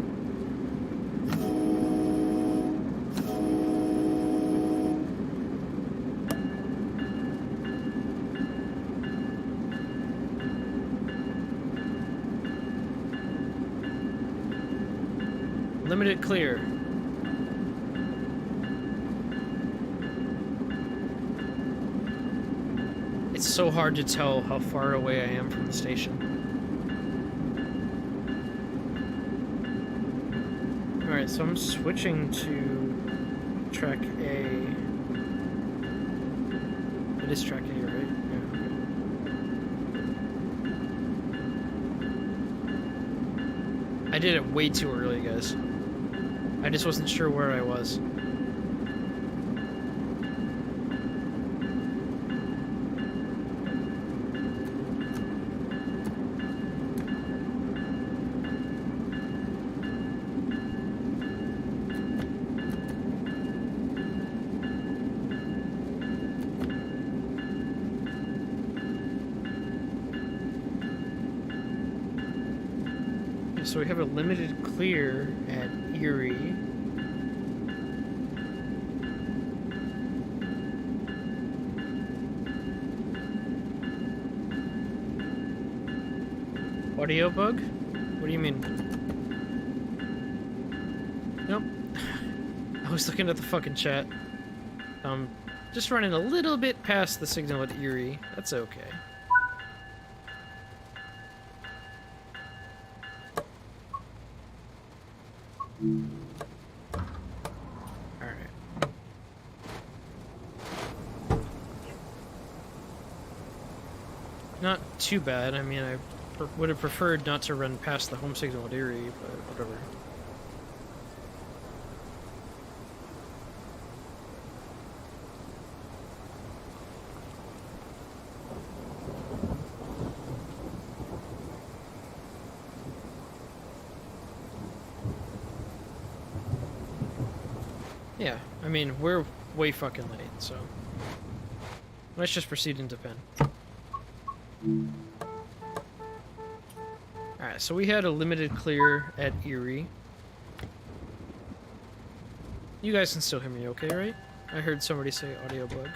[SPEAKER 1] Limited clear. It's so hard to tell how far away I am from the station. Alright, so I'm switching to track A. It is track A, right? Yeah. I did it way too early, guys. I just wasn't sure where I was. So we have a limited clear at Erie. Audio bug? What do you mean? Nope. I was looking at the fucking chat. Just running a little bit past the signal at Erie. That's okay. Not too bad. I mean, I would have preferred not to run past the home signal at Erie, but whatever. Yeah, I mean, we're way fucking late, so let's just proceed into Penn. Alright, so we had a limited clear at Erie. You guys can still hear me okay, right? I heard somebody say audio bug.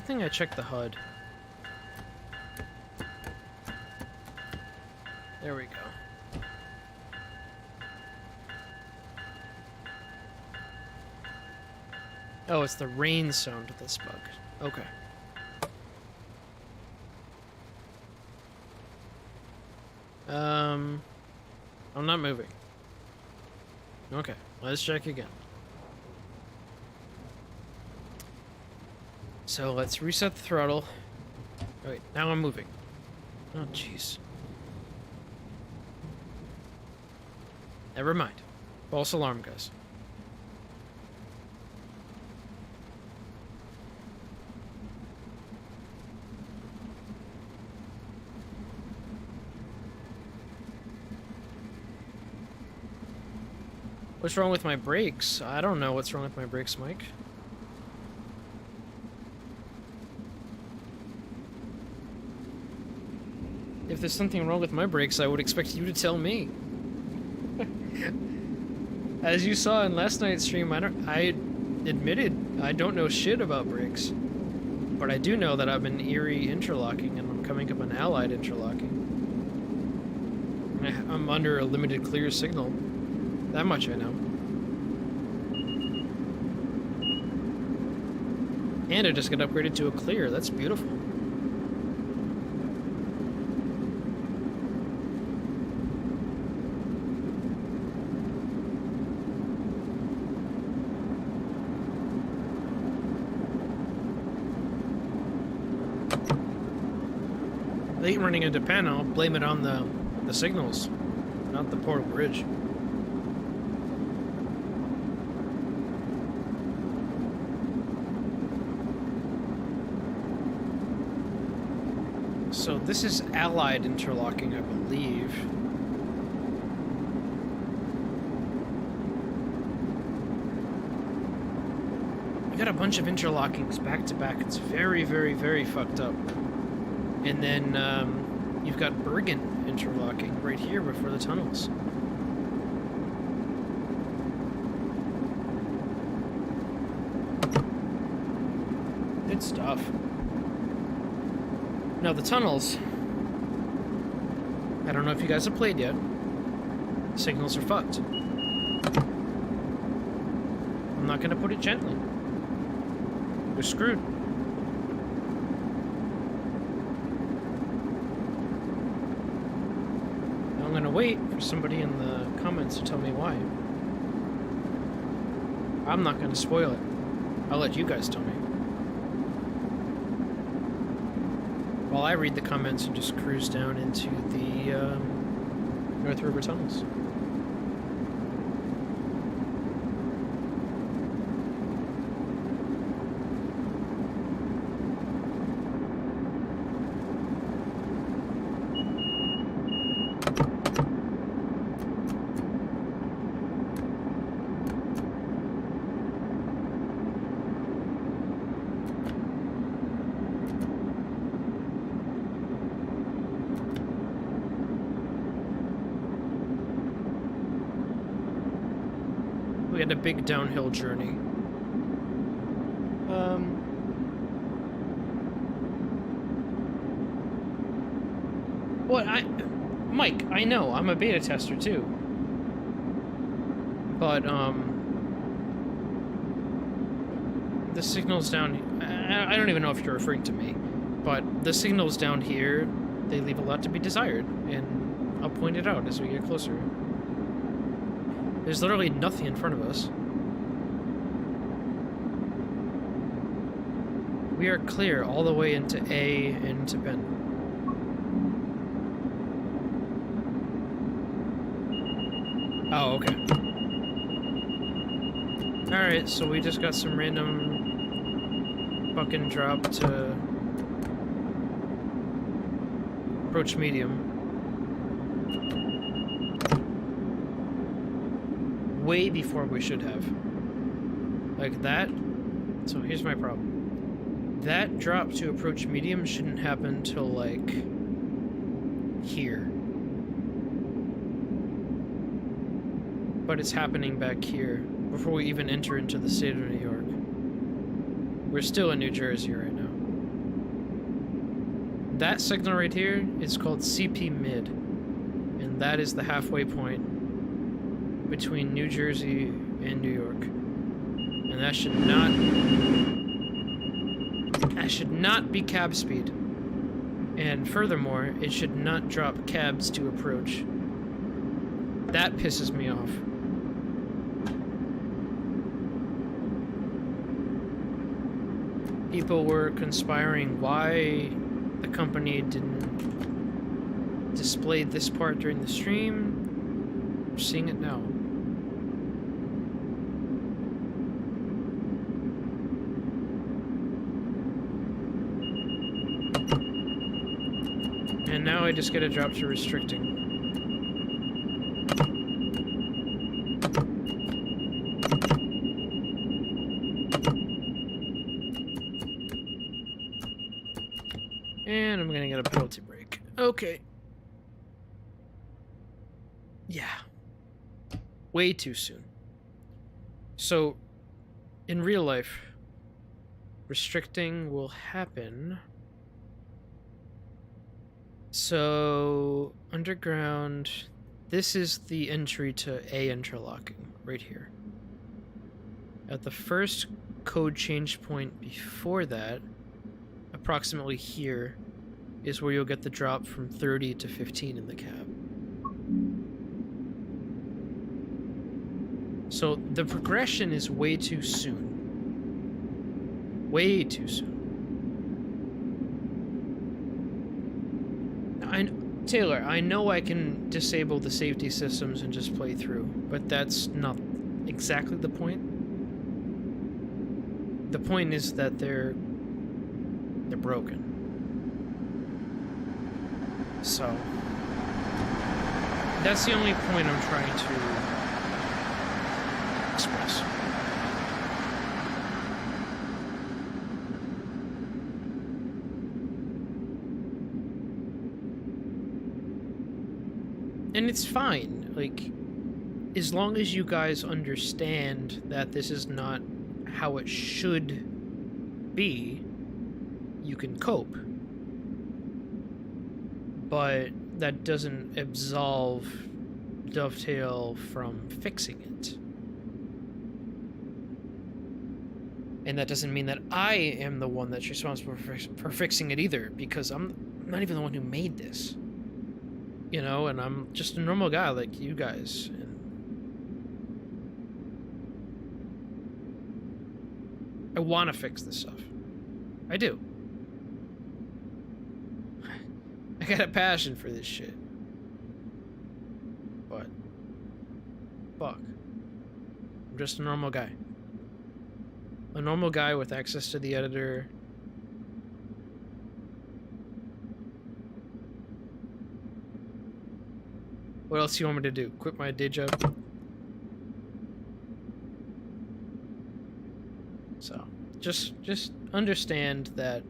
[SPEAKER 1] thing I checked the HUD. There we go. Oh, it's the rain sound of this bug. Okay. I'm not moving. Okay, let's check again. So let's reset the throttle. Oh, wait, now I'm moving. Oh, jeez. Never mind. False alarm, guys. What's wrong with my brakes? I don't know what's wrong with my brakes, Mike. If there's something wrong with my brakes, I would expect you to tell me. As you saw in last night's stream, I admitted I don't know shit about brakes. But I do know that I'm in Erie interlocking and I'm coming up on Allied interlocking. I'm under a limited clear signal. That much I know. And I just got upgraded to a clear. That's beautiful. Late running into Penn, I'll blame it on the signals, not the portal bridge. So this is Allied interlocking, I believe. We got a bunch of interlockings back to back. It's very, very, very fucked up. And then you've got Bergen interlocking right here before the tunnels. Good stuff. Now the tunnels, I don't know if you guys have played yet. Signals are fucked. I'm not gonna put it gently. We're screwed. I'm gonna wait for somebody in the comments to tell me why. I'm not gonna spoil it. I'll let you guys tell me. While I read the comments and just cruise down into the North River tunnels. We had a big downhill journey. Mike, I know, I'm a beta tester too. But, the signals down... I don't even know if you're referring to me, but the signals down here, they leave a lot to be desired, and I'll point it out as we get closer. There's literally nothing in front of us. We are clear all the way into A and to Penn. Oh, okay. Alright, so we just got some random fucking drop to approach medium. Way before we should have. Like that. So here's my problem. That drop to approach medium shouldn't happen till like here. But it's happening back here before we even enter into the state of New York. We're still in New Jersey right now. That signal right here is called CP mid, and that is the halfway point between New Jersey and New York. And that should not be cab speed. And furthermore, it should not drop cabs to approach. That pisses me off. People were conspiring why the company didn't display this part during the stream. We're seeing it now. And now I just get a drop to restricting. And I'm gonna get a penalty break. Okay. Yeah. Way too soon. So, in real life, restricting will happen. So, underground, this is the entry to A interlocking, right here. At the first code change point before that, approximately here, is where you'll get the drop from 30 to 15 in the cab. So the progression is way too soon. Way too soon. Taylor, I know I can disable the safety systems and just play through, but that's not exactly the point. The point is that they're broken. So that's the only point I'm trying to express. And it's fine, like, as long as you guys understand that this is not how it should be, you can cope. But that doesn't absolve Dovetail from fixing it. And that doesn't mean that I am the one that's responsible for fixing it either, because I'm not even the one who made this. You know, and I'm just a normal guy like you guys. And I want to fix this stuff. I do. I got a passion for this shit. But fuck. I'm just a normal guy. A normal guy with access to the editor. What else do you want me to do? Quit my day job? So, just understand that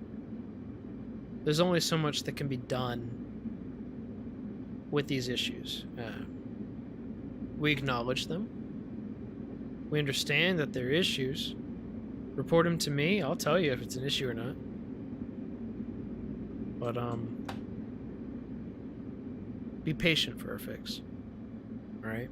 [SPEAKER 1] there's only so much that can be done with these issues. We acknowledge them. We understand that they're issues. Report them to me. I'll tell you if it's an issue or not. But, be patient for a fix. Alright?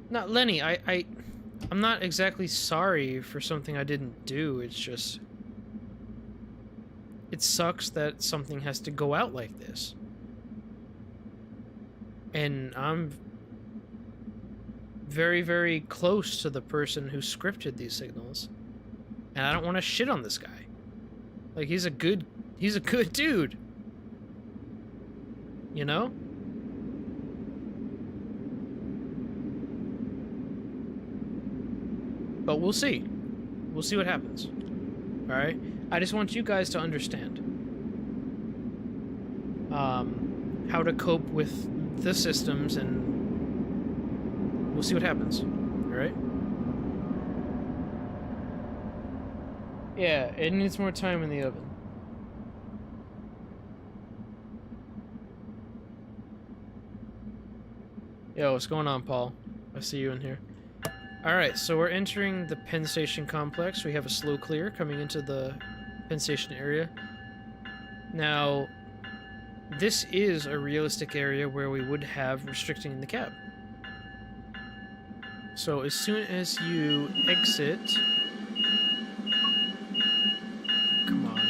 [SPEAKER 1] Not Lenny, I'm not exactly sorry for something I didn't do. It's just, it sucks that something has to go out like this. And I'm very, very close to the person who scripted these signals. And I don't want to shit on this guy. Like, he's a good dude. You know? But we'll see. We'll see what happens. Alright? I just want you guys to understand how to cope with the systems, and we'll see what happens. Alright? Yeah, it needs more time in the oven. Yo, what's going on, Paul? I see you in here. Alright, so we're entering the Penn Station complex. We have a slow clear coming into the Penn Station area. Now, this is a realistic area where we would have restricting the cab. So as soon as you exit... Come on.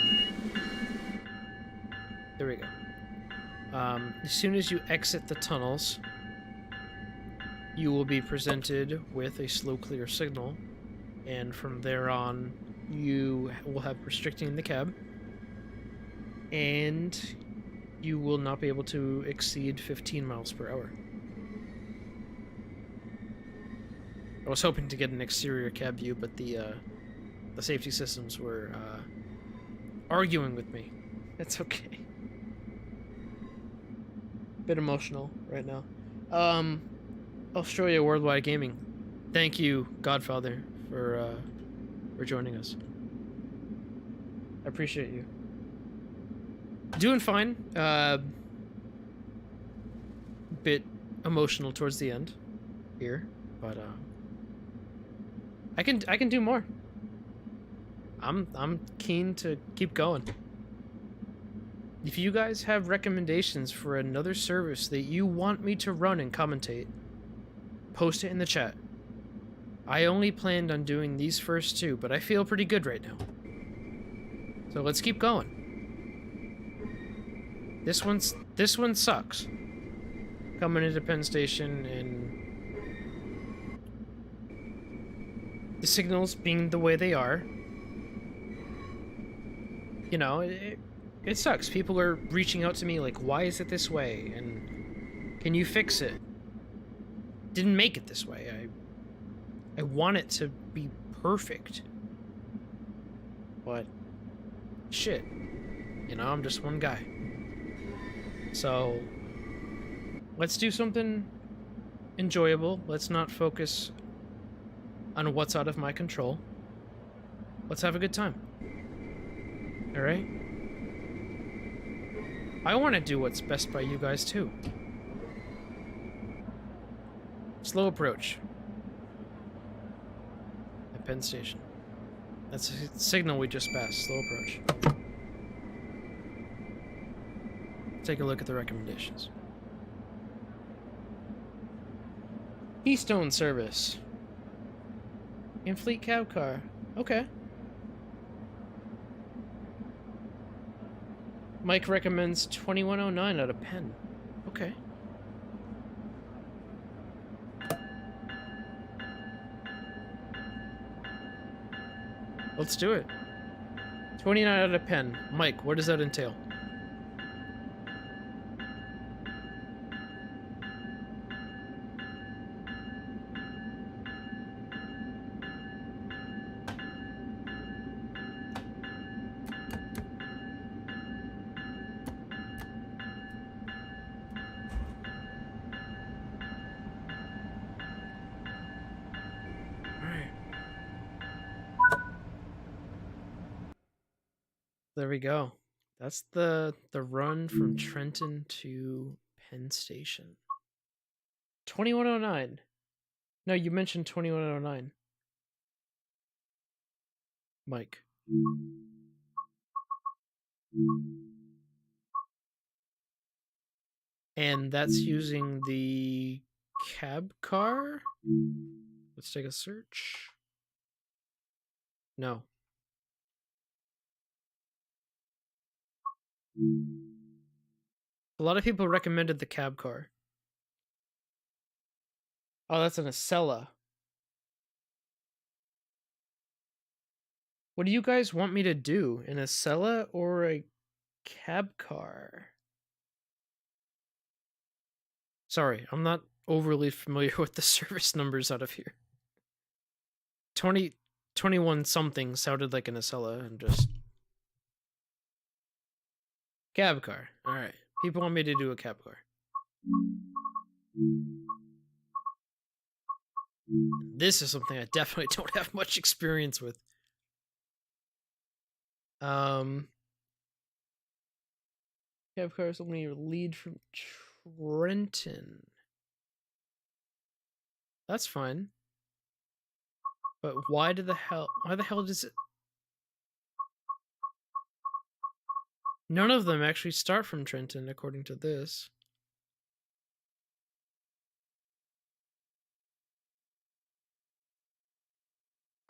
[SPEAKER 1] There we go. As soon as you exit the tunnels, you will be presented with a slow clear signal, and from there on, you will have restricting the cab, and you will not be able to exceed 15 miles per hour. I was hoping to get an exterior cab view, but the safety systems were arguing with me. It's okay. Bit emotional right now. Australia Worldwide Gaming. Thank you, Godfather, for joining us. I appreciate you. Doing fine. Bit emotional towards the end here, but I can do more. I'm keen to keep going. If you guys have recommendations for another service that you want me to run and commentate, post it in the chat. I only planned on doing these first two, but I feel pretty good right now. So let's keep going. This one sucks. Coming into Penn Station and the signals being the way they are. You know, it sucks. People are reaching out to me like, why is it this way? And can you fix it? Didn't make it this way. I want it to be perfect. But shit. You know, I'm just one guy. So let's do something enjoyable. Let's not focus on what's out of my control. Let's have a good time. Alright? I want to do what's best by you guys, too. Slow approach. At Penn Station. That's a signal we just passed. Slow approach. Take a look at the recommendations. Keystone service. In fleet cab car. Okay. Mike recommends 2109 out of Penn. Okay. Let's do it. 29 out of Penn. Mike, what does that entail? There we go. That's the run from Trenton to Penn Station. 2109. No, you mentioned 2109. Mike. And that's using the cab car? Let's take a search. No. A lot of people recommended the cab car. Oh, that's an Acela. What do you guys want me to do? An Acela or a cab car? Sorry, I'm not overly familiar with the service numbers out of here. 21 something sounded like an Acela and just... Cab car. Alright. People want me to do a cab car. This is something I definitely don't have much experience with. Cab car is only your lead from Trenton. That's fine. But why the hell does it... None of them actually start from Trenton, according to this.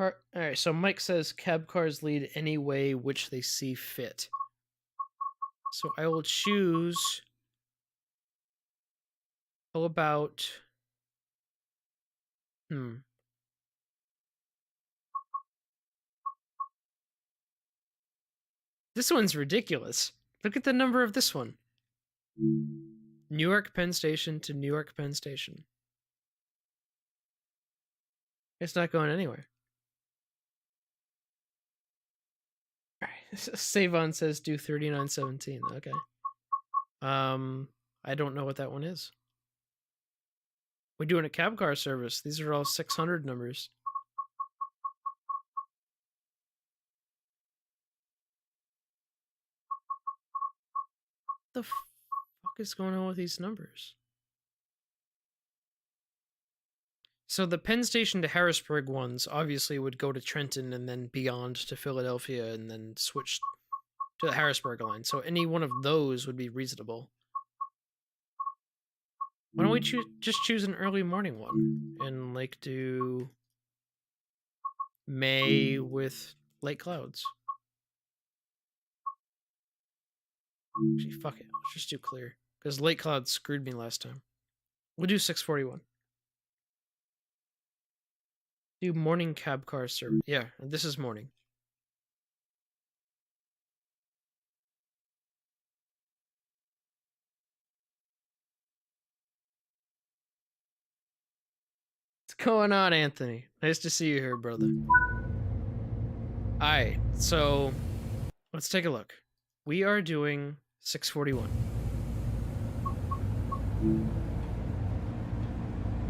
[SPEAKER 1] Alright, so Mike says cab cars lead any way which they see fit. So I will choose... How about... This one's ridiculous. Look at the number of this one. Newark Penn Station to Newark Penn Station. It's not going anywhere. Alright, Savon says do 3917. Okay. I don't know what that one is. We're doing a cab car service. These are all 600 numbers. What the fuck is going on with these numbers? So the Penn Station to Harrisburg ones obviously would go to Trenton and then beyond to Philadelphia and then switch to the Harrisburg line. So any one of those would be reasonable. Why don't we just choose an early morning one and like do May with light clouds? Actually, fuck it. Let's just do clear because light clouds screwed me last time. We'll do 641. Do morning cab car service. Yeah, this is morning. What's going on, Anthony? Nice to see you here, brother. Alright, so let's take a look. We are doing 641.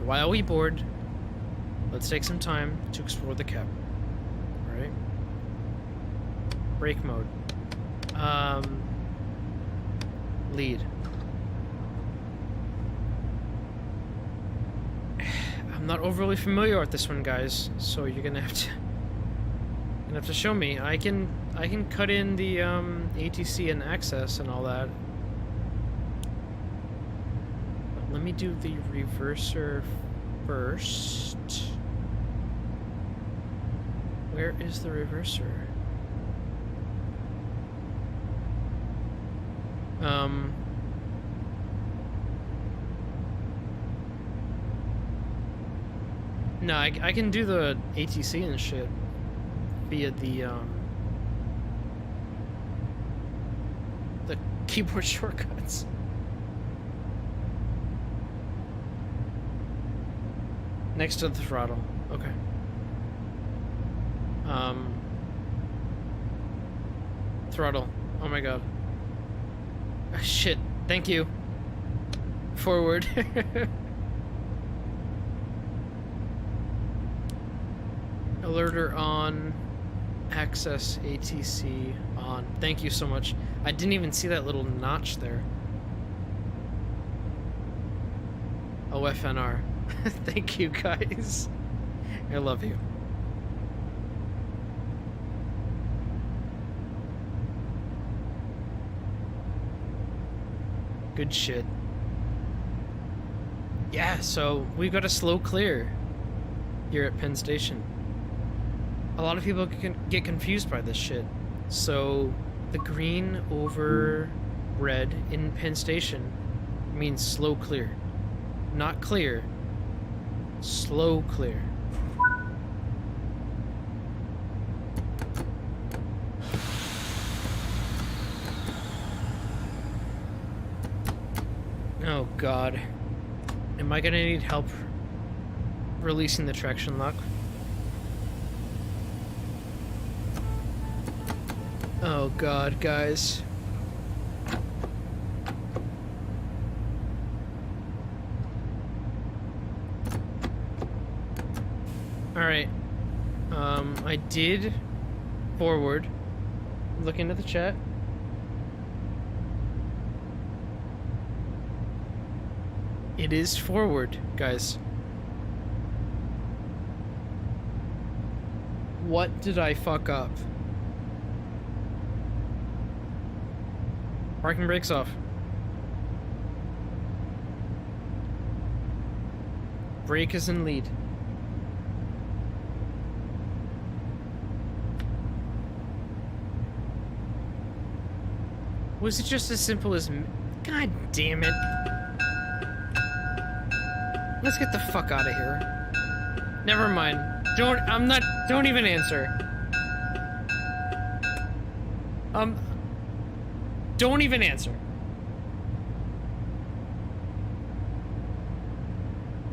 [SPEAKER 1] While we board, let's take some time to explore the cab. Alright. Brake mode. Lead. I'm not overly familiar with this one, guys, so you're gonna have to show me. I can cut in the ATC and access and all that. But let me do the reverser first. Where is the reverser? No, I can do the ATC and shit via the keyboard shortcuts. Next to the throttle. Okay. Throttle. Oh my god. Shit. Thank you. Forward. Alerter on. Access ATC on. Thank you so much. I didn't even see that little notch there. OFNR. Thank you, guys. I love you. Good shit. Yeah, so we got a slow clear here at Penn Station. A lot of people can get confused by this shit. So the green over red in Penn Station means slow clear. Not clear. Slow clear. Oh god. Am I gonna need help releasing the traction lock? Oh god, guys. Alright. I did forward. Look into the chat. It is forward, guys. What did I fuck up? Parking brakes off. Brake is in lead. Was it just as simple as... God damn it. Let's get the fuck out of here. Never mind. Don't even answer. Don't even answer.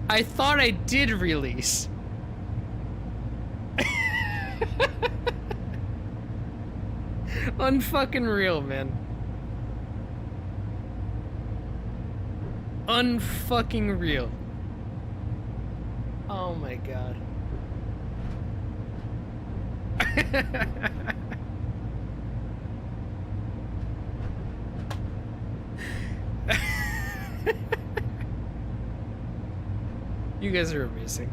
[SPEAKER 1] I thought I did release. Unfucking real, man. Unfucking real. Oh my god. You guys are amazing.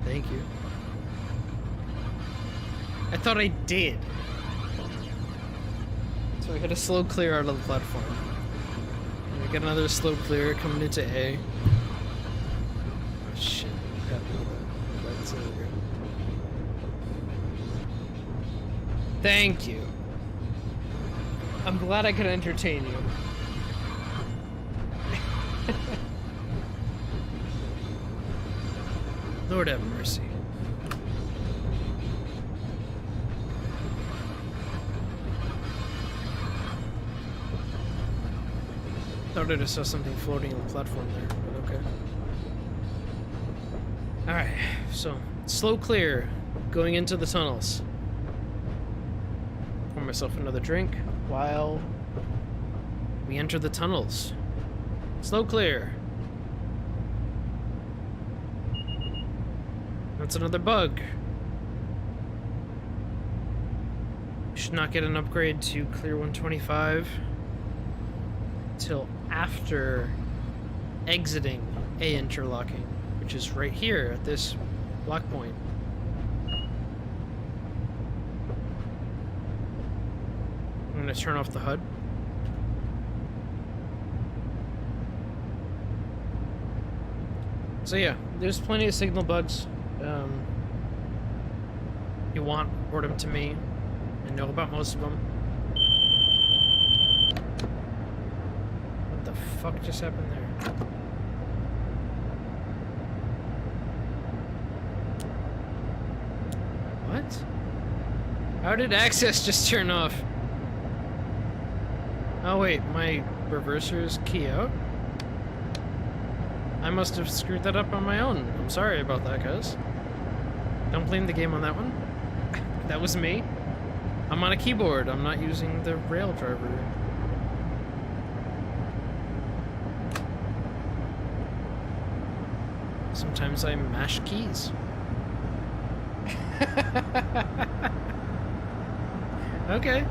[SPEAKER 1] Thank you. I thought I did. So we had a slow clear out of the platform. And we got another slow clear coming into A. Oh shit. That's over here. Thank you. I'm glad I could entertain you. Lord have mercy. Thought I just saw something floating on the platform there, but okay. Alright, so slow clear going into the tunnels. Pour myself another drink while we enter the tunnels. Slow clear. That's another bug. Should not get an upgrade to clear 125 till after exiting A interlocking, which is right here at this block point. I'm gonna turn off the HUD. So yeah, there's plenty of signal bugs. You want, report them to me. I know about most of them. What the fuck just happened there? What? How did access just turn off? Oh wait, my reverser is key out? I must have screwed that up on my own. I'm sorry about that, guys. Don't blame the game on that one. That was me. I'm on a keyboard. I'm not using the rail driver. Sometimes I mash keys. Okay.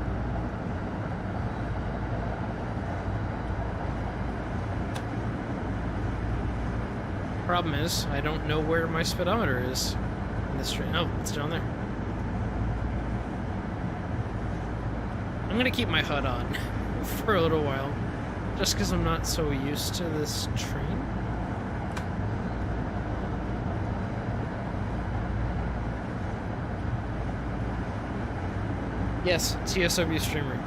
[SPEAKER 1] Problem is, I don't know where my speedometer is in this train. Oh, it's down there. I'm gonna keep my HUD on for a little while, just because I'm not so used to this train. Yes, TSW streamer.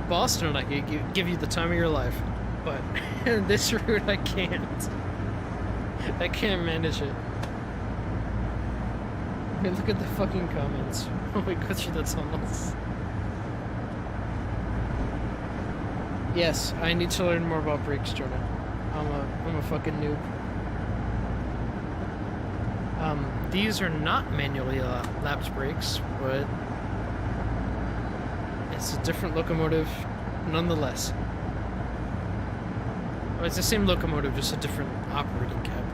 [SPEAKER 1] Boston, I could give you the time of your life, but this route I can't. I can't manage it. Hey, look at the fucking comments when we go through the tunnels. Yes, I need to learn more about brakes, Jonah. I'm a fucking noob. These are not manually lapsed brakes, but it's a different locomotive nonetheless. Oh, it's the same locomotive, just a different operating cab.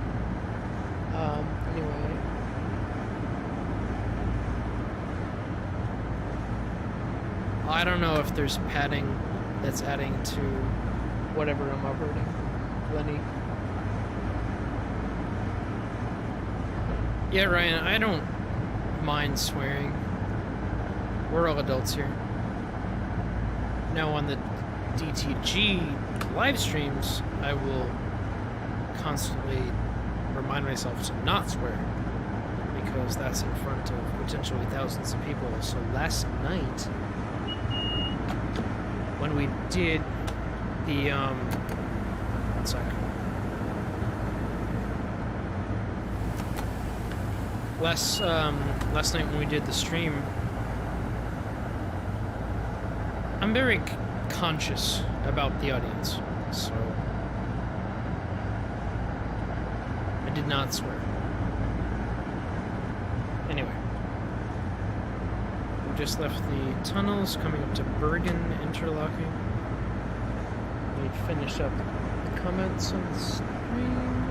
[SPEAKER 1] Anyway. I don't know if there's padding that's adding to whatever I'm operating. Lenny. Yeah, Ryan, I don't mind swearing. We're all adults here. Now on the DTG live streams, I will constantly remind myself to not swear, because that's in front of potentially thousands of people. So last night, when we did the, one sec. Last night when we did the stream, I'm very conscious about the audience, so I did not swear. Anyway, we just left the tunnels coming up to Bergen interlocking. We finish up the comments on the stream.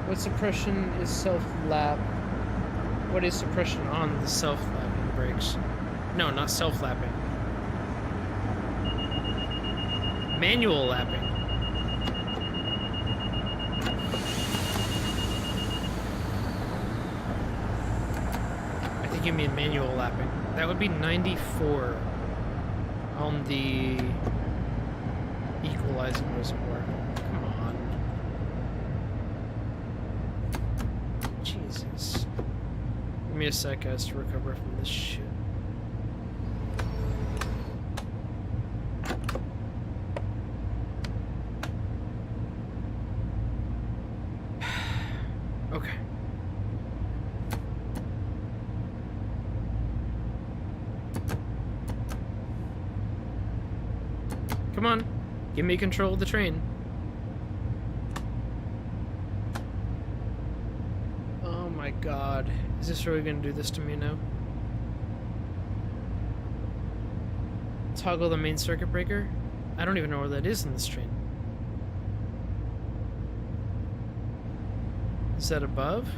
[SPEAKER 1] What suppression is self-lap? What is suppression on the self-lapping brakes? No, not self-lapping. Manual lapping. I think you mean manual lapping. That would be 94 on the equalizing reservoir. Come on. Jesus. Give me a sec, guys, to recover from this shit. Okay. Come on. Give me control of the train. Oh my god. Is this really gonna do this to me now? Toggle the main circuit breaker? I don't even know where that is in this train. Is that above?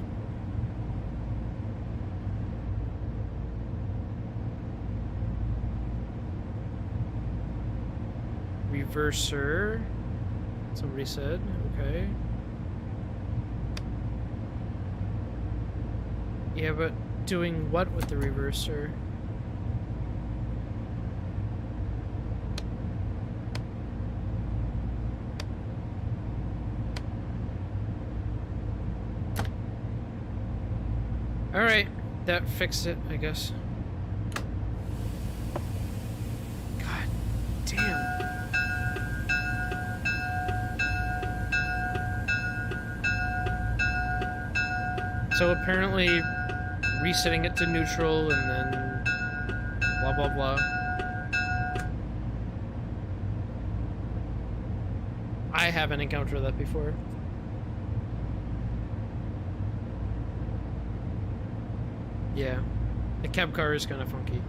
[SPEAKER 1] Reverser. Somebody said. Okay. Yeah, but doing what with the reverser? Alright, that fixed it, I guess. God damn. So apparently resetting it to neutral and then blah blah blah. I haven't encountered that before. Yeah, the cab car is kind of funky.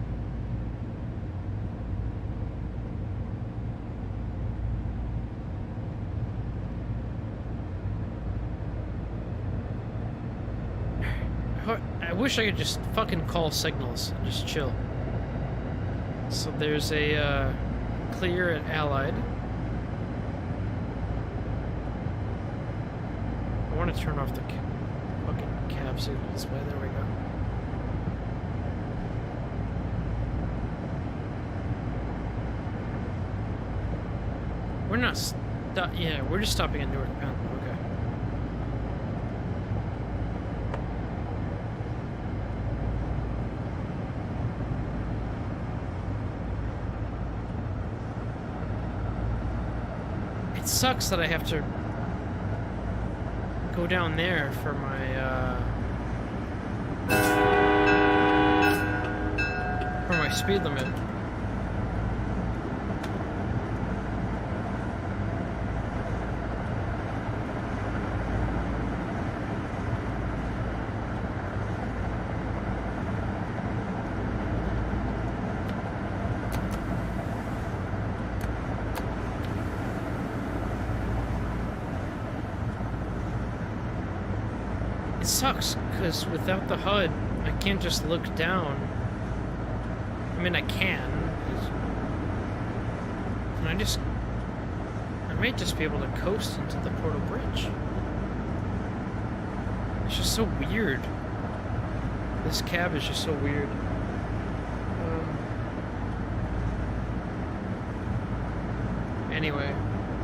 [SPEAKER 1] I wish I could just fucking call signals and just chill. So there's a clear at Allied. I want to turn off the fucking cab signal display. There we go. We're not yeah, we're just stopping at Newark Penn. Okay. It sucks that I have to go down there for my speed limit. It sucks, because without the HUD, I can't just look down. I mean, I can. And I might just be able to coast into the Portal Bridge. It's just so weird. This cab is just so weird. Anyway,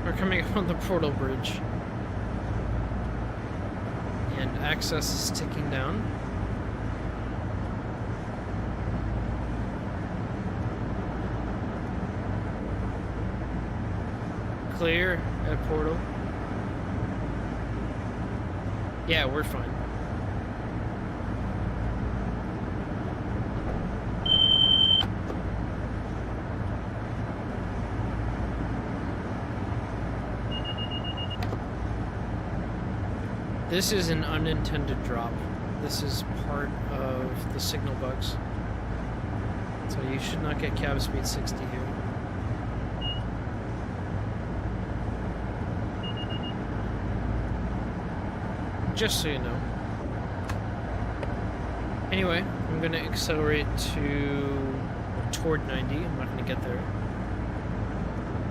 [SPEAKER 1] we're coming up on the portal bridge. And access is ticking down. Clear at portal. Yeah, we're fine. This is an unintended drop. This is part of the signal bugs. So you should not get cab speed 60 here. Just so you know. Anyway, I'm gonna accelerate toward 90. I'm not gonna get there.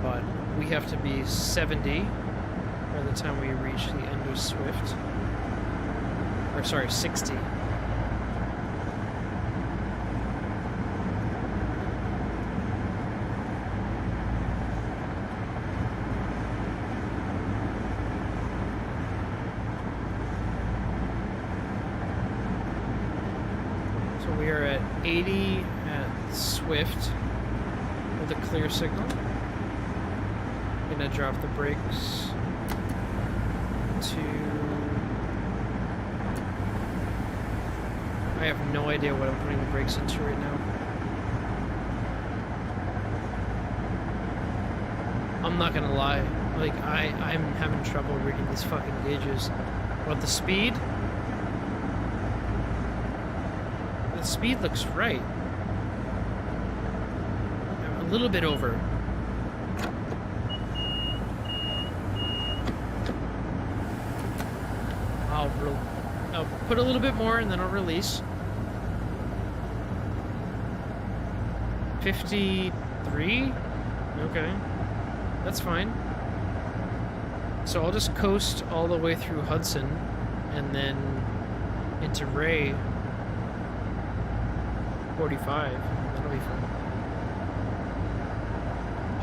[SPEAKER 1] But we have to be 70 by the time we reach the end of Swift. Or sorry, 60. So we are at 80 at Swift with a clear signal. I'm gonna drop the brakes to... I have no idea what I'm putting the brakes into right now. I'm not gonna lie, like I'm having trouble reading these fucking gauges. What, the speed? The speed looks right. A little bit over. I'll put a little bit more and then I'll release. 53? Okay. That's fine. So I'll just coast all the way through Hudson and then into Ray. 45. That'll be fun.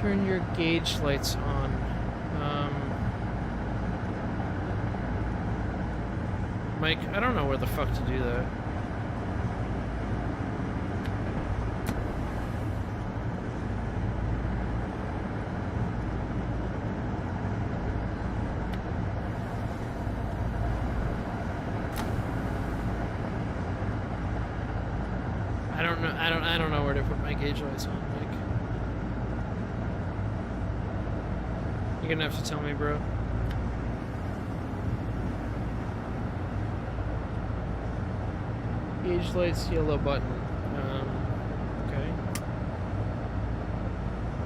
[SPEAKER 1] Turn your gauge lights on. Mike, I don't know where the fuck to do that. I don't know where to put my gauge lights on, Mike. You're gonna have to tell me, bro. Gauge lights, yellow button. Okay.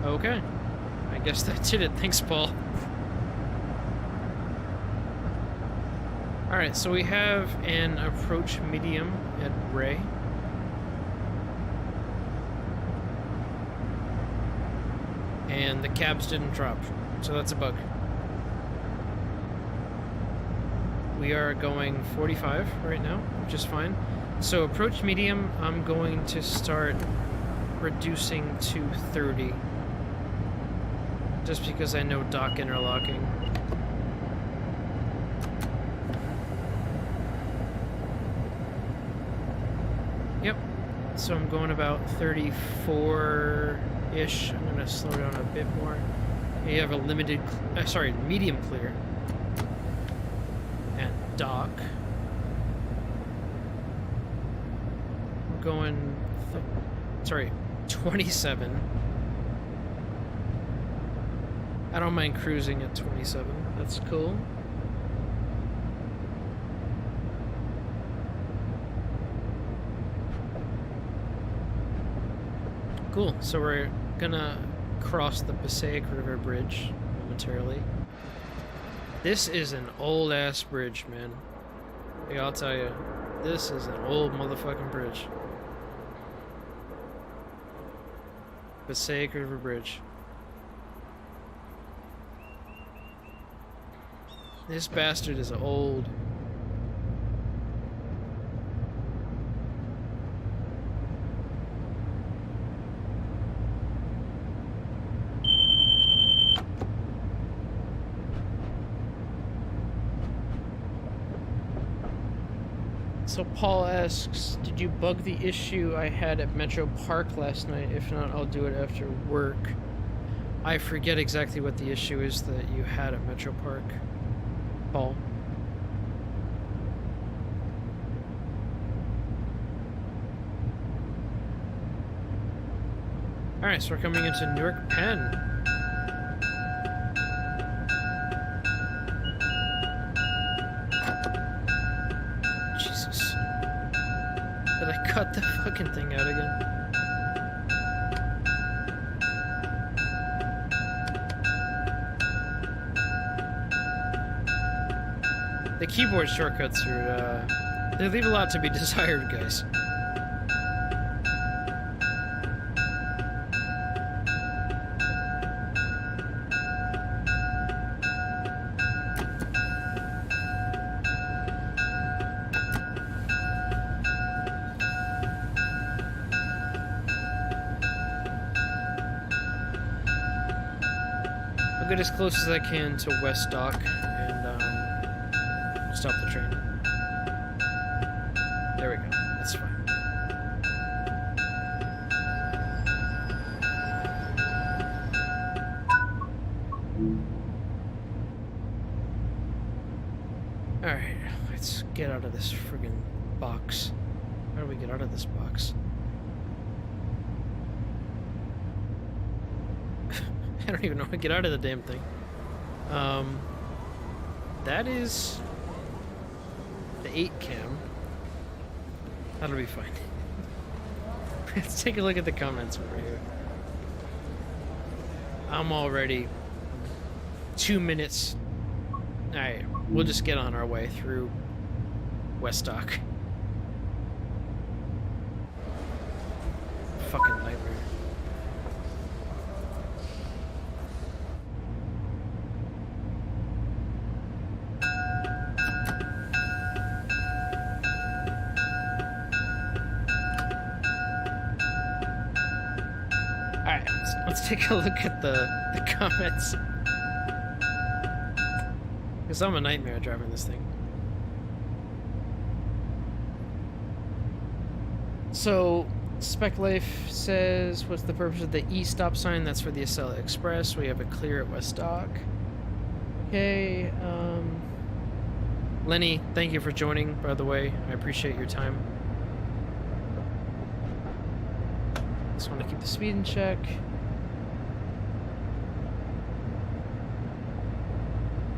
[SPEAKER 1] Okay. I guess that did it. Thanks, Paul. Alright, so we have an approach medium at Ray. And the cabs didn't drop, so that's a bug. We are going 45 right now, which is fine. So approach medium, I'm going to start reducing to 30. Just because I know dock interlocking. Yep. So I'm going about 34-ish. I'm going to slow down a bit more. You have a limited, medium clear at dock. Going 27. I don't mind cruising at 27. That's cool. Cool. So we're gonna cross the Passaic River Bridge momentarily. This is an old ass bridge, man. Hey, I'll tell you, this is an old motherfucking bridge. Passaic River Bridge. This bastard is old. So Paul asks, did you bug the issue I had at Metro Park last night? If not, I'll do it after work. I forget exactly what the issue is that you had at Metro Park, Paul. Alright, so we're coming into Newark, Penn. Did I cut the fucking thing out again? The keyboard shortcuts are, they leave a lot to be desired, guys. I'll get as close as I can to West Dock and stop the train. There we go. That's fine. Alright, let's get out of this friggin' box. How do we get out of this box? I don't even know how to get out of the damn thing. That is the 8 cam. That'll be fine. Let's take a look at the comments over here. I'm already 2 minutes. Alright, we'll just get on our way through West Dock. Fucking nightmare. Let's take a look at the comments. Because I'm a nightmare driving this thing. So, Spec Life says, what's the purpose of the E stop sign? That's for the Acela Express. We have it clear at West Dock. Okay, Lenny, thank you for joining, by the way. I appreciate your time. Just want to keep the speed in check.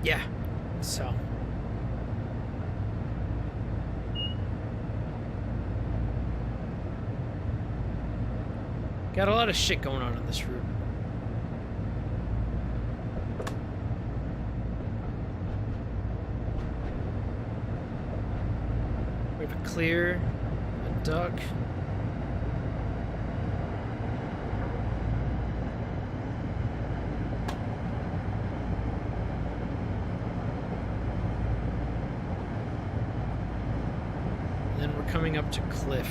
[SPEAKER 1] Yeah, so. Got a lot of shit going on this route. We have a clear, a duck. Coming up to Cliff.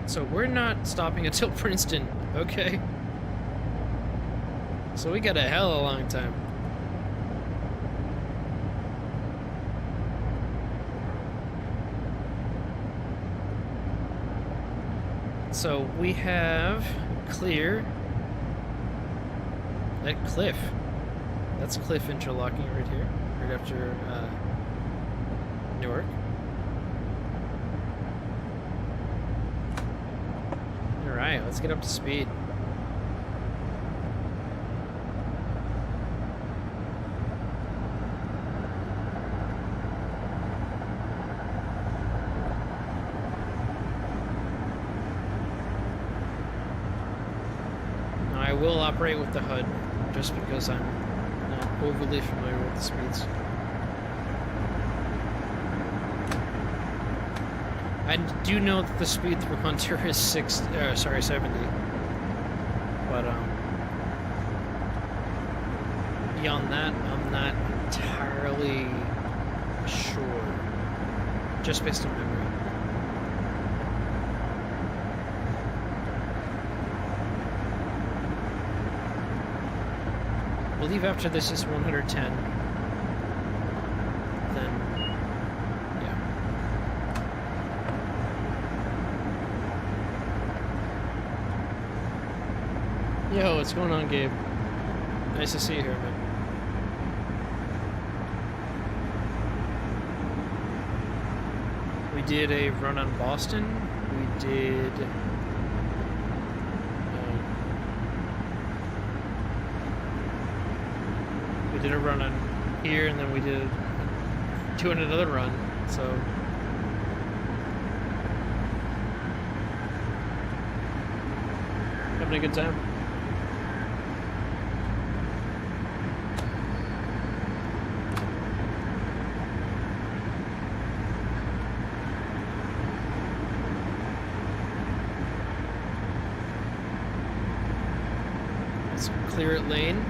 [SPEAKER 1] So we're not stopping until Princeton, okay? So we got a hell of a long time. So we have clear at Cliff. That's Cliff interlocking right here, right after Newark. Alright, let's get up to speed. Now, I will operate with the HUD just because I'm not overly familiar with the speeds. I do know that the speed through Hunter is 70. But, beyond that, I'm not entirely sure. Just based on memory. I believe after this is 110. Yo, what's going on, Gabe? Nice to see you here, man. We did a run on Boston. We did... we did a run on here, and then we did doing another run, so... having a good time. Let's clear it lane.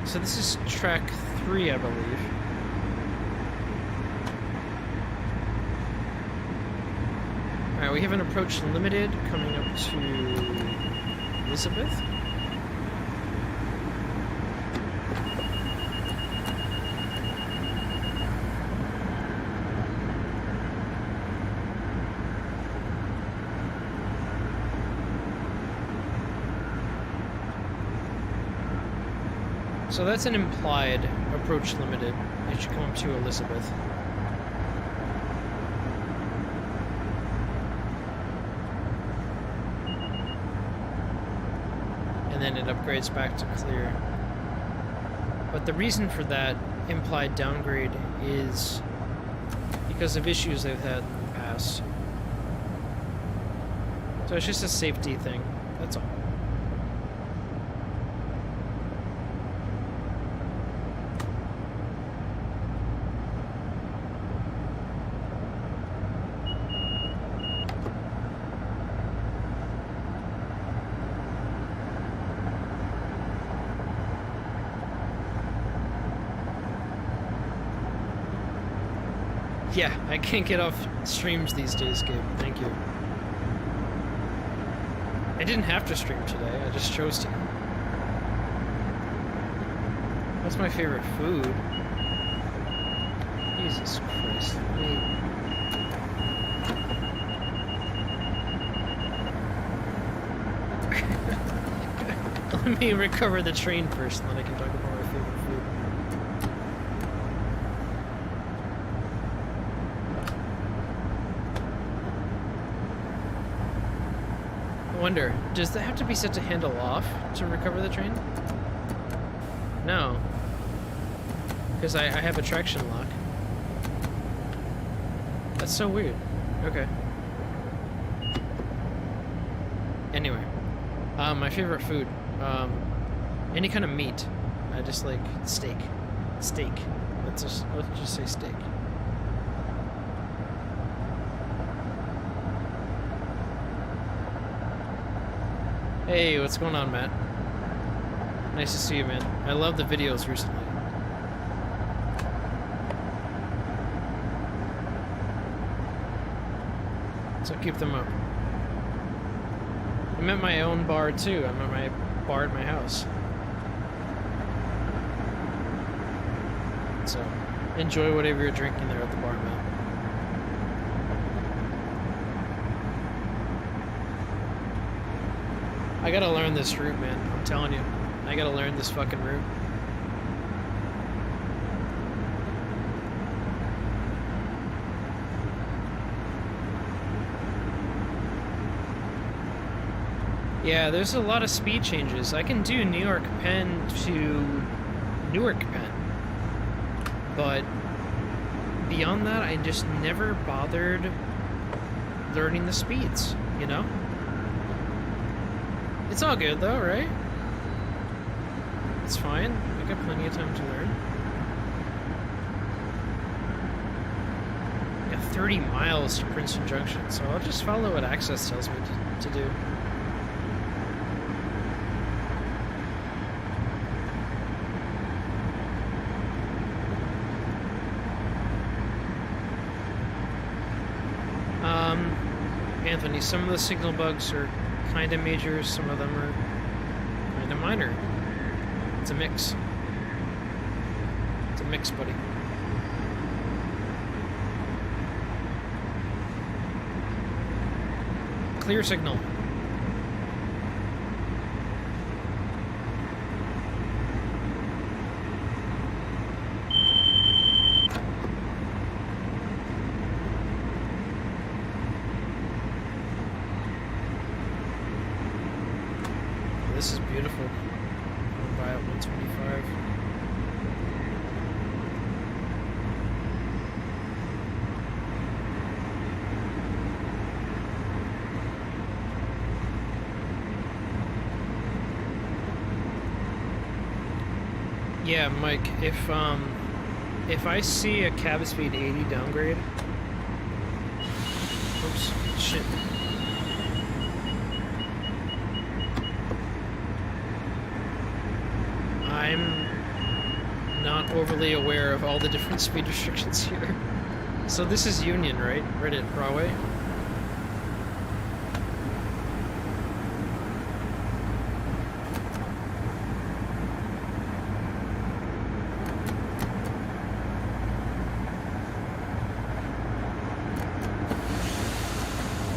[SPEAKER 1] So this is track 3, I believe. Alright, we have an approach limited coming up to Elizabeth. So that's an implied approach limited. It should come up to Elizabeth. And then it upgrades back to clear. But the reason for that implied downgrade is because of issues they've had in the past. So it's just a safety thing, that's all. Yeah, I can't get off streams these days, Gabe. Thank you. I didn't have to stream today, I just chose to. What's my favorite food? Jesus Christ. Let me recover the train first, and then I can talk about my favorite food. I wonder, does that have to be set to handle off to recover the train? No. Because I have a traction lock. That's so weird. Okay. Anyway. My favorite food. Any kind of meat. I just like steak. Steak. Let's just say steak. Hey, what's going on, Matt? Nice to see you, man. I love the videos recently. So keep them up. I'm at my own bar too. I'm at my bar at my house. So enjoy whatever you're drinking there at the bar, man. I gotta learn this route, man. I'm telling you. I gotta learn this fucking route. Yeah, there's a lot of speed changes. I can do New York Penn to Newark Penn. But beyond that, I just never bothered learning the speeds, you know? It's all good though, right? It's fine. I got plenty of time to learn. I got 30 miles to Princeton Junction, so I'll just follow what Access tells me to do. some of the signal bugs are kind of major, some of them are kind of minor. It's a mix. It's a mix, buddy. Clear signal. This is beautiful. Going by at 125. Yeah, Mike, if I see a cab speed 80 downgrade. Oops, shit. I'm not overly aware of all the different speed restrictions here. So this is Union, right? Right at Broadway?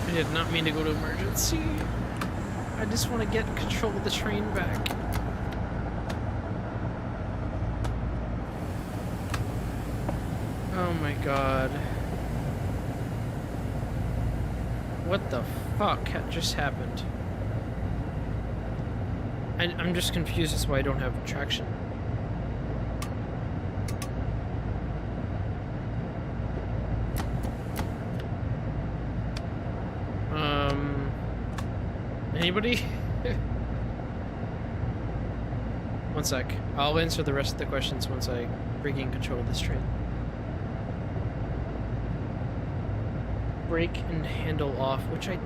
[SPEAKER 1] I did not mean to go to emergency. I just want to get control of the train back. Oh my god. What the fuck just happened? I'm just confused as to why I don't have traction. Anybody? One sec. I'll answer the rest of the questions once I regain control of this train. Brake and handle off, which I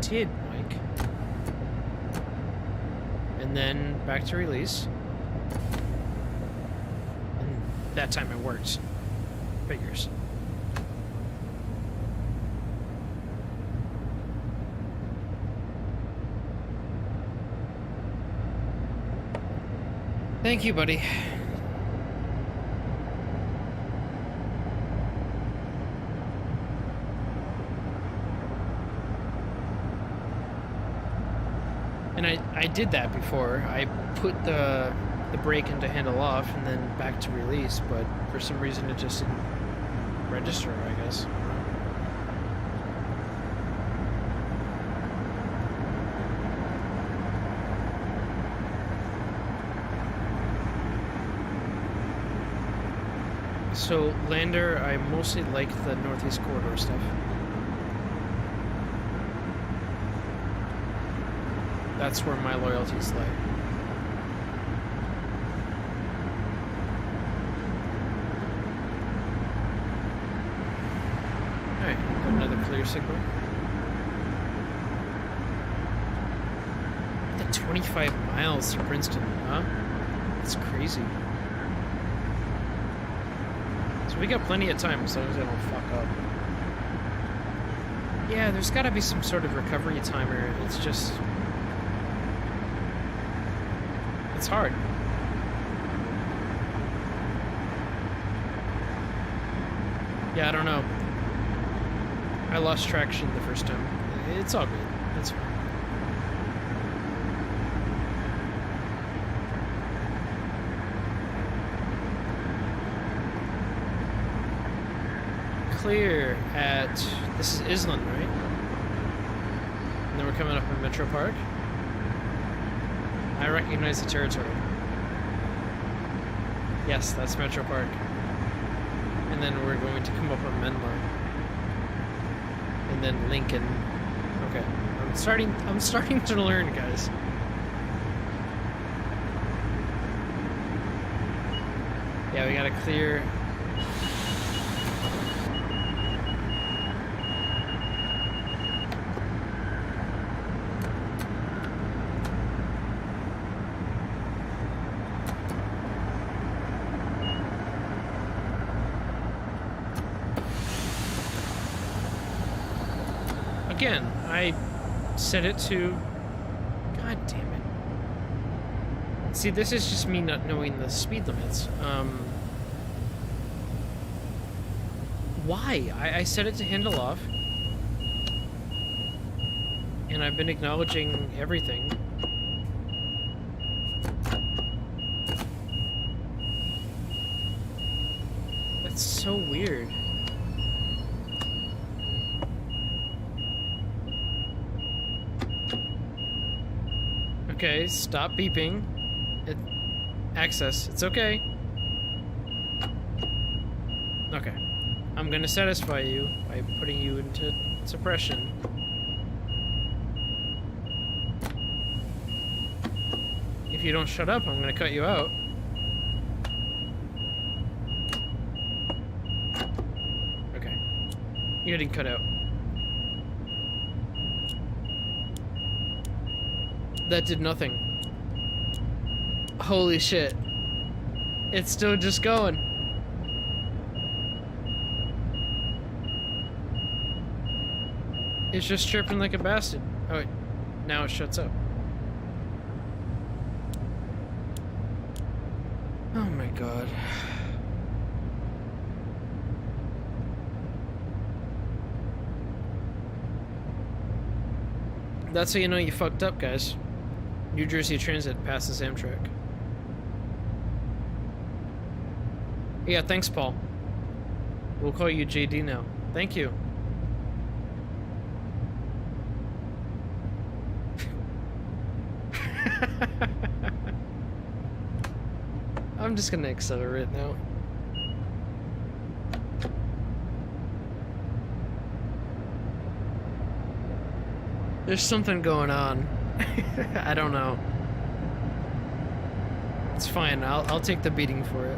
[SPEAKER 1] did, Mike. And then back to release. And that time it worked. Figures. Thank you, buddy. And I did that before. I put the brake into handle off and then back to release, but for some reason it just didn't register, I guess. So, Lander, I mostly like the Northeast Corridor stuff. That's where my loyalties lie. Alright, got another clear signal. The 25 miles to Princeton, huh? That's crazy. We got plenty of time as long as I don't fuck up. Yeah, there's gotta be some sort of recovery timer. It's just... it's hard. Yeah, I don't know. I lost traction the first time. It's all good. It's fine. Clear at, this is Island, right? And then we're coming up in Metro Park. I recognize the territory. Yes, that's Metro Park. And then we're going to come up on Menlo. And then Lincoln. Okay. I'm starting to learn, guys. Yeah, we gotta clear. again, I set it to... God damn it. See, this is just me not knowing the speed limits. Why? I set it to handle off. And I've been acknowledging everything. That's so weird. Okay, stop beeping. Access. It's okay. Okay. I'm gonna satisfy you by putting you into suppression. If you don't shut up, I'm gonna cut you out. Okay. You're getting cut out. That did nothing. Holy shit. It's still just going. It's just chirping like a bastard. Oh, wait. Now it shuts up. Oh my god. That's how you know you fucked up, guys. New Jersey Transit passes Amtrak. Yeah, thanks, Paul. We'll call you JD now. Thank you. I'm just gonna accelerate now. There's something going on. I don't know. It's fine. I'll take the beating for it.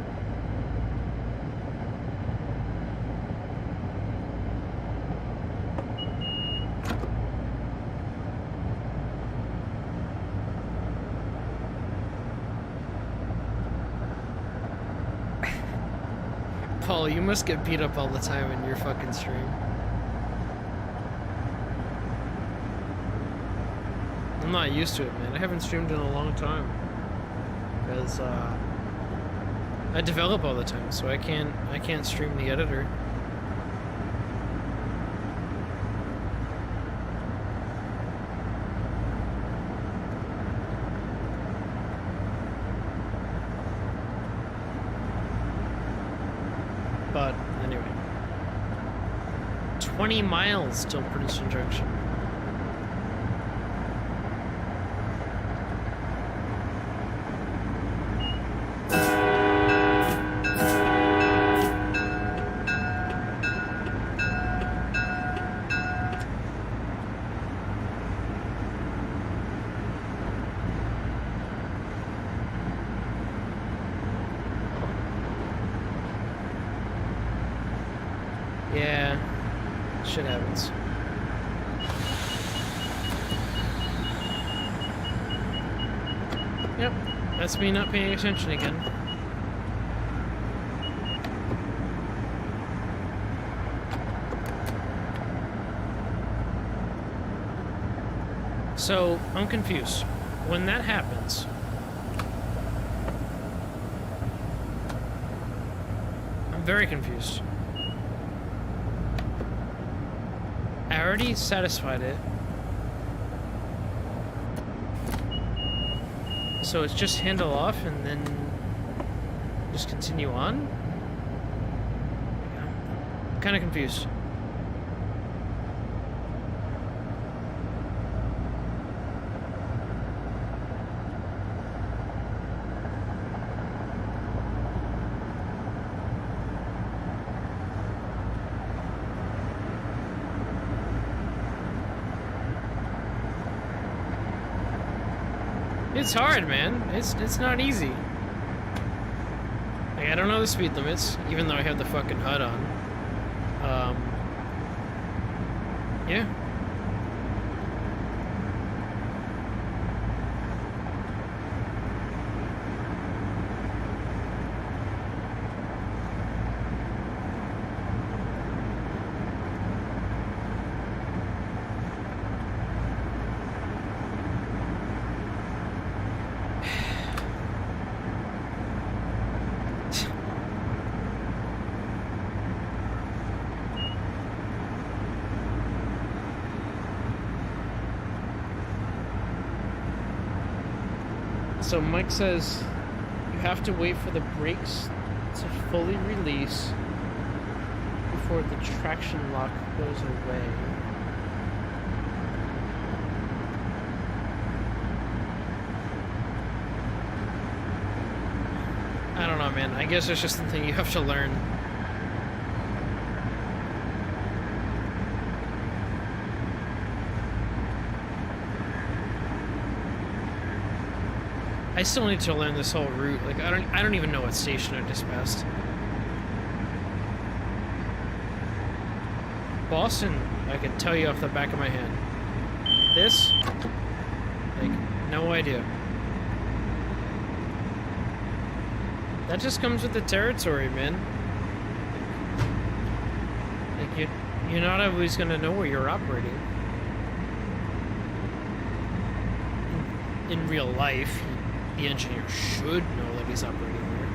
[SPEAKER 1] Paul, you must get beat up all the time in your fucking stream. I'm not used to it, man. I haven't streamed in a long time. Because, I develop all the time, so I can't stream the editor. But, anyway. 20 miles till Princeton Junction. Yeah, shit happens. Yep, that's me not paying attention again. So, I'm confused. When that happens, I'm very confused. I already satisfied it. So it's just handle off and then just continue on? I'm kind of confused. It's hard, man. It's not easy. Like, I don't know the speed limits, even though I have the fucking HUD on. Yeah. So Mike says you have to wait for the brakes to fully release before the traction lock goes away. I don't know, man. I guess it's just something you have to learn. I still need to learn this whole route. Like, I don't even know what station I just passed. Boston, I could tell you off the back of my hand. This, like, no idea. That just comes with the territory, man. Like, you're not always gonna know where you're operating. In real life, the engineer should know that he's operating there.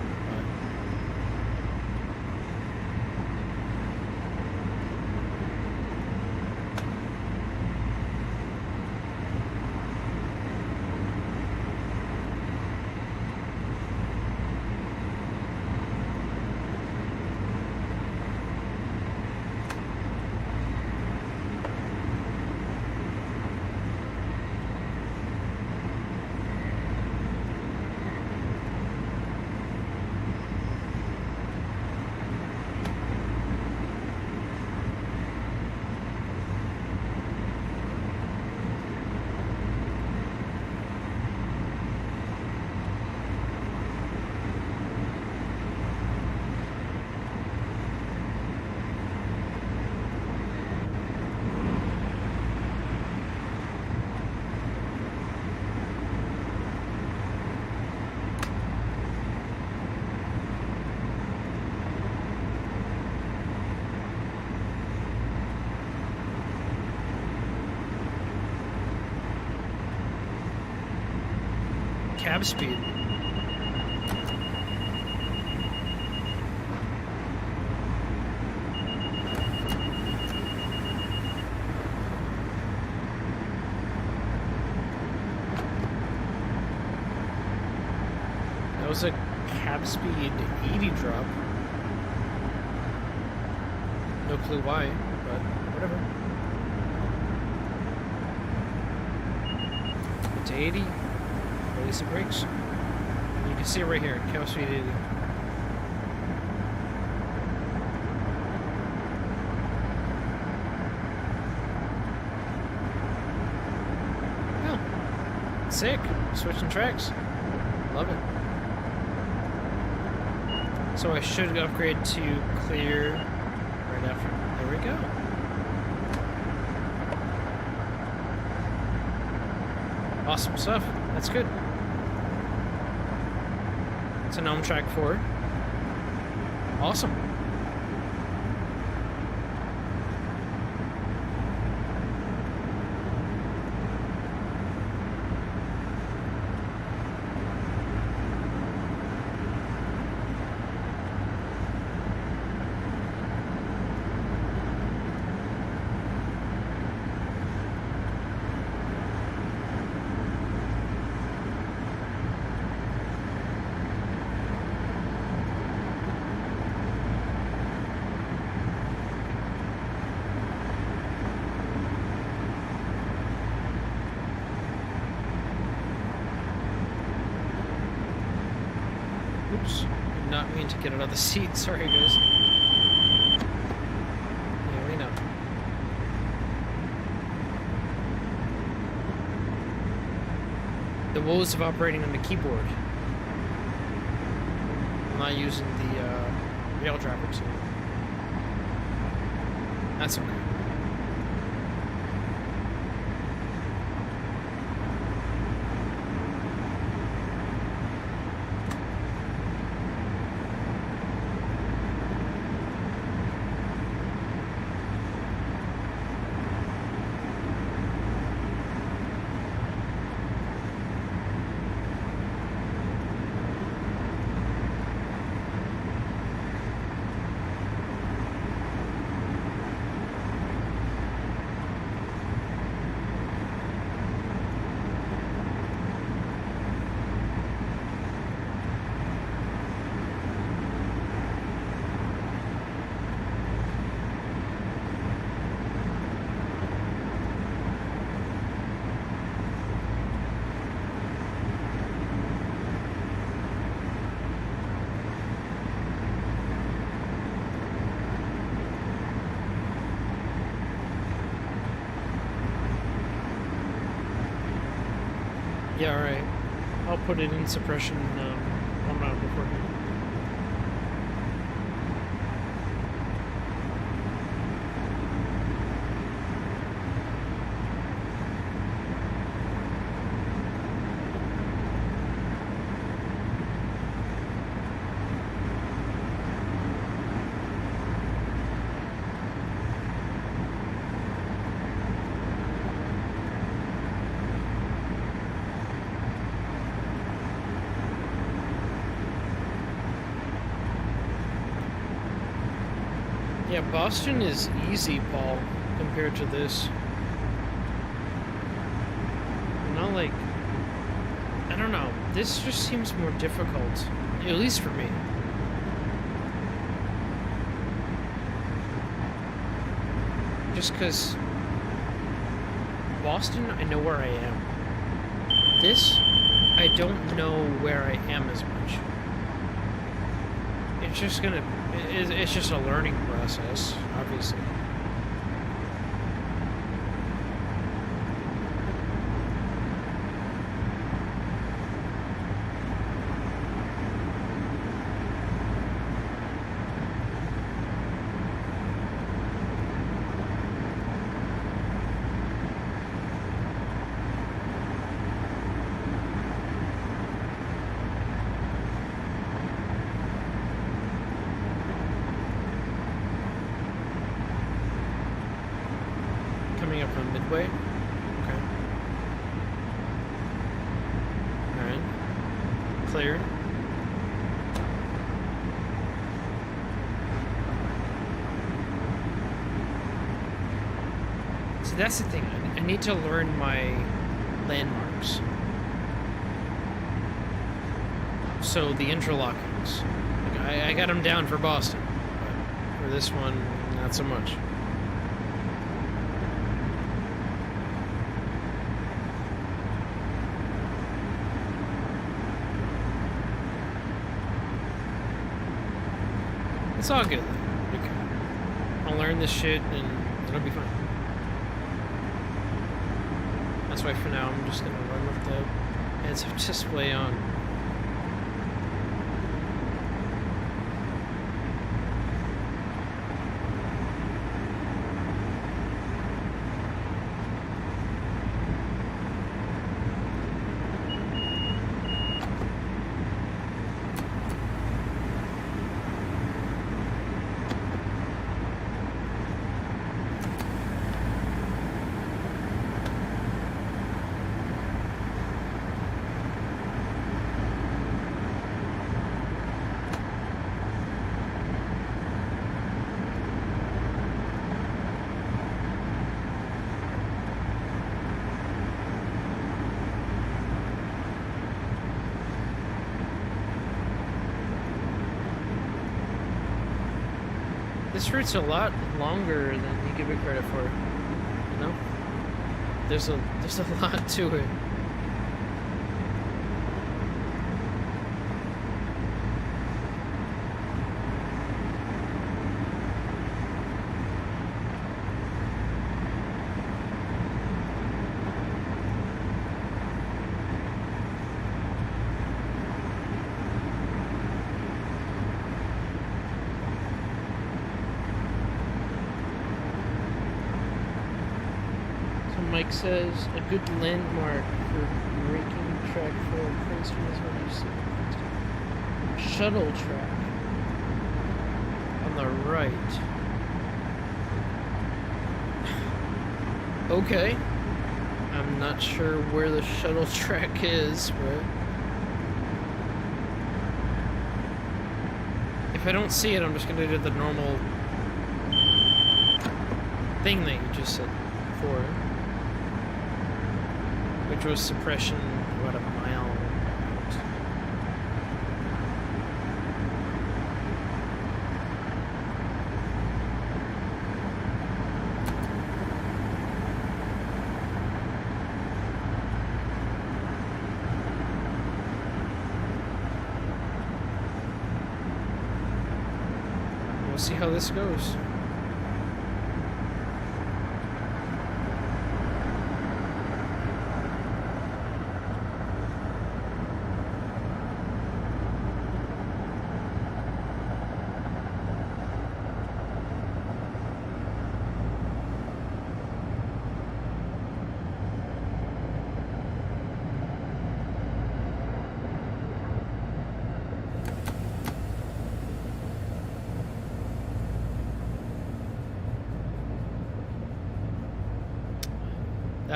[SPEAKER 1] Cab speed. That was a cab speed 80 drop. No clue why, but whatever. Get to 80. Release the brakes. You can see it right here, cab speed 80. Oh, sick. Switching tracks. Love it. So I should upgrade to clear right after. There we go. Awesome stuff. That's good. It's an Amtrak 4. Awesome. Oops, did not mean to get out of the seat. Sorry, guys. Yeah, we know. The woes of operating on the keyboard. I'm not using the rail driver tool. That's okay. Alright. I'll put it in suppression on my recording. Yeah, Boston is easy, Paul, compared to this. Not like... I don't know. This just seems more difficult. At least for me. Just because... Boston, I know where I am. This, I don't know where I am as much. It's just gonna... It's just a learning process, obviously. Coming up on Midway. Okay. Alright. Clear. So that's the thing. I need to learn my landmarks. So the interlockings. Like I got them down for Boston. But for this one, not so much. It's all good. Okay. I'll learn this shit and it'll be fine. That's why for now I'm just gonna run with the heads-up display on. This route's a lot longer than you give it credit for. You know? There's a lot to it. Mike says a good landmark for braking track for Princeton is what you see. Shuttle track on the right. Okay. I'm not sure where the shuttle track is, but if I don't see it, I'm just gonna do the normal thing that you just said before. Which was suppression about a mile out. We'll see how this goes.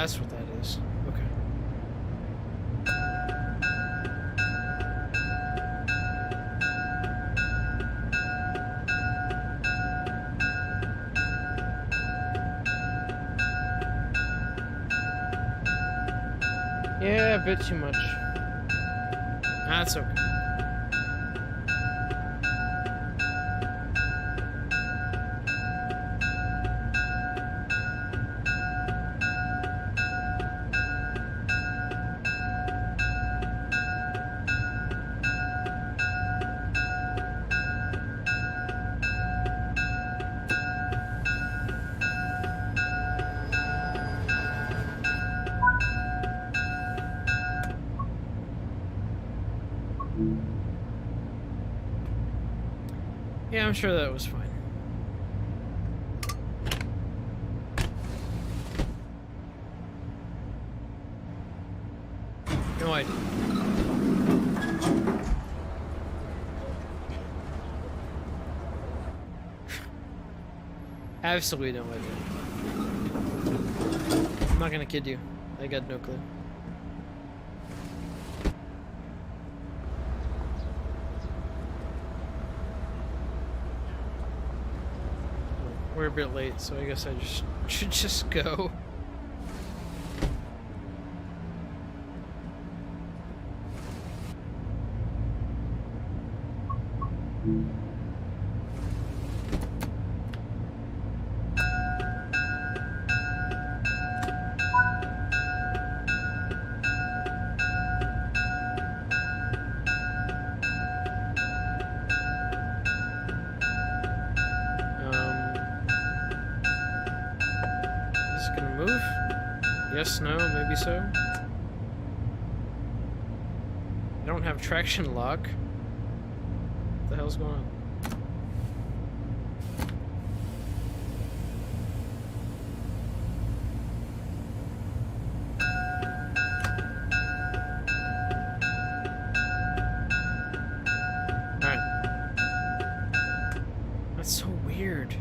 [SPEAKER 1] That's what that is. Okay. Yeah, a bit too much. That's okay. Yeah, I'm sure that was fine. No idea. Absolutely no idea. I'm not gonna kid you. I got no clue. We're a bit late, so I guess I should just go. Yes, no, maybe so. I don't have traction lock. What the hell's going on? Alright. That's so weird.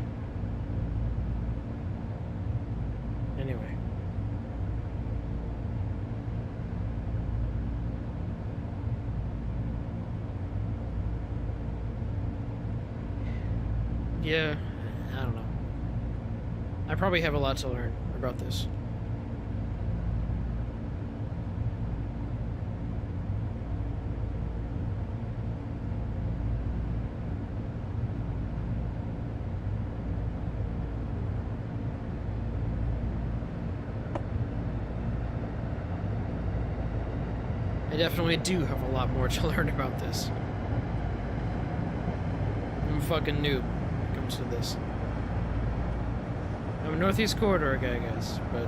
[SPEAKER 1] Anyway. Yeah, I don't know. I probably have a lot to learn about this. I definitely do have a lot more to learn about this. I'm a fucking noob. To this. I'm a Northeast Corridor guy, I guess, but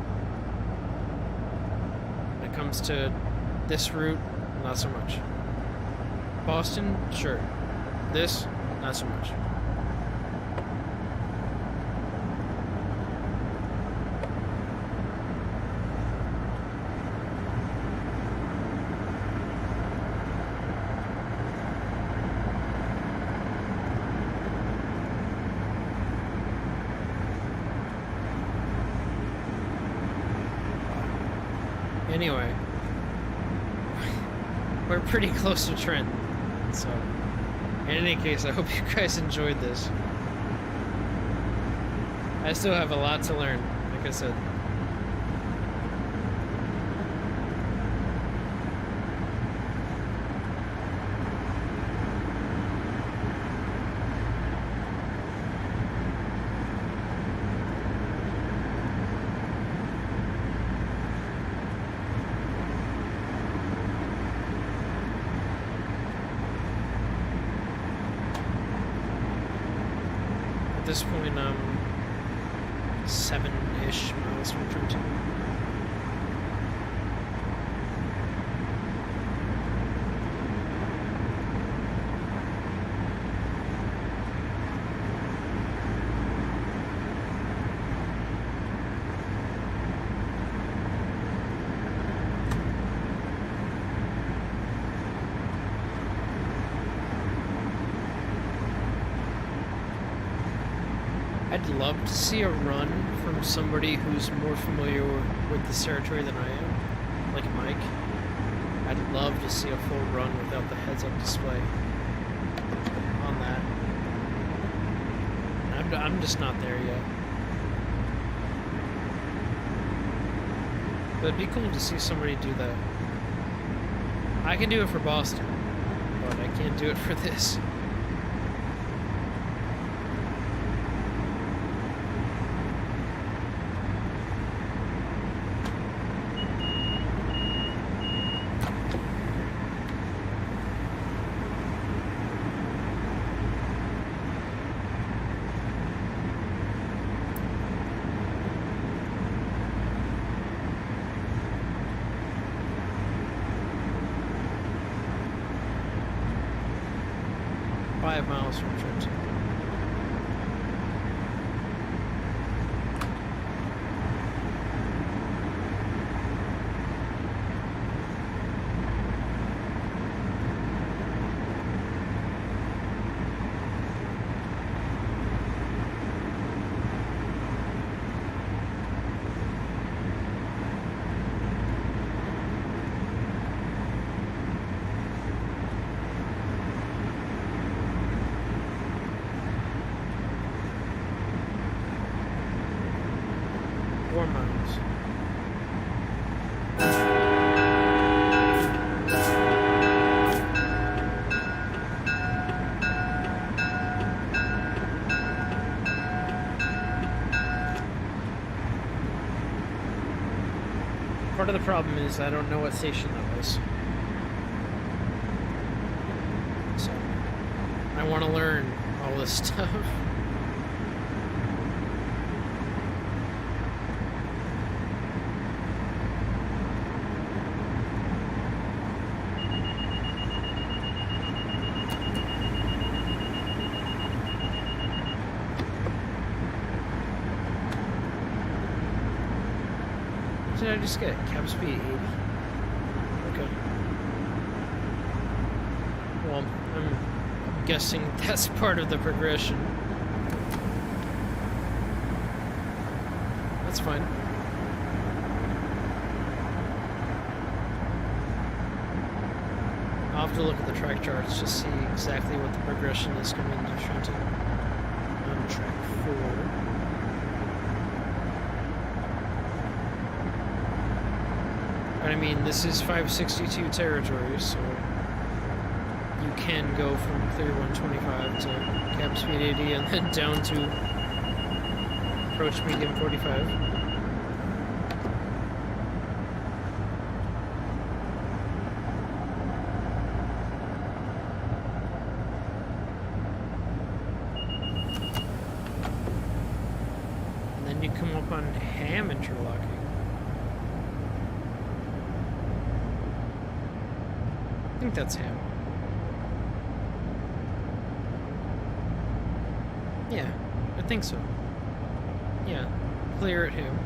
[SPEAKER 1] when it comes to this route, not so much. Boston, sure. This, not so much. Anyway, we're pretty close to Trenton, so in any case, I hope you guys enjoyed this. I still have a lot to learn, like I said. At this point, I'm 7-ish miles from Trenton. I'd love to see a run from somebody who's more familiar with this territory than I am, like Mike. I'd love to see a full run without the heads-up display on that. I'm just not there yet. But it'd be cool to see somebody do that. I can do it for Boston, but I can't do it for this. Miles from Trenton. Part of the problem is I don't know what station that was. So, I want to learn all this stuff. Did I just get cap speed 80? Okay. Well, I'm guessing that's part of the progression. That's fine. I'll have to look at the track charts to see exactly what the progression is coming to Trenton. On track 4. I mean, this is 562 territory, so you can go from clear 125 to cap speed 80 and then down to approach medium 45. And then you come up on Ham interlocking. I think that's him. Yeah, I think so. Yeah, clear at him.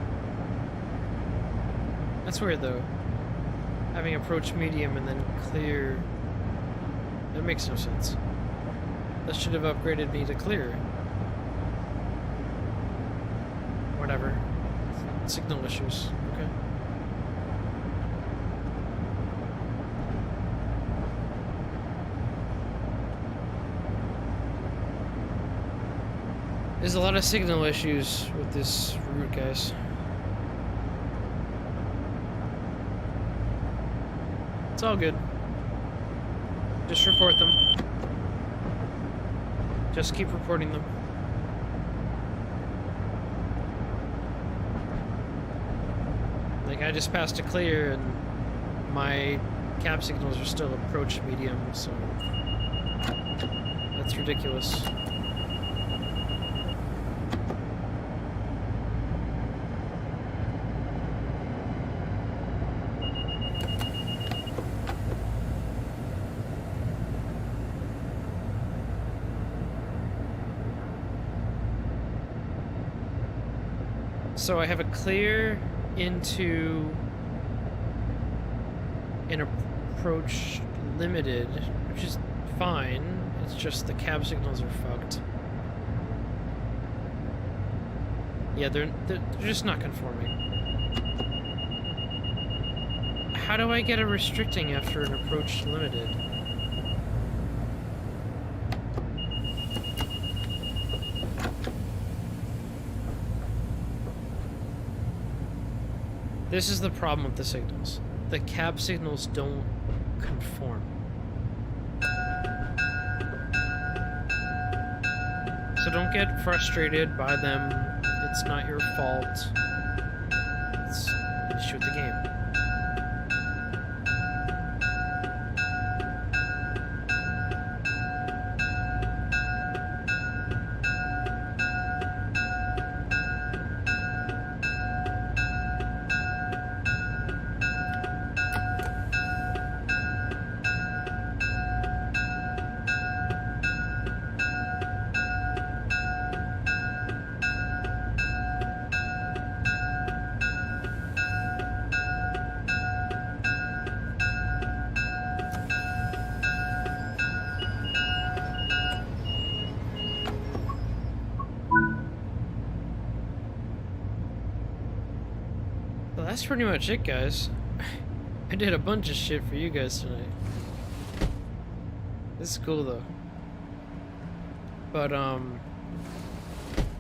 [SPEAKER 1] That's weird though. Having approach medium and then clear. That makes no sense. That should have upgraded me to clear. Whatever. Signal issues. Okay. There's a lot of signal issues with this route, guys. It's all good. Just report them. Just keep reporting them. Like, I just passed a clear and my cap signals are still approach medium, so that's ridiculous. So I have a clear into an approach limited, which is fine. It's just the cab signals are fucked. Yeah, they're just not conforming. How do I get a restricting after an approach limited? This is the problem with the signals. The cab signals don't conform. So don't get frustrated by them. It's not your fault. It's an issue with the game. Well, that's pretty much it, guys. I did a bunch of shit for you guys tonight. This is cool, though. But,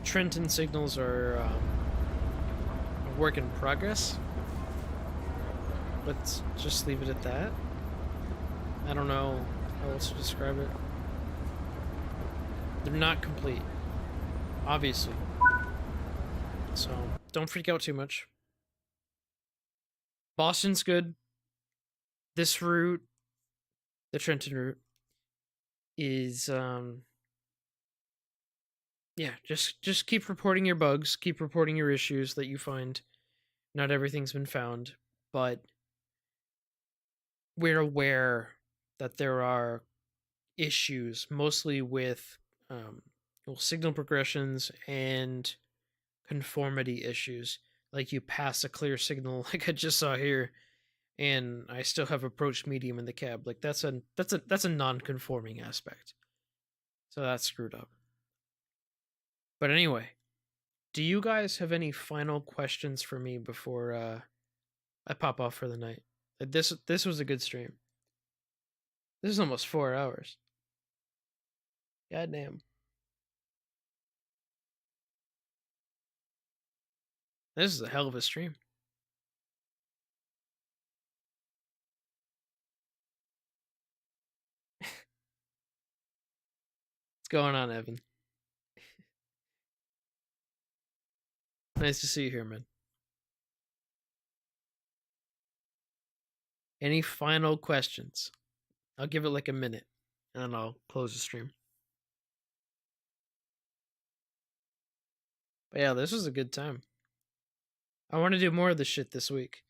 [SPEAKER 1] Trenton signals are, a work in progress. Let's just leave it at that. I don't know how else to describe it. They're not complete, obviously. So, don't freak out too much. Boston's good. This route, the Trenton route, is yeah, just keep reporting your bugs, keep reporting your issues that you find. Not everything's been found, but we're aware that there are issues, mostly with signal progressions and conformity issues. Like you pass a clear signal, like I just saw here, and I still have approach medium in the cab. Like that's a non-conforming aspect. So that's screwed up. But anyway, do you guys have any final questions for me before I pop off for the night? This was a good stream. This is almost 4 hours. Goddamn. This is a hell of a stream. What's going on, Evan? Nice to see you here, man. Any final questions? I'll give it like a minute, and then I'll close the stream. But yeah, this was a good time. I want to do more of this shit this week.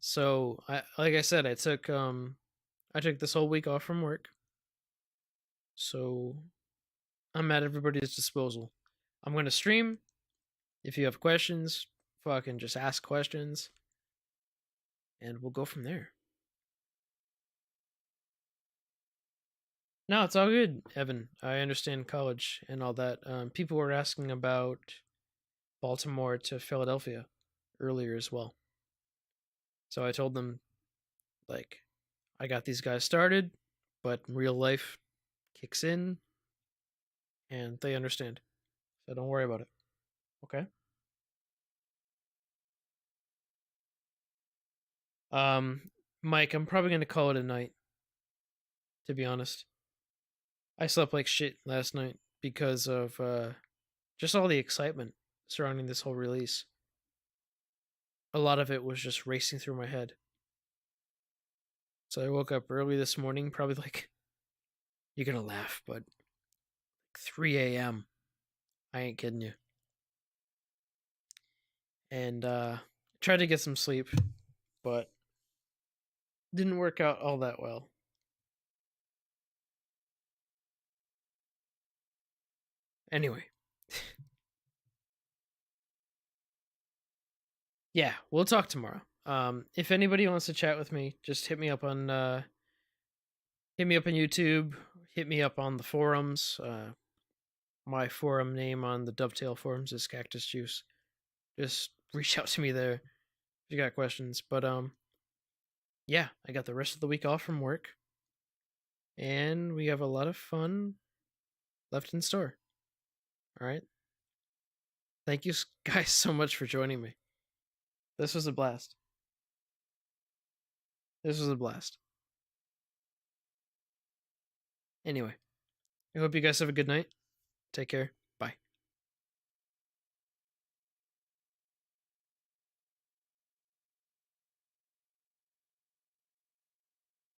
[SPEAKER 1] So, like I said, I took this whole week off from work. So, I'm at everybody's disposal. I'm going to stream. If you have questions, fucking just ask questions. And we'll go from there. No, it's all good, Evan. I understand college and all that. People were asking about Baltimore to Philadelphia earlier as well. So I told them, like, I got these guys started, but real life kicks in and they understand. So don't worry about it. Okay? Mike, I'm probably going to call it a night, to be honest. I slept like shit last night because of just all the excitement surrounding this whole release. A lot of it was just racing through my head. So I woke up early this morning, probably like, you're going to laugh, but 3 a.m. I ain't kidding you. And tried to get some sleep, but didn't work out all that well. Anyway. Yeah, we'll talk tomorrow. If anybody wants to chat with me, just hit me up on YouTube, hit me up on the forums. My forum name on the Dovetail forums is Cactus Juice. just reach out to me there if you got questions. But yeah, I got the rest of the week off from work, and we have a lot of fun left in store. All right. Thank you guys so much for joining me. This was a blast. This was a blast. Anyway, I hope you guys have a good night. Take care.